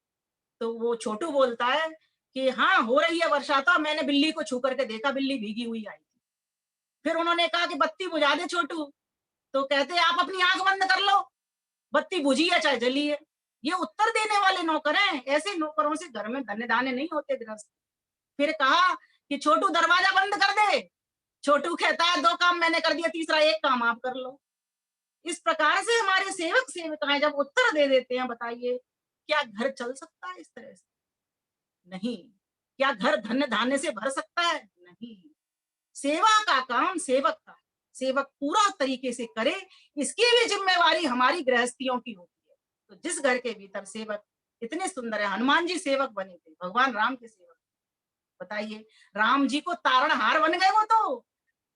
तो वो छोटू बोलता है कि हाँ हो रही है वर्षा, तो मैंने बिल्ली को छू करके देखा, बिल्ली भीगी हुई आई थी। फिर उन्होंने कहा कि बत्ती बुझा दे छोटू, तो कहते आप अपनी आंख बंद कर लो, बत्ती बुझी है चाहे जली है। ये उत्तर देने वाले नौकर हैं। ऐसे नौकरों से घर में धन्य दाने नहीं होते गृहस्थ। फिर कहा कि छोटू दरवाजा बंद कर दे। छोटू कहता है 2 काम मैंने कर दिया, तीसरा एक काम आप कर लो। इस प्रकार से हमारे सेवक सेविकाएं जब उत्तर दे देते हैं, बताइए क्या घर चल सकता है इस तरह से? नहीं। क्या घर धन्य धान्य से भर सकता है? नहीं। सेवा का काम सेवक का, सेवक पूरा तरीके से करे, इसकी भी जिम्मेवारी हमारी गृहस्थियों की होती है। तो जिस घर के भीतर सेवक इतने सुंदर है, हनुमान जी सेवक बने थे, भगवान राम के सेवक, बताइए राम जी को तारणहार बन गए वो तो।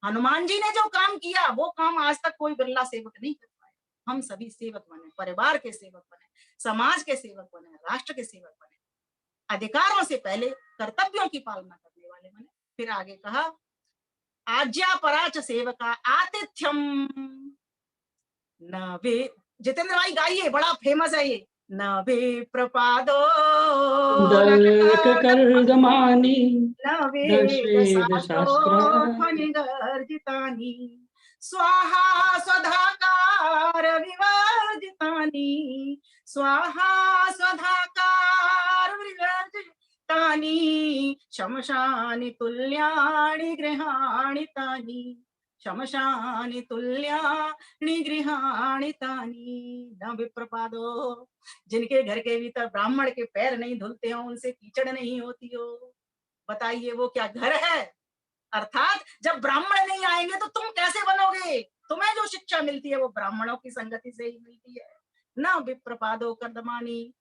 हनुमान जी ने जो काम किया वो काम आज तक कोई बिरला सेवक नहीं कर पाया। हम सभी सेवक बने, परिवार के सेवक बने, समाज के सेवक बने, राष्ट्र के सेवक बने, अधिकारों से पहले कर्तव्यों की पालना करने वाले बने। फिर आगे कहा आज्ञा पराच सेवका आतिथ्यम न वे, जितेंद्र भाई गाइए, बड़ा फेमस है ये। न वे प्रपादो कर्दमानि न दशवेद शास्त्रानि स्वाहा स्वधाकार विवर्जितानि स्वाहा स्वधाकार विवर्जितानि शमशानि तुल्यानि गृहाणि तानि शमशानि तुल्यानि गृहाणि तानि न विप्रपादो, जिनके घर के भीतर ब्राह्मण के पैर नहीं धुलते हो, उनसे कीचड़ नहीं होती हो, बताइए वो क्या घर है? अर्थात जब ब्राह्मण नहीं आएंगे तो तुम कैसे बनोगे? तुम्हें जो शिक्षा मिलती है वो ब्राह्मणों की संगति से ही मिलती है। न विप्रपादो कर्दमानि,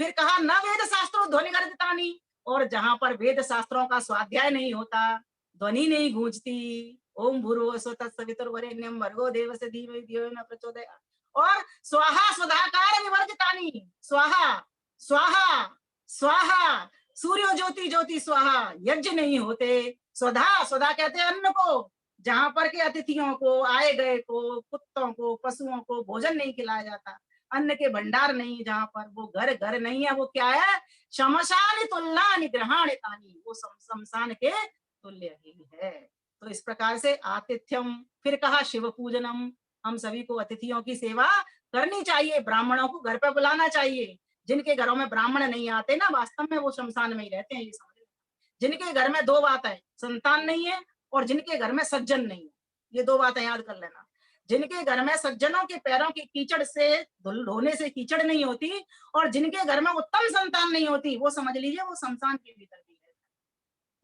फिर कहा न वेद शास्त्रों ध्वनि गर्जितानि, और जहां पर वेद शास्त्रों का स्वाध्याय नहीं होता, ध्वनि नहीं गूंजती, ओम भूर्भुवः स्वः तत्सवितुर्वरेण्यं भर्गो देवस्य धीमहि धियो न प्रचोदयात्, और स्वाहा स्वधाकार विवर्जितानि, स्वाहा स्वाहा स्वाहा, सूर्य ज्योति ज्योति स्वाहा, यज्ञ नहीं होते। स्वधा, स्वधा कहते हैं अन्न को, जहां पर के अतिथियों को, आए गए को, कुत्तों को, पशुओं को भोजन नहीं खिलाया जाता, अन्न के भंडार नहीं, जहां पर वो घर घर नहीं है, वो क्या है? शमशानि तुल्यानि गृहाणि तानि, वो शमशान के तुल्य ही है। तो इस प्रकार से आतिथ्यम, फिर कहा शिव पूजनम, हम सभी को अतिथियों की सेवा करनी चाहिए, ब्राह्मणों को घर पे बुलाना चाहिए। जिनके घरों में ब्राह्मण नहीं आते ना, वास्तव में वो शमशान में ही रहते हैं, ये समझ। जिनके घर में दो बात है, संतान नहीं है और जिनके घर में सज्जन नहीं है, ये दो बातें याद कर लेना। जिनके घर में सज्जनों के पैरों की कीचड़ से धोने से कीचड़ नहीं होती, और जिनके घर में उत्तम संतान नहीं होती, वो समझ लीजिए वो शमशान के भीतर भी है।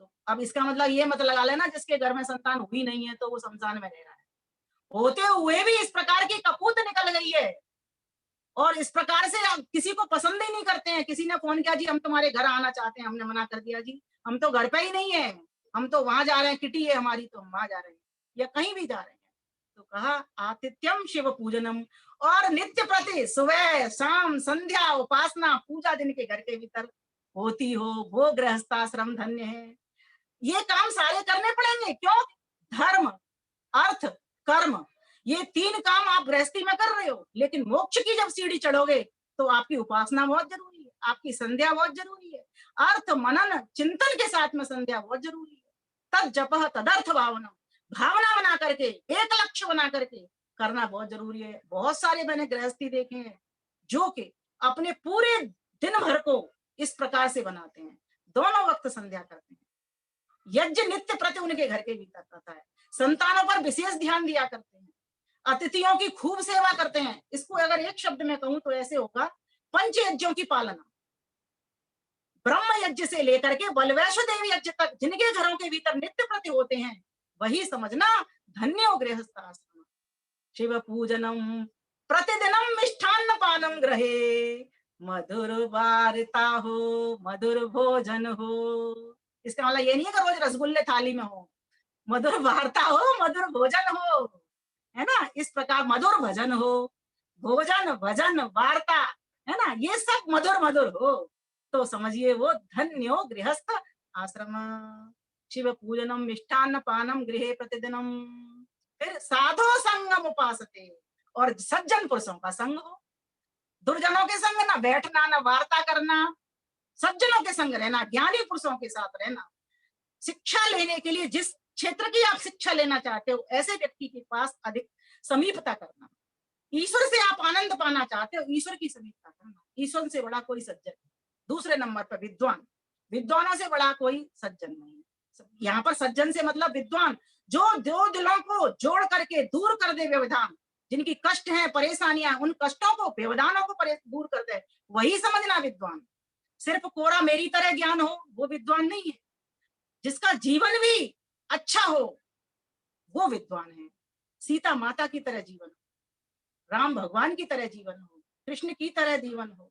तो अब इसका मतलब ये मत लगा लेना जिसके घर में संतान हुई नहीं है तो वो शमशान में रह रहा है। होते हुए भी इस प्रकार की कपूत निकल गई है, और इस प्रकार से किसी को पसंद ही नहीं करते हैं। किसी ने फोन किया, जी हम तुम्हारे घर आना चाहते हैं, हमने मना कर दिया, जी हम तो घर पे ही नहीं है, हम तो वहां जा रहे हैं, किटी है हमारी तो हम वहां जा रहे हैं, या कहीं भी जा रहे हैं। तो कहा आतिथ्यम शिव पूजनम, और नित्य प्रति सुबह शाम संध्या उपासना पूजा जिनके घर के भीतर होती हो, वो गृहस्थाश्रम धन्य है। ये काम सारे करने पड़ेंगे। क्यों? धर्म, अर्थ, कर्म, ये तीन काम आप गृहस्थी में कर रहे हो, लेकिन मोक्ष की जब सीढ़ी चढ़ोगे तो आपकी उपासना बहुत जरूरी है, आपकी संध्या बहुत जरूरी है, अर्थ मनन चिंतन के साथ में संध्या बहुत जरूरी है। तद जपः तदर्थ भावना, भावना बना करके, एक लक्ष्य बना करके करना बहुत जरूरी है। बहुत सारे मैंने गृहस्थी देखे हैं जो कि अपने पूरे दिन भर को इस प्रकार से बनाते हैं, दोनों वक्त संध्या करते हैं, यज्ञ नित्य प्रति उनके घर के भीतर रहता है, संतानों पर विशेष ध्यान दिया करते हैं, अतिथियों की खूब सेवा करते हैं। इसको अगर एक शब्द में कहूं तो ऐसे होगा, पंच यज्ञों की पालना, ब्रह्म यज्ञ से लेकर के बलवैश्व देवी यज्ञ तक जिनके घरों के भीतर नित्य प्रति होते हैं, वही समझना धन्यो गृहस्थाश्रम। शिव पूजनम प्रतिदिनम मिष्ठान्न पानम गृहे, मधुर वार्ता हो, मधुर भोजन हो। इसका मतलब ये नहीं है कि रोज रसगुल्ले थाली में हो, मधुर वार्ता हो, मधुर भोजन हो, है ना। इस प्रकार मधुर भजन हो, भोजन भजन वार्ता, है ना, ये सब मधुर मधुर हो, तो समझिए वो धन्यो गृहस्थ आश्रम। शिव पूजनम मिष्ठान्न पानम गृहे प्रतिदिनम। फिर साधो संगम उपासते, और सज्जन पुरुषों का संग हो, दुर्जनों के संग ना बैठना, ना वार्ता करना, सज्जनों के संग रहना, ज्ञानी पुरुषों के साथ रहना। शिक्षा लेने के लिए जिस क्षेत्र की आप शिक्षा लेना चाहते हो, ऐसे व्यक्ति के पास अधिक समीपता करना। ईश्वर से आप आनंद पाना चाहते हो, ईश्वर की समीपता करना। ईश्वर से बड़ा कोई सज्जन नहीं। दूसरे नंबर पर विद्वान, विद्वानों से बड़ा कोई सज्जन नहीं है। यहाँ पर सज्जन से मतलब विद्वान, जो दो दिलों को जोड़ करके दूर कर दे व्यवधान, जिनकी कष्ट है, परेशानियां, उन कष्टों को, व्यवधानों को दूर करते हैं, वही समझना विद्वान। सिर्फ कोरा मेरी तरह ज्ञान हो वो विद्वान नहीं है। जिसका जीवन भी अच्छा हो वो विद्वान है। सीता माता की तरह जीवन हो, राम भगवान की तरह जीवन हो, कृष्ण की तरह जीवन हो,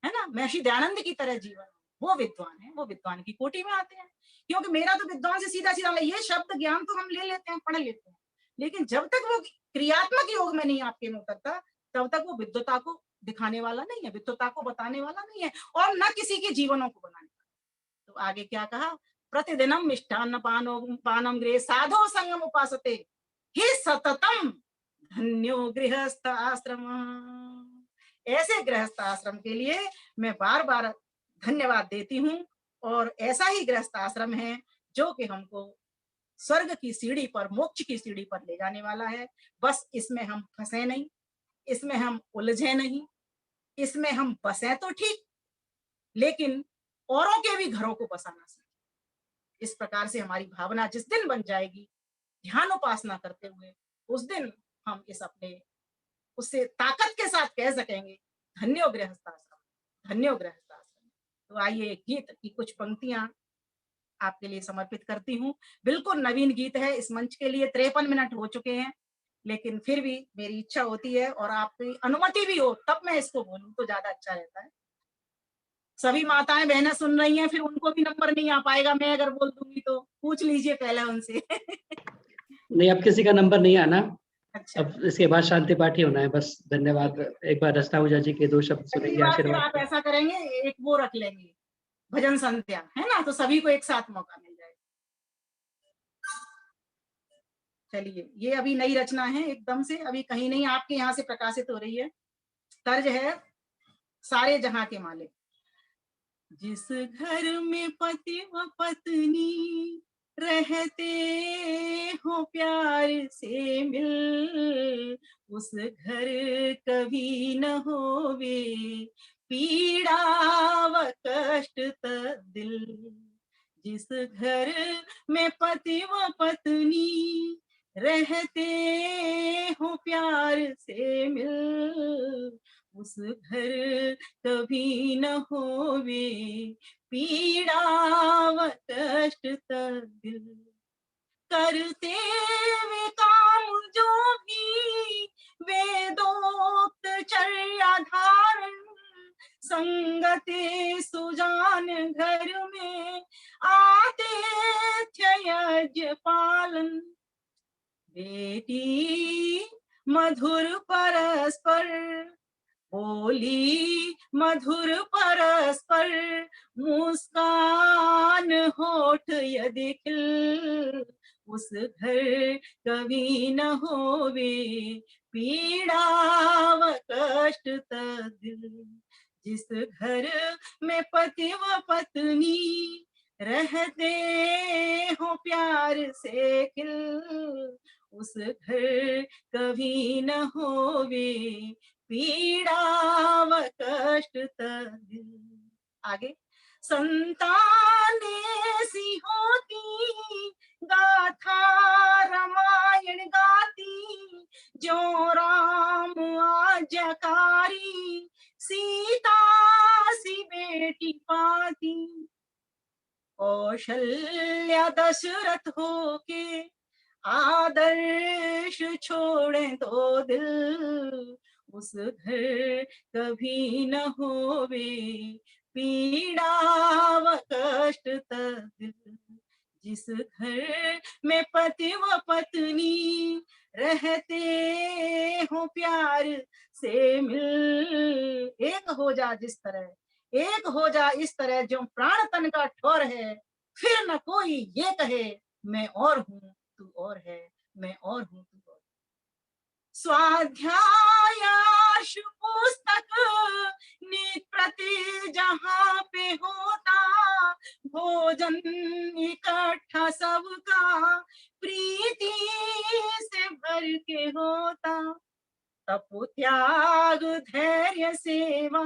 है ना, महर्षि दयानंद की तरह जीवन हो, वो विद्वान है। वो विद्वान की कोटि में आते हैं। क्योंकि मेरा तो विद्वान से सीधा सीधा ये शब्द ज्ञान तो हम ले लेते हैं, पढ़ लेते हैं, लेकिन जब तक वो क्रियात्मक योग में नहीं आपके मुंह उतरता, तब तक वो विद्वता को दिखाने वाला नहीं है, विद्वता को बताने वाला नहीं है, और न किसी के जीवनों को बनाने वाला। तो आगे क्या कहा, प्रतिदिनम मिष्टान्न पानम गृहे साधो संगम उपासते ही सततम धन्यो गृहस्थ आश्रम। ऐसे गृहस्थ आश्रम के लिए मैं बार बार धन्यवाद देती हूँ। और ऐसा ही गृहस्थ आश्रम है जो कि हमको स्वर्ग की सीढ़ी पर, मोक्ष की सीढ़ी पर ले जाने वाला है। बस इसमें हम फंसे नहीं, इसमें हम उलझे नहीं, इसमें हम बसें तो ठीक, लेकिन औरों के भी घरों को बसाना सीखें। इस प्रकार से हमारी भावना जिस दिन बन जाएगी ध्यान उपासना करते हुए, उस दिन हम इस अपने उससे ताकत के साथ कह सकेंगे, धन्यो गृहस्थाश्रम, धन्यो गृहस्थाश्रम। तो आइए गीत की कुछ पंक्तियां आपके लिए समर्पित करती हूँ। बिल्कुल नवीन गीत है इस मंच के लिए। 53 मिनट हो चुके हैं, लेकिन फिर भी मेरी इच्छा होती है और आपकी अनुमति भी हो तब मैं इसको बोलूं तो ज्यादा अच्छा रहता है। सभी माताएं बहनें सुन रही हैं, फिर उनको भी नंबर नहीं आ पाएगा, मैं अगर बोल दूंगी तो पूछ लीजिए पहले उनसे। नहीं, अब किसी का नंबर नहीं आना। अच्छा, अब इसके बाद शांति पाठ ही होना है बस। धन्यवाद। एक बार रचना पूजा जी के 2 शब्द सुनेंगे, फिर आशीर्वाद। आप ऐसा करेंगे, एक वो रख लेंगे भजन संध्या, है ना, तो सभी को एक साथ मौका मिल जाएगा। चलिए, ये अभी नई रचना है, एकदम से अभी कहीं नहीं आपके यहाँ से प्रकाशित हो रही है। तर्ज है सारे जहां के मालिक। जिस घर में पति व पत्नी रहते हो प्यार से मिल, उस घर कभी न होवे पीड़ा व कष्ट दिल। जिस घर में पति व पत्नी रहते हो प्यार से मिल, उस घर कभी न होवे पीड़ा व कष्ट दिल। करते वे काम जो भी वेदोक्त चर्या धारण, संगते सुजान घर में आते यज्ञ पालन। बेटी मधुर परस्पर बोली, मधुर परस्पर मुस्कान होठ यदि खिल, उस घर कभी न होवे पीड़ा व कष्ट दिल। जिस घर में पति व पत्नी रहते हो प्यार से खिल, उस घर कभी न होवे पीड़ा व कष्ट दिल। आगे, संताने सी होती गाथा रामायण गाती, जो राम आज्ञाकारी सीता सी बेटी पाती। कौशल्या दशरथ होके आदर्श छोड़े तो दिल, उस घर कभी न होवे पीड़ा व कष्ट दिल। जिस घर में पति व पत्नी रहते हो प्यार से मिल, एक हो जा जिस तरह, एक हो जा इस तरह जो प्राण तन का ठोर है, फिर न कोई ये कहे मैं और हूँ तू और है, मैं और हूँ तू और। स्वाध्याय पुस्तक नित प्रति जहाँ पे होता, भोजन इकट्ठा सबका प्रीति से भर के होता। तप त्याग धैर्य सेवा,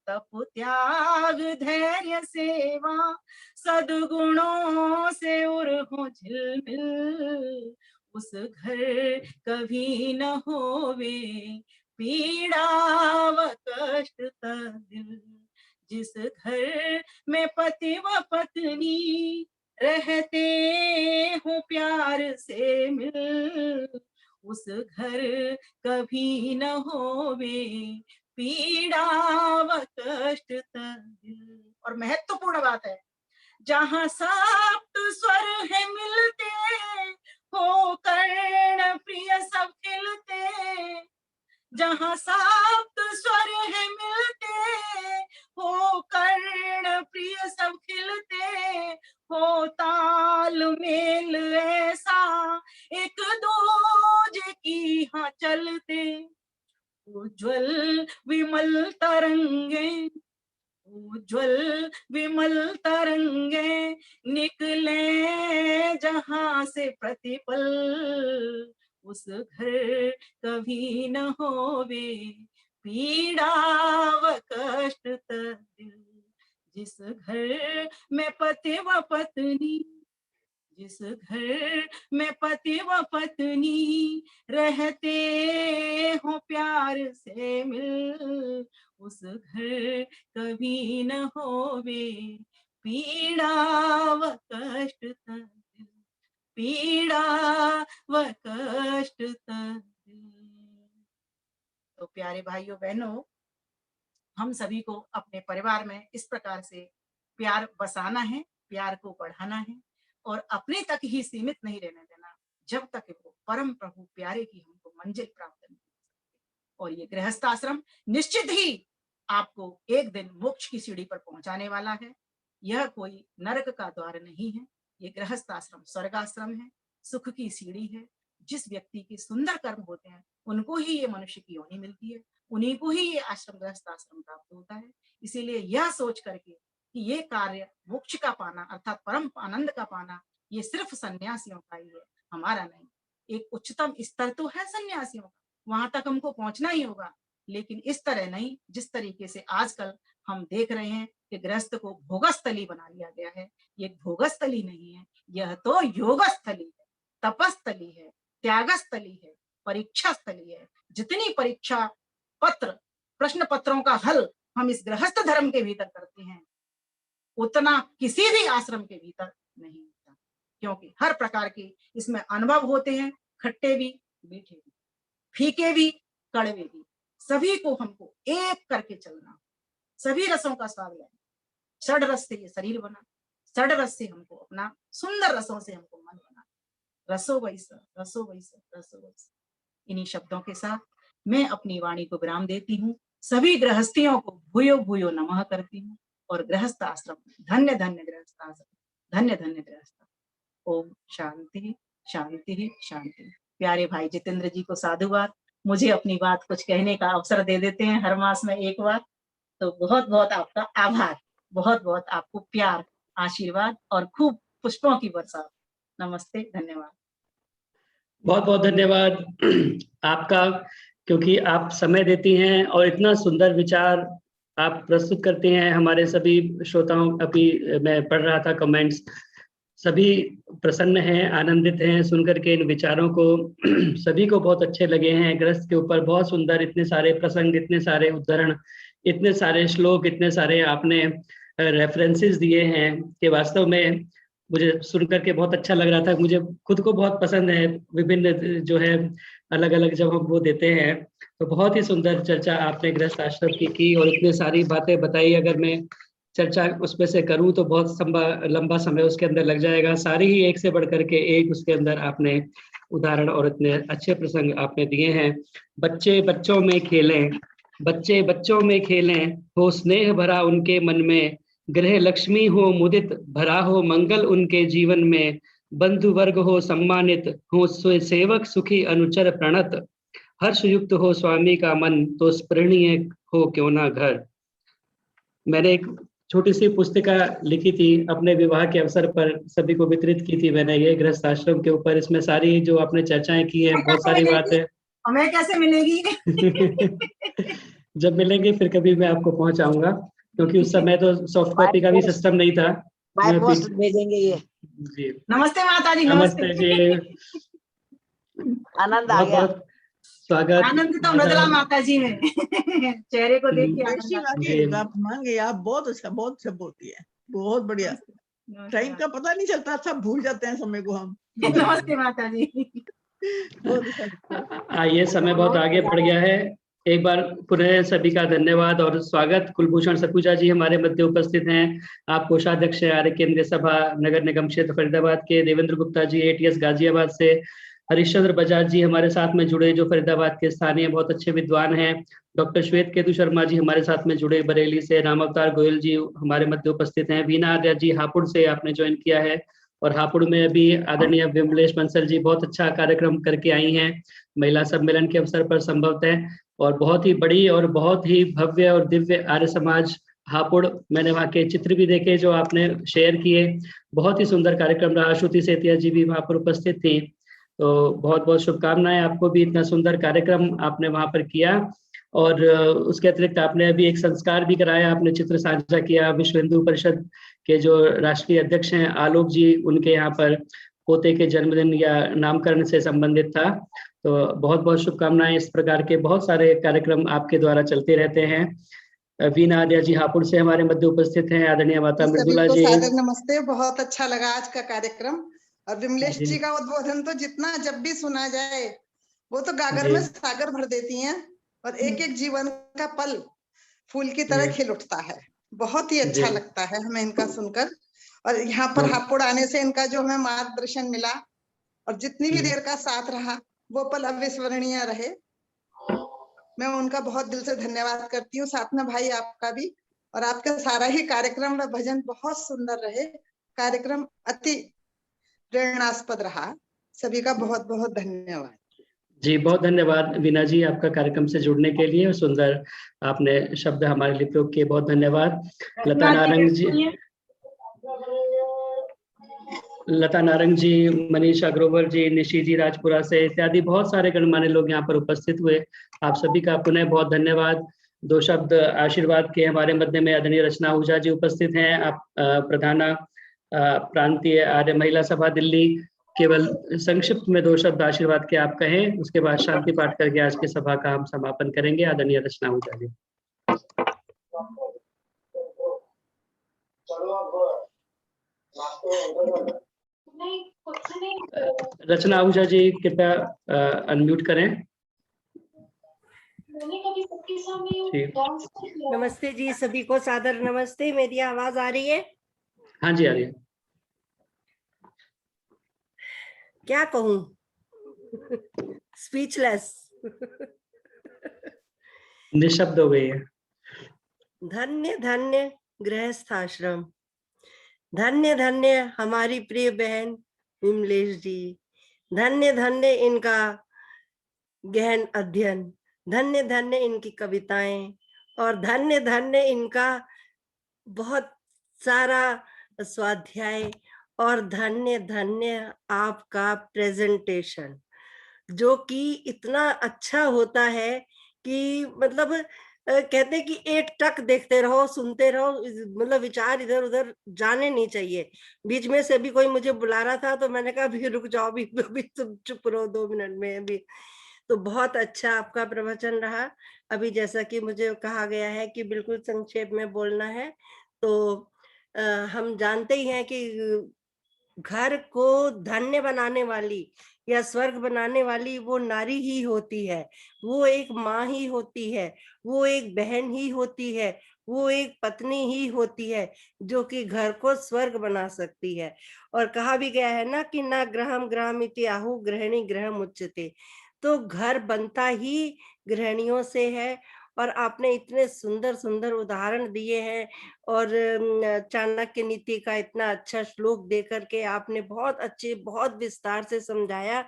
तप त्याग धैर्य सेवा, सद्गुणों से उर हो झिलमिल, उस घर कभी न होवे पीड़ा व कष्ट दिल। जिस घर में पति व पत्नी रहते हो प्यार से मिल, उस घर कभी न होवे पीड़ा व कष्ट दिल। और महत्वपूर्ण बात है, जहाँ सप्त स्वर है मिलते हो कर्ण प्रिय सब खिलते, जहाँ सप्त स्वर है मिलते हो कर्ण प्रिय सब खिलते, हो ताल मेल ऐसा एक दूजे की हाँ चलते, उज्ज्वल विमल तरंगे, उज्ज्वल विमल तरंगे निकले जहां से प्रतिपल, उस घर कभी न होवे पीड़ा व कष्ट दिल। जिस घर में पति व पत्नी, जिस घर में पति व पत्नी रहते हो प्यार से मिल, उस घर कभी न होवे पीड़ा व कष्ट दिल, पीड़ा व कष्ट दिल। तो प्यारे भाइयों बहनों, हम सभी को अपने परिवार में इस प्रकार से प्यार बसाना है, प्यार को बढ़ाना है और अपने तक ही सीमित नहीं रहने देना, जब तक वो परम प्रभु प्यारे की हमको मंजिल प्राप्त नहीं हो सकती। और ये गृहस्थ आश्रम निश्चित ही आपको एक दिन मोक्ष की सीढ़ी पर पहुंचाने वाला है। यह कोई नरक का द्वार नहीं है, ये गृहस्थ आश्रम स्वर्ग आश्रम है, सुख की सीढ़ी है। जिस व्यक्ति के सुंदर कर्म होते हैं उनको ही ये मनुष्य की योनि मिलती है, उन्हीं को ही ये आश्रम गृहस्थ आश्रम प्राप्त होता है। इसीलिए यह सोच करके कि ये कार्य मोक्ष का पाना अर्थात परम आनंद का पाना ये सिर्फ सन्यासियों का ही है, हमारा नहीं। एक उच्चतम स्तर तो है सन्यासियों का, वहां तक हमको पहुंचना ही होगा, लेकिन इस तरह नहीं जिस तरीके से आजकल हम देख रहे हैं कि गृहस्थ को भोगस्थली बना लिया गया है। ये भोगस्थली नहीं है, यह तो योगस्थली है, तपस्थली है, त्यागस्थली है, परीक्षा स्थली है। जितनी परीक्षा पत्र प्रश्न पत्रों का हल हम इस गृहस्थ धर्म के भीतर करते हैं उतना किसी भी आश्रम के भीतर नहीं होता, क्योंकि हर प्रकार के इसमें अनुभव होते हैं, खट्टे भी, मीठे भी, फीके भी, कड़वे भी। सभी को हमको एक करके चलना, सभी रसों का स्वाद लेना। षड रस से ये शरीर बना, षड रस से हमको अपना सुंदर रसों से हमको मन बना। रसो वैसा, रसो वैसा, रसो वैसा। इन्हीं शब्दों के साथ मैं अपनी वाणी को विराम देती हूँ। सभी गृहस्थियों को भूयो भूयो नमः करती हूँ और गृहस्थ आश्रम धन्य धन्य गृहस्थ आश्रम, धन्य धन्य गृहस्थ। ओम शांति शांति शांति। प्यारे भाई जितेंद्र जी को साधुवाद। मुझे अपनी बात कुछ कहने का अवसर दे देते हैं हर मास में एक बार, तो बहुत बहुत आपका आभार, बहुत बहुत आपको प्यार, आशीर्वाद और खूब पुष्पों की बरसात। नमस्ते, धन्यवाद। बहुत बहुत धन्यवाद आपका, क्योंकि आप समय देती हैं और इतना सुंदर विचार आप प्रस्तुत करते हैं। हमारे सभी श्रोताओं, अभी मैं पढ़ रहा था कमेंट्स, सभी प्रसन्न हैं, आनंदित हैं सुनकर के इन विचारों को। सभी को बहुत अच्छे लगे हैं। गृहस्थ के ऊपर बहुत सुंदर, इतने सारे प्रसंग, इतने सारे उदाहरण, इतने सारे श्लोक, इतने सारे आपने रेफरेंसेस दिए हैं कि वास्तव में मुझे सुन करके बहुत अच्छा लग रहा था। मुझे खुद को बहुत पसंद है विभिन्न जो है अलग अलग जब हम वो देते हैं, तो बहुत ही सुंदर चर्चा आपने गृहस्थ आश्रम की और इतने सारी बातें बताई। अगर मैं चर्चा उसमें से करूं तो बहुत लंबा समय उसके अंदर लग जाएगा। सारी ही एक से बढ़ करके एक उसके अंदर आपने उदाहरण और इतने अच्छे प्रसंग आपने दिए हैं। बच्चे बच्चों में खेलें, बच्चे बच्चों में खेलें, हो स्नेह भरा उनके मन में, गृह लक्ष्मी हो मुदित, भरा हो मंगल उनके जीवन में, बंधु वर्ग हो सम्मानित, हो सेवक सुखी अनुचर प्रणत, हर्ष युक्त हो स्वामी का मन, तो स्मरणीय हो क्यों ना घर। मैंने एक छोटी सी पुस्तिका लिखी थी अपने विवाह के अवसर पर, सभी को वितरित की थी मैंने, ये गृहस्थ आश्रम के ऊपर। इसमें सारी जो आपने चर्चाएं की हैं, बहुत सारी बातें। हमें कैसे मिलेगी? जब मिलेंगे फिर कभी मैं आपको पहुंचाऊंगा, क्योंकि उस समय तो सॉफ्ट कॉपी का भी सिस्टम नहीं था। बाय पोस्ट भेजेंगे ये। जी नमस्ते माता जी। नमस्ते जी। आनंद आ बहुत गया। बहुत स्वागत। आनंद तो मृदुला माता जी में चेहरे को देख के बेशी आनंद आ वाकई आप मान गए, आप बहुत अच्छा बोलती है, बहुत बढ़िया। गया। टाइम का पता नहीं चलता, सब भूल जाते हैं समय को हम। नमस्ते माता जी। बहुत अच्छा लगता है। आइए, समय बहुत आगे बढ़ गया है। एक बार पुनः सभी का धन्यवाद और स्वागत। कुलभूषण सखुजा जी हमारे मध्य उपस्थित हैं। आप कोषाध्यक्ष हैं आर्य केंद्रीय सभा नगर निगम क्षेत्र फरीदाबाद के। देवेंद्र गुप्ता जी ATS गाजियाबाद से। हरिश्चंद्र बजाज जी हमारे साथ में जुड़े, जो फरीदाबाद के स्थानीय बहुत अच्छे विद्वान हैं। डॉक्टर श्वेत केतु शर्मा जी हमारे साथ में जुड़े बरेली से। राम अवतार गोयल जी हमारे मध्य उपस्थित हैं। वीना आर्या जी हापुड़ से आपने ज्वाइन किया है, और हापुड़ में अभी आदरणीय विमलेश बंसल जी बहुत अच्छा कार्यक्रम करके आई हैं महिला सम्मेलन के अवसर पर संभवतः, और बहुत ही बड़ी और बहुत ही भव्य और दिव्य आर्य समाज हापुड़। मैंने वहाँ के चित्र भी देखे जो आपने शेयर किए, बहुत ही सुंदर कार्यक्रम रहा। श्रुति सेतिया जी भी वहाँ पर उपस्थित थी। तो बहुत बहुत शुभकामनाएं आपको भी, इतना सुंदर कार्यक्रम आपने वहाँ पर किया। और उसके अतिरिक्त आपने अभी एक संस्कार भी कराया, आपने चित्र साझा किया। विश्व हिंदू परिषद के जो राष्ट्रीय अध्यक्ष हैं आलोक जी, उनके यहाँ पर पोते के जन्मदिन या नामकरण से संबंधित था। तो बहुत बहुत शुभकामनाएं। इस प्रकार के बहुत सारे कार्यक्रम आपके द्वारा चलते रहते हैं। वीना आर्या जी हापुड़ से हमारे मध्य उपस्थित हैं। आदरणीय माता मृदुला जी, सादर नमस्ते। बहुत अच्छा लगा आज का कार्यक्रम, और विमलेश जी का उद्बोधन तो जितना जब भी सुना जाए वो तो गागर में सागर भर देती हैं, और एक एक जीवन का पल फूल की तरह खिल उठता है। बहुत ही अच्छा लगता है हमें इनका सुनकर, और यहाँ पर हापुड़ आने से इनका जो हमें मार्गदर्शन मिला और जितनी भी देर का साथ रहा वो पल अविस्मरणीय रहे। मैं उनका बहुत दिल से धन्यवाद करती हूँ, साथ में भाई आपका भी, और आपका सारा ही कार्यक्रम व भजन बहुत सुंदर रहे। कार्यक्रम अति प्रेरणास्पद रहा। सभी का बहुत बहुत धन्यवाद जी। बहुत धन्यवाद वीना जी आपका कार्यक्रम से जुड़ने के लिए, और सुंदर आपने शब्द हमारे लिए प्रयोग किए, बहुत धन्यवाद। लता नारंग जी, मनीषा ग्रोवर जी, निशी जी राजपुरा से इत्यादि बहुत सारे गणमान्य लोग यहाँ पर उपस्थित हुए। आप सभी का पुनः बहुत धन्यवाद। दो शब्द आशीर्वाद के हमारे मध्य में आदरणीय रचना आहूजा जी उपस्थित हैं। आप प्रधाना प्रांतीय आर्य महिला सभा दिल्ली, केवल संक्षिप्त में दो शब्द आशीर्वाद के आप कहें, उसके बाद शांति पाठ करके आज की सभा का हम समापन करेंगे। आदरणीय रचना आहूजा जी। रचना आहूजा जी कृपया अनम्यूट करें। नमस्ते जी, सभी को सादर नमस्ते। मेरी आवाज आ रही है? हाँ जी, आ रही है। क्या कहूं, स्पीचलेस। निशब्द हो गई है। धन्य धन्य गृहस्थाश्रम, धन्य धन्य हमारी प्रिय बहन विमलेश जी, धन्य धन्य इनका गहन अध्ययन, धन्य धन्य इनकी कविताएं, और धन्य धन्य इनका बहुत सारा स्वाध्याय, और धन्य धन्य आपका प्रेजेंटेशन जो कि इतना अच्छा होता है कि मतलब कहते हैं कि एक टक देखते रहो, सुनते रहो, मतलब विचार इधर उधर जाने नहीं चाहिए। बीच में से भी कोई मुझे बुला रहा था तो मैंने कहा अभी रुक जाओ, अभी तुम चुप रहो 2 मिनट में अभी। तो बहुत अच्छा आपका प्रवचन रहा। अभी जैसा कि मुझे कहा गया है कि बिल्कुल संक्षेप में बोलना है, तो हम जानते ही हैं कि घर को धन्य बनाने वाली या स्वर्ग बनाने वाली वो नारी ही होती है, वो एक माँ ही होती है, वो एक बहन ही होती है, वो एक पत्नी ही होती है जो कि घर को स्वर्ग बना सकती है। और कहा भी गया है ना कि ना गृहम गृहमिति आहु गृहिणी गृहम उच्यते, तो घर बनता ही गृहिणियों से है। और आपने इतने सुंदर सुंदर उदाहरण दिए हैं, और चाणक्य नीति का इतना अच्छा श्लोक दे करके आपने बहुत अच्छे, बहुत विस्तार से समझाया,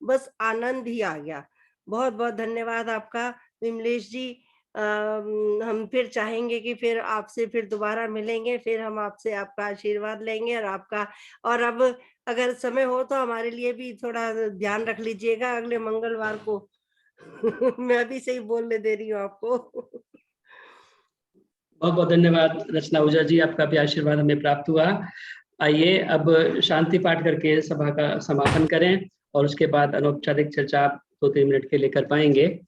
बस आनंद ही आ गया। बहुत बहुत धन्यवाद आपका विमलेश जी। हम फिर चाहेंगे कि फिर आपसे फिर दोबारा मिलेंगे, फिर हम आपसे आपका आशीर्वाद लेंगे, और आपका, और अब अगर समय हो तो हमारे लिए भी थोड़ा ध्यान रख लीजिएगा अगले मंगलवार को। मैं अभी से ही बोलने दे रही हूँ आपको। बहुत बहुत धन्यवाद रचना आहूजा जी, आपका भी आशीर्वाद हमें प्राप्त हुआ। आइए अब शांति पाठ करके सभा का समापन करें, और उसके बाद अनौपचारिक चर्चा आप 2-3 मिनट के लिए कर पाएंगे।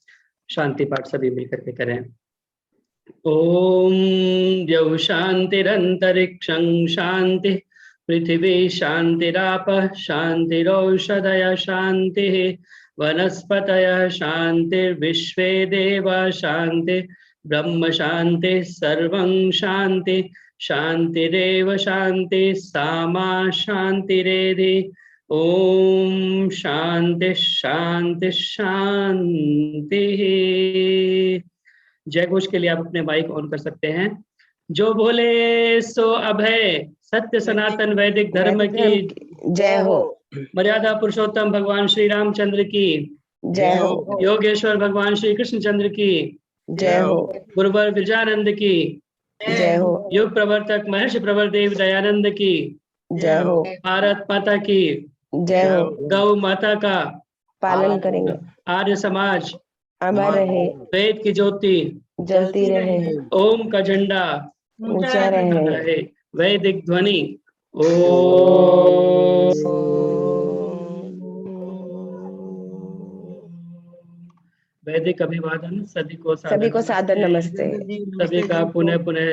शांति पाठ सभी मिलकर के करें। ओम द्यौ शांतिरंतरिक्षं शांति, पृथिवी शांतिरापः शांतिरौषधयः शांतिः, वनस्पतयः शांतिर्विश्वे देवा शांति, ब्रह्म शांति, सर्वं शांति, शांतिरेव शांति, सामा शांतिरेधि। ओम शांति शांति शांति। जय घोष के लिए आप अपने माइक ऑन कर सकते हैं। जो बोले सो अभय, सत्य सनातन वैदिक धर्म की जय हो। मर्यादा पुरुषोत्तम भगवान श्री रामचंद्र की जय हो। योगेश्वर भगवान श्री कृष्णचंद्र की जय हो। गुरुवर विरजानंद की जय हो। युग प्रवर्तक महर्षि प्रवर देव दयानंद की जय हो। भारत माता की जय हो। गौ माता का पालन करेंगे, आर्य समाज अमर रहे, वेद की ज्योति जलती रहे, ओम का झंडा ऊंचा रहे। वैदिक ध्वनि वैदिक अभिवादन। सभी को सभी को सादर नमस्ते। सभी का पुनः पुनः